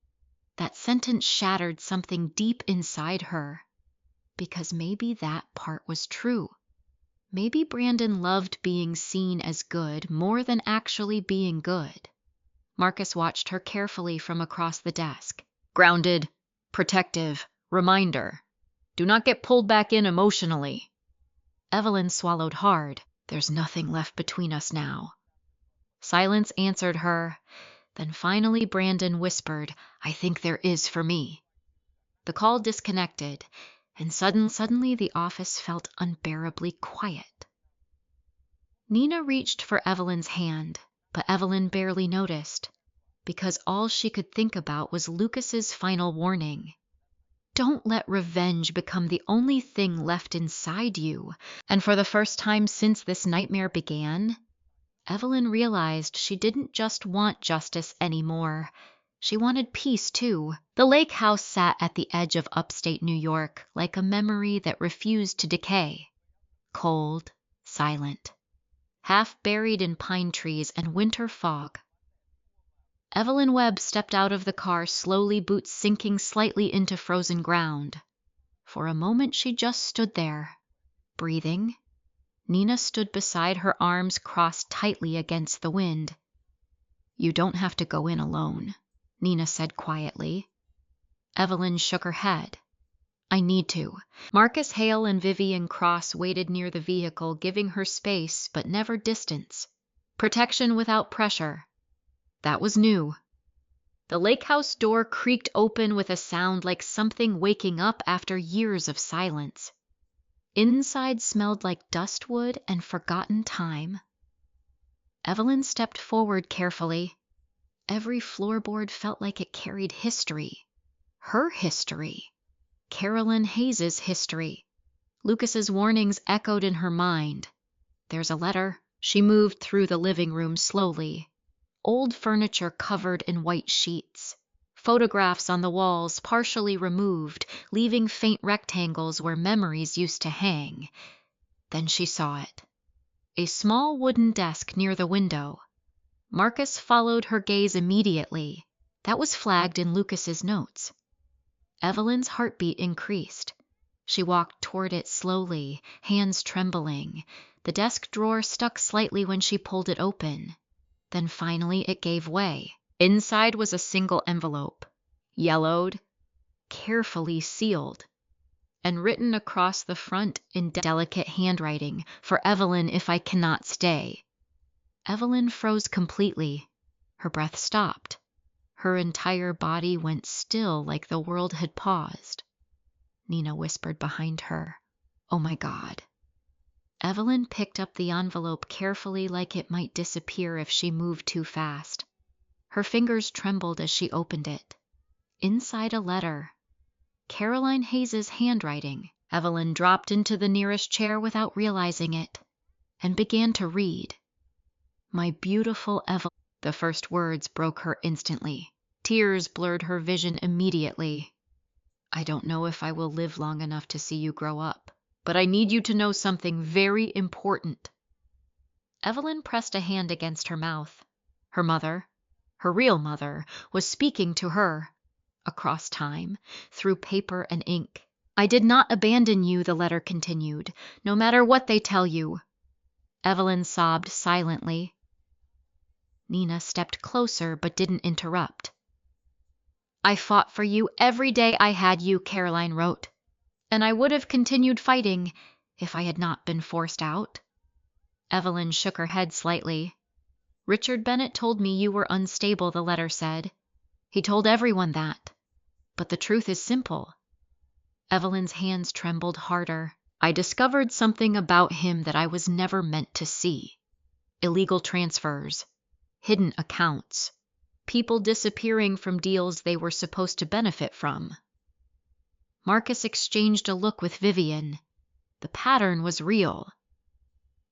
That sentence shattered something deep inside her. Because maybe that part was true. Maybe Brandon loved being seen as good more than actually being good. Marcus watched her carefully from across the desk. Grounded, protective, reminder. Do not get pulled back in emotionally. Evelyn swallowed hard. There's nothing left between us now. Silence answered her. Then finally Brandon whispered, I think there is for me. The call disconnected, and suddenly the office felt unbearably quiet. Nina reached for Evelyn's hand, but Evelyn barely noticed, because all she could think about was Lucas's final warning. Don't let revenge become the only thing left inside you. And for the first time since this nightmare began, Evelyn realized she didn't just want justice anymore. She wanted peace, too. The lake house sat at the edge of upstate New York like a memory that refused to decay. Cold, silent, half buried in pine trees and winter fog. Evelyn Webb stepped out of the car, slowly, boots sinking slightly into frozen ground. For a moment she just stood there, breathing. Nina stood beside her, arms crossed tightly against the wind. "You don't have to go in alone," Nina said quietly. Evelyn shook her head. "I need to." Marcus Hale and Vivian Cross waited near the vehicle, giving her space but never distance. Protection without pressure. That was new. The lake house door creaked open with a sound like something waking up after years of silence. Inside smelled like dustwood and forgotten time. Evelyn stepped forward carefully. Every floorboard felt like it carried history. Her history. Carolyn Hayes's history. Lucas's warnings echoed in her mind. There's a letter. She moved through the living room slowly. Old furniture covered in white sheets. Photographs on the walls partially removed, leaving faint rectangles where memories used to hang. Then she saw it. A small wooden desk near the window. Marcus followed her gaze immediately. That was flagged in Lucas's notes. Evelyn's heartbeat increased. She walked toward it slowly, hands trembling. The desk drawer stuck slightly when she pulled it open. Then finally it gave way. Inside was a single envelope, yellowed, carefully sealed, and written across the front in delicate handwriting, "For Evelyn, if I cannot stay." Evelyn froze completely. Her breath stopped. Her entire body went still, like the world had paused. Nina whispered behind her, "Oh my God." Evelyn picked up the envelope carefully, like it might disappear if she moved too fast. Her fingers trembled as she opened it. Inside a letter. Caroline Hayes's handwriting. Evelyn dropped into the nearest chair without realizing it and began to read. "My beautiful Evelyn." The first words broke her instantly. Tears blurred her vision immediately. "I don't know if I will live long enough to see you grow up, but I need you to know something very important." Evelyn pressed a hand against her mouth. Her mother, her real mother, was speaking to her. Across time, through paper and ink. "I did not abandon you," the letter continued, "no matter what they tell you." Evelyn sobbed silently. Nina stepped closer but didn't interrupt. "I fought for you every day I had you," Caroline wrote, "and I would have continued fighting if I had not been forced out." Evelyn shook her head slightly. "Richard Bennett told me you were unstable," the letter said. "He told everyone that. But the truth is simple." Evelyn's hands trembled harder. "I discovered something about him that I was never meant to see. Illegal transfers, hidden accounts, people disappearing from deals they were supposed to benefit from." Marcus exchanged a look with Vivian. The pattern was real.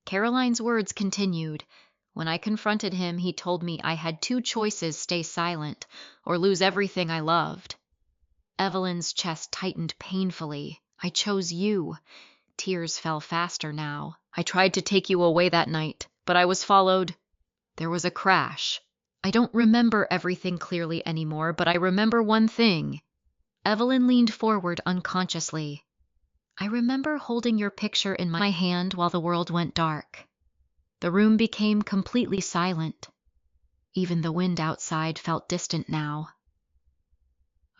Caroline's words continued. "When I confronted him, he told me I had two choices: stay silent or lose everything I loved." Evelyn's chest tightened painfully. "I chose you." Tears fell faster now. "I tried to take you away that night, but I was followed. There was a crash. I don't remember everything clearly anymore, but I remember one thing." Evelyn leaned forward unconsciously. "I remember holding your picture in my hand while the world went dark." The room became completely silent. Even the wind outside felt distant now.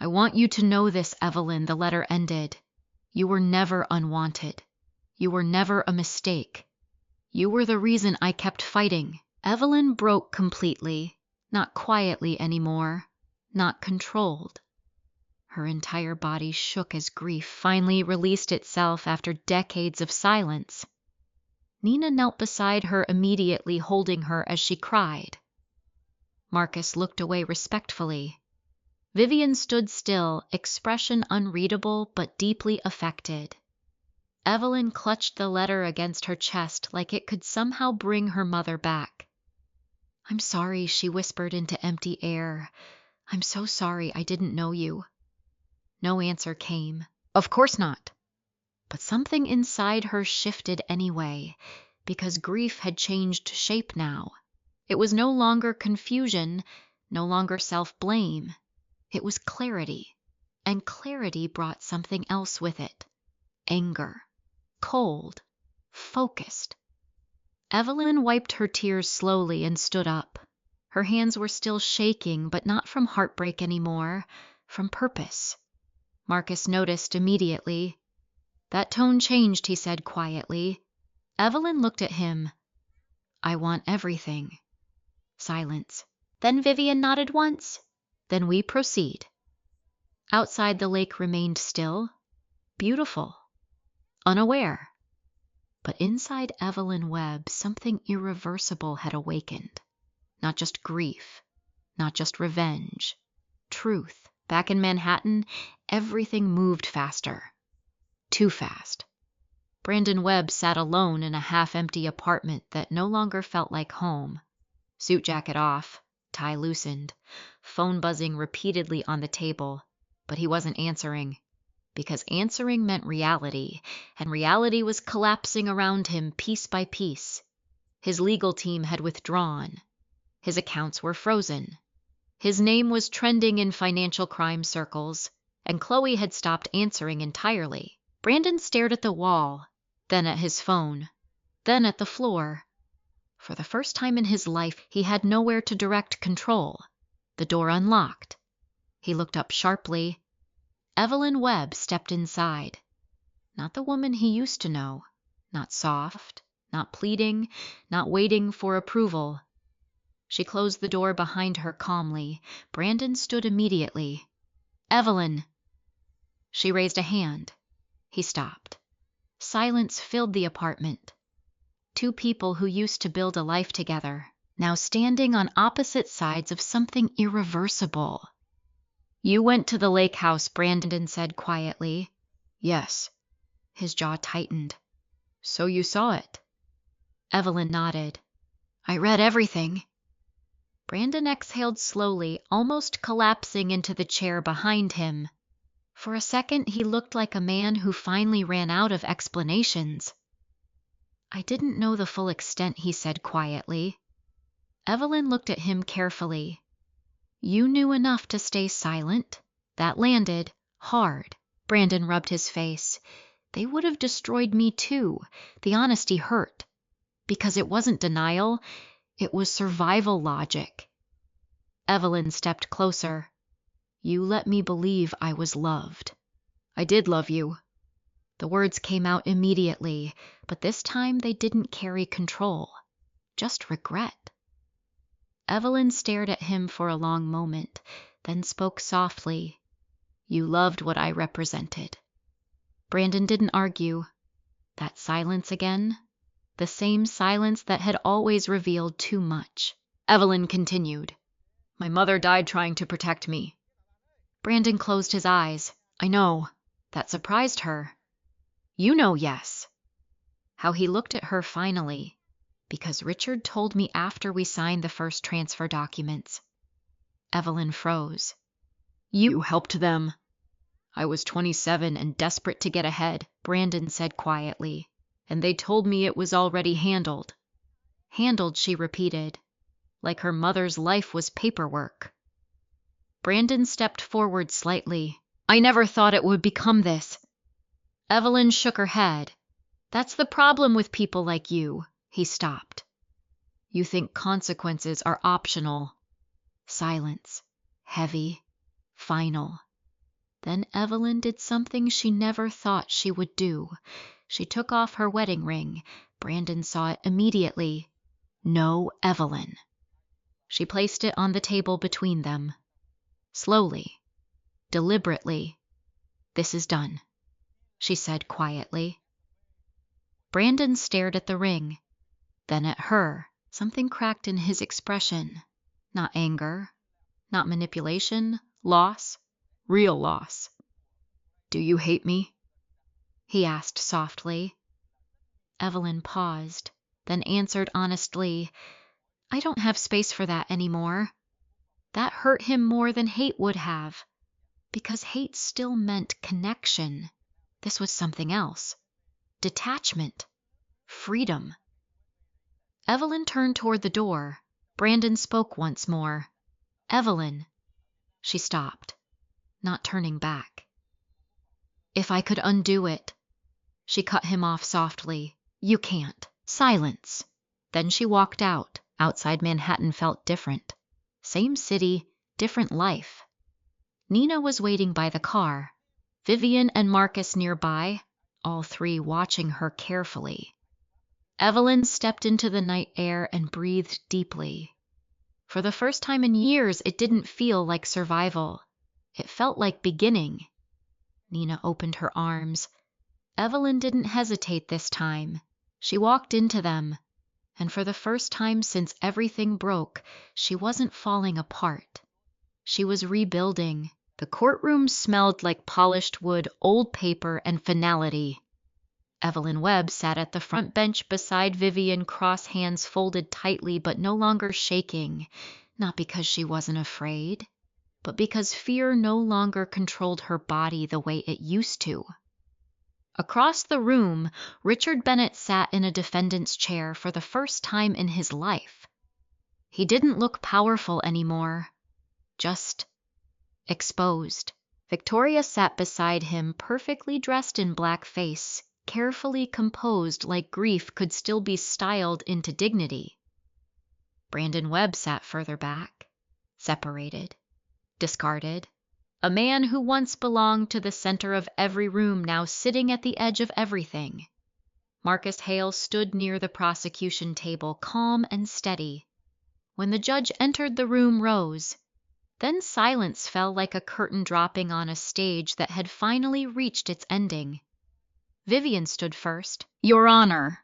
"I want you to know this, Evelyn," the letter ended. "You were never unwanted. You were never a mistake. You were the reason I kept fighting." Evelyn broke completely, not quietly anymore, not controlled. Her entire body shook as grief finally released itself after decades of silence. Nina knelt beside her immediately, holding her as she cried. Marcus looked away respectfully. Vivian stood still, expression unreadable but deeply affected. Evelyn clutched the letter against her chest like it could somehow bring her mother back. I'm sorry, she whispered into empty air. I'm so sorry, I didn't know you. No answer came. Of course not. But something inside her shifted anyway, because grief had changed shape now. It was no longer confusion, no longer self-blame. It was clarity, and clarity brought something else with it. Anger. Cold. Focused. Evelyn wiped her tears slowly and stood up. Her hands were still shaking, but not from heartbreak anymore, from purpose. Marcus noticed immediately. That tone changed, he said quietly. Evelyn looked at him. I want everything. Silence. Then Vivian nodded once. Then we proceed. Outside, the lake remained still, beautiful, unaware. But inside Evelyn Webb, something irreversible had awakened. Not just grief, not just revenge. Truth. Back in Manhattan, everything moved faster. Too fast. Brandon Webb sat alone in a half-empty apartment that no longer felt like home. Suit jacket off, tie loosened, phone buzzing repeatedly on the table, but he wasn't answering. Because answering meant reality, and reality was collapsing around him piece by piece. His legal team had withdrawn. His accounts were frozen. His name was trending in financial crime circles, and Chloe had stopped answering entirely. Brandon stared at the wall, then at his phone, then at the floor. For the first time in his life, he had nowhere to direct control. The door unlocked. He looked up sharply. Evelyn Webb stepped inside. Not the woman he used to know. Not soft, not pleading, not waiting for approval. She closed the door behind her calmly. Brandon stood immediately. Evelyn! She raised a hand. He stopped. Silence filled the apartment. Two people who used to build a life together, now standing on opposite sides of something irreversible. You went to the lake house, Brandon said quietly. Yes. His jaw tightened. So you saw it. Evelyn nodded. I read everything. Brandon exhaled slowly, almost collapsing into the chair behind him. For a second, he looked like a man who finally ran out of explanations. I didn't know the full extent, he said quietly. Evelyn looked at him carefully. You knew enough to stay silent. That landed hard. Brandon rubbed his face. They would have destroyed me too. The honesty hurt. Because it wasn't denial, it was survival logic. Evelyn stepped closer. You let me believe I was loved. I did love you. The words came out immediately, but this time they didn't carry control. Just regret. Evelyn stared at him for a long moment, then spoke softly. You loved what I represented. Brandon didn't argue. That silence again, the same silence that had always revealed too much. Evelyn continued. My mother died trying to protect me. Brandon closed his eyes. I know. That surprised her. You know, yes. How he looked at her finally. Because Richard told me after we signed the first transfer documents. Evelyn froze. You helped them. I was 27 and desperate to get ahead, Brandon said quietly, and they told me it was already handled. Handled, she repeated, like her mother's life was paperwork. Brandon stepped forward slightly. I never thought it would become this. Evelyn shook her head. That's the problem with people like you. He stopped. You think consequences are optional. Silence. Heavy. Final. Then Evelyn did something she never thought she would do. She took off her wedding ring. Brandon saw it immediately. No, Evelyn. She placed it on the table between them. Slowly. Deliberately. This is done, she said quietly. Brandon stared at the ring. Then at her. Something cracked in his expression. Not anger. Not manipulation. Loss. Real loss. Do you hate me? He asked softly. Evelyn paused, then answered honestly, I don't have space for that anymore. That hurt him more than hate would have, because hate still meant connection. This was something else. Detachment. Freedom. Evelyn turned toward the door. Brandon spoke once more. Evelyn. She stopped, not turning back. If I could undo it. She cut him off softly. You can't. Silence. Then she walked out. Outside Manhattan felt different. Same city, different life. Nina was waiting by the car. Vivian and Marcus nearby, all three watching her carefully. Evelyn stepped into the night air and breathed deeply. For the first time in years, it didn't feel like survival. It felt like beginning. Nina opened her arms. Evelyn didn't hesitate this time. She walked into them, and for the first time since everything broke, she wasn't falling apart. She was rebuilding. The courtroom smelled like polished wood, old paper, and finality. Evelyn Webb sat at the front bench beside Vivian, cross hands folded tightly but no longer shaking, not because she wasn't afraid, but because fear no longer controlled her body the way it used to. Across the room, Richard Bennett sat in a defendant's chair for the first time in his life. He didn't look powerful anymore, just exposed. Victoria sat beside him, perfectly dressed in blackface, carefully composed like grief could still be styled into dignity. Brandon Webb sat further back, separated, discarded. A man who once belonged to the center of every room, now sitting at the edge of everything. Marcus Hale stood near the prosecution table, calm and steady. When the judge entered the room, rose. Then silence fell like a curtain dropping on a stage that had finally reached its ending. Vivian stood first. Your Honor,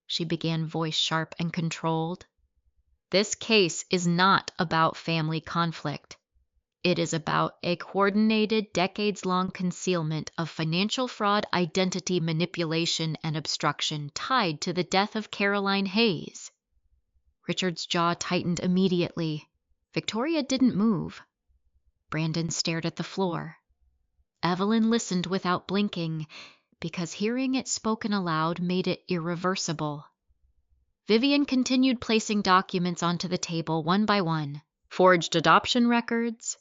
she began, voice sharp and controlled. This case is not about family conflict. It is about a coordinated, decades-long concealment of financial fraud, identity manipulation, and obstruction tied to the death of Caroline Hayes. Richard's jaw tightened immediately. Victoria didn't move. Brandon stared at the floor. Evelyn listened without blinking, because hearing it spoken aloud made it irreversible. Vivian continued placing documents onto the table one by one. Forged adoption records,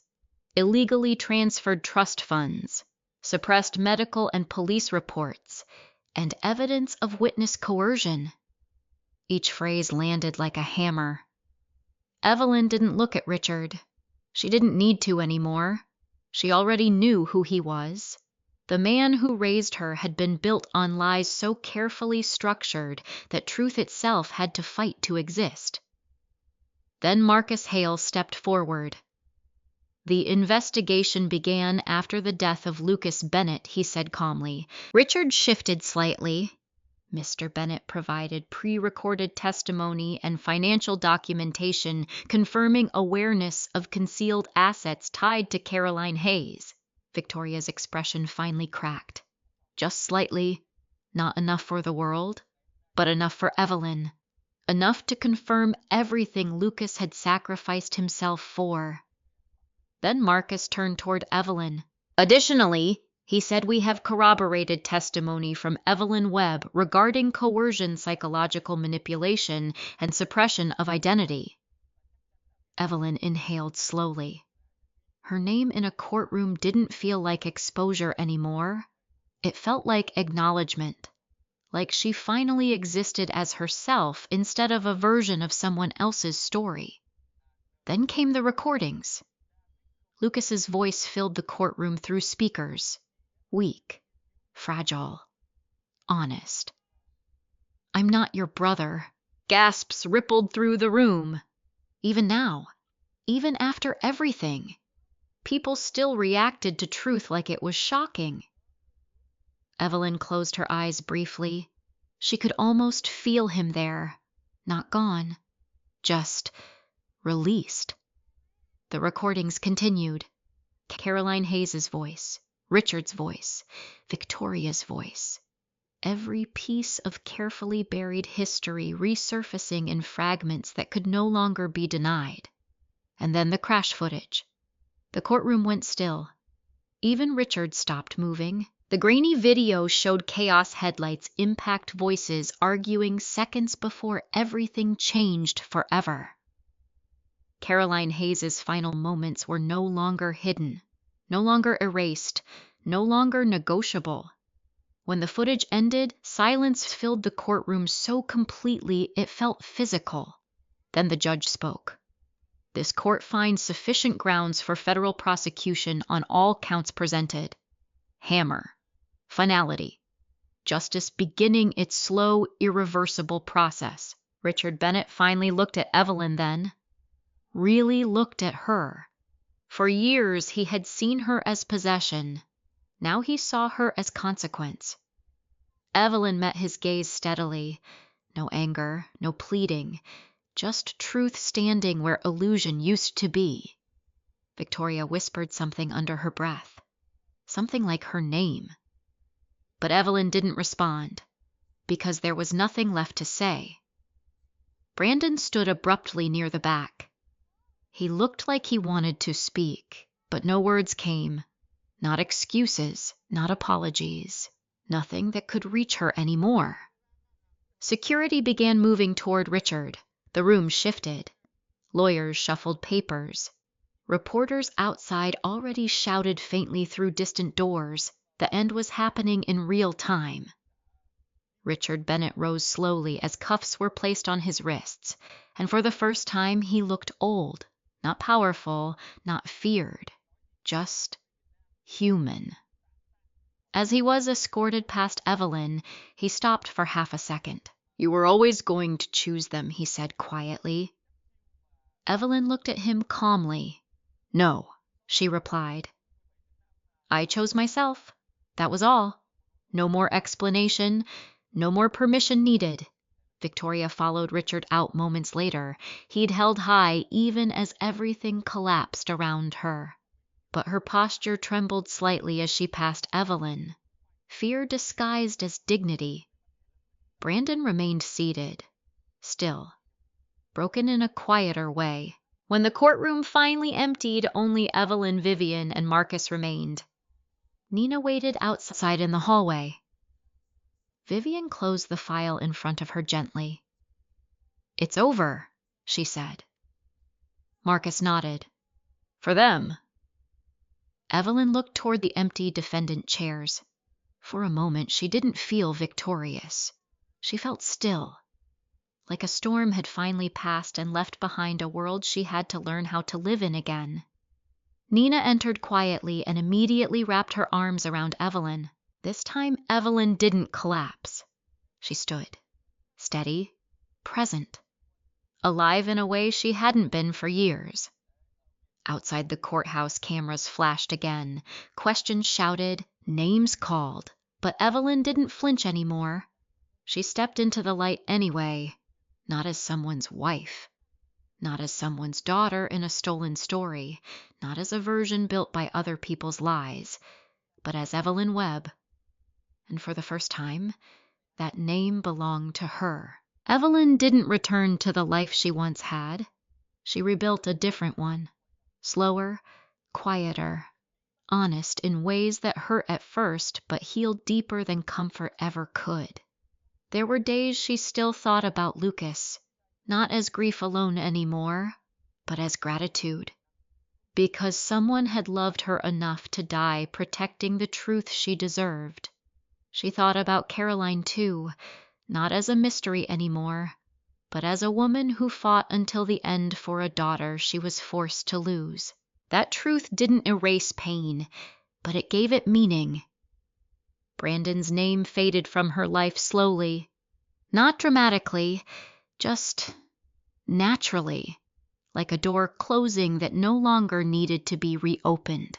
illegally transferred trust funds, suppressed medical and police reports, and evidence of witness coercion. Each phrase landed like a hammer. Evelyn didn't look at Richard. She didn't need to anymore. She already knew who he was. The man who raised her had been built on lies so carefully structured that truth itself had to fight to exist. Then Marcus Hale stepped forward. The investigation began after the death of Lucas Bennett, he said calmly. Richard shifted slightly. Mr. Bennett provided pre-recorded testimony and financial documentation confirming awareness of concealed assets tied to Caroline Hayes. Victoria's expression finally cracked. Just slightly, not enough for the world, but enough for Evelyn. Enough to confirm everything Lucas had sacrificed himself for. Then Marcus turned toward Evelyn. Additionally, he said, we have corroborated testimony from Evelyn Webb regarding coercion, psychological manipulation, and suppression of identity. Evelyn inhaled slowly. Her name in a courtroom didn't feel like exposure anymore. It felt like acknowledgement, like she finally existed as herself instead of a version of someone else's story. Then came the recordings. Lucas's voice filled the courtroom through speakers. Weak, fragile, honest. I'm not your brother. Gasps rippled through the room. Even now, even after everything, people still reacted to truth like it was shocking. Evelyn closed her eyes briefly. She could almost feel him there, not gone, just released. The recordings continued. Caroline Hayes's voice, Richard's voice, Victoria's voice. every piece of carefully buried history resurfacing in fragments that could no longer be denied. And then the crash footage. The courtroom went still. Even Richard stopped moving. The grainy video showed chaos headlights impact voices arguing seconds before everything changed forever. Caroline Hayes's final moments were no longer hidden, no longer erased, no longer negotiable. When the footage ended, silence filled the courtroom so completely it felt physical. Then the judge spoke. This court finds sufficient grounds for federal prosecution on all counts presented. Hammer. Finality. Justice beginning its slow, irreversible process. Richard Bennett finally looked at Evelyn then. Really looked at her. For years he had seen her as possession. Now he saw her as consequence. Evelyn met his gaze steadily. No anger, no pleading. Just truth standing where illusion used to be. Victoria whispered something under her breath. Something like her name. But Evelyn didn't respond, because there was nothing left to say. Brandon stood abruptly near the back. He looked like he wanted to speak, but no words came. Not excuses, not apologies. Nothing that could reach her anymore. Security began moving toward Richard. The room shifted. Lawyers shuffled papers. Reporters outside already shouted faintly through distant doors. The end was happening in real time. Richard Bennett rose slowly as cuffs were placed on his wrists, and for the first time he looked old, not powerful, not feared, just human. As he was escorted past Evelyn, he stopped for half a second. "You were always going to choose them," he said quietly. Evelyn looked at him calmly. "No," she replied. "I chose myself. That was all. No more explanation, no more permission needed." Victoria followed Richard out moments later. He'd held high even as everything collapsed around her. But her posture trembled slightly as she passed Evelyn. Fear disguised as dignity. Brandon remained seated, still, broken in a quieter way. When the courtroom finally emptied, only Evelyn, Vivian, and Marcus remained. Nina waited outside in the hallway. Vivian closed the file in front of her gently. "It's over," she said. Marcus nodded. "For them." Evelyn looked toward the empty defendant chairs. For a moment, she didn't feel victorious. She felt still, like a storm had finally passed and left behind a world she had to learn how to live in again. Nina entered quietly and immediately wrapped her arms around Evelyn. This time, Evelyn didn't collapse. She stood, steady, present, alive in a way she hadn't been for years. Outside the courthouse, cameras flashed again, questions shouted, names called, but Evelyn didn't flinch anymore. She stepped into the light anyway, not as someone's wife, not as someone's daughter in a stolen story, not as a version built by other people's lies, but as Evelyn Webb. And for the first time, that name belonged to her. Evelyn didn't return to the life she once had. She rebuilt a different one, slower, quieter, honest in ways that hurt at first but healed deeper than comfort ever could. There were days she still thought about Lucas, not as grief alone anymore, but as gratitude. Because someone had loved her enough to die protecting the truth she deserved. She thought about Caroline too, not as a mystery anymore, but as a woman who fought until the end for a daughter she was forced to lose. That truth didn't erase pain, but it gave it meaning. Brandon's name faded from her life slowly, not dramatically, just naturally, like a door closing that no longer needed to be reopened.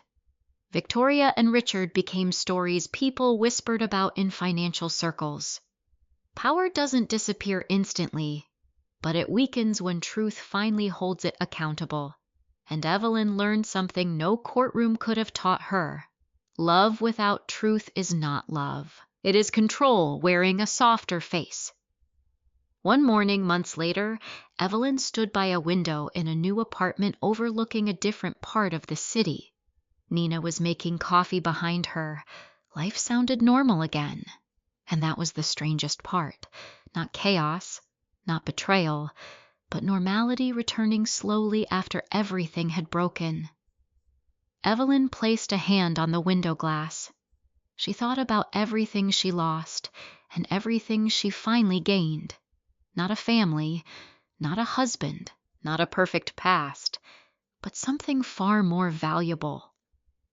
Victoria and Richard became stories people whispered about in financial circles. Power doesn't disappear instantly, but it weakens when truth finally holds it accountable. And Evelyn learned something no courtroom could have taught her. Love without truth is not love. It is control wearing a softer face. One morning, months later, Evelyn stood by a window in a new apartment overlooking a different part of the city. Nina was making coffee behind her. Life sounded normal again. And that was the strangest part. Not chaos, not betrayal, but normality returning slowly after everything had broken. Evelyn placed a hand on the window glass. She thought about everything she lost and everything she finally gained. Not a family, not a husband, not a perfect past, but something far more valuable.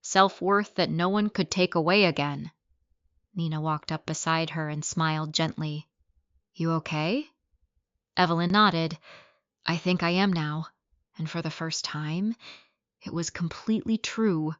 Self-worth that no one could take away again. Nina walked up beside her and smiled gently. "You okay?" Evelyn nodded. "I think I am now." And for the first time, it was completely true.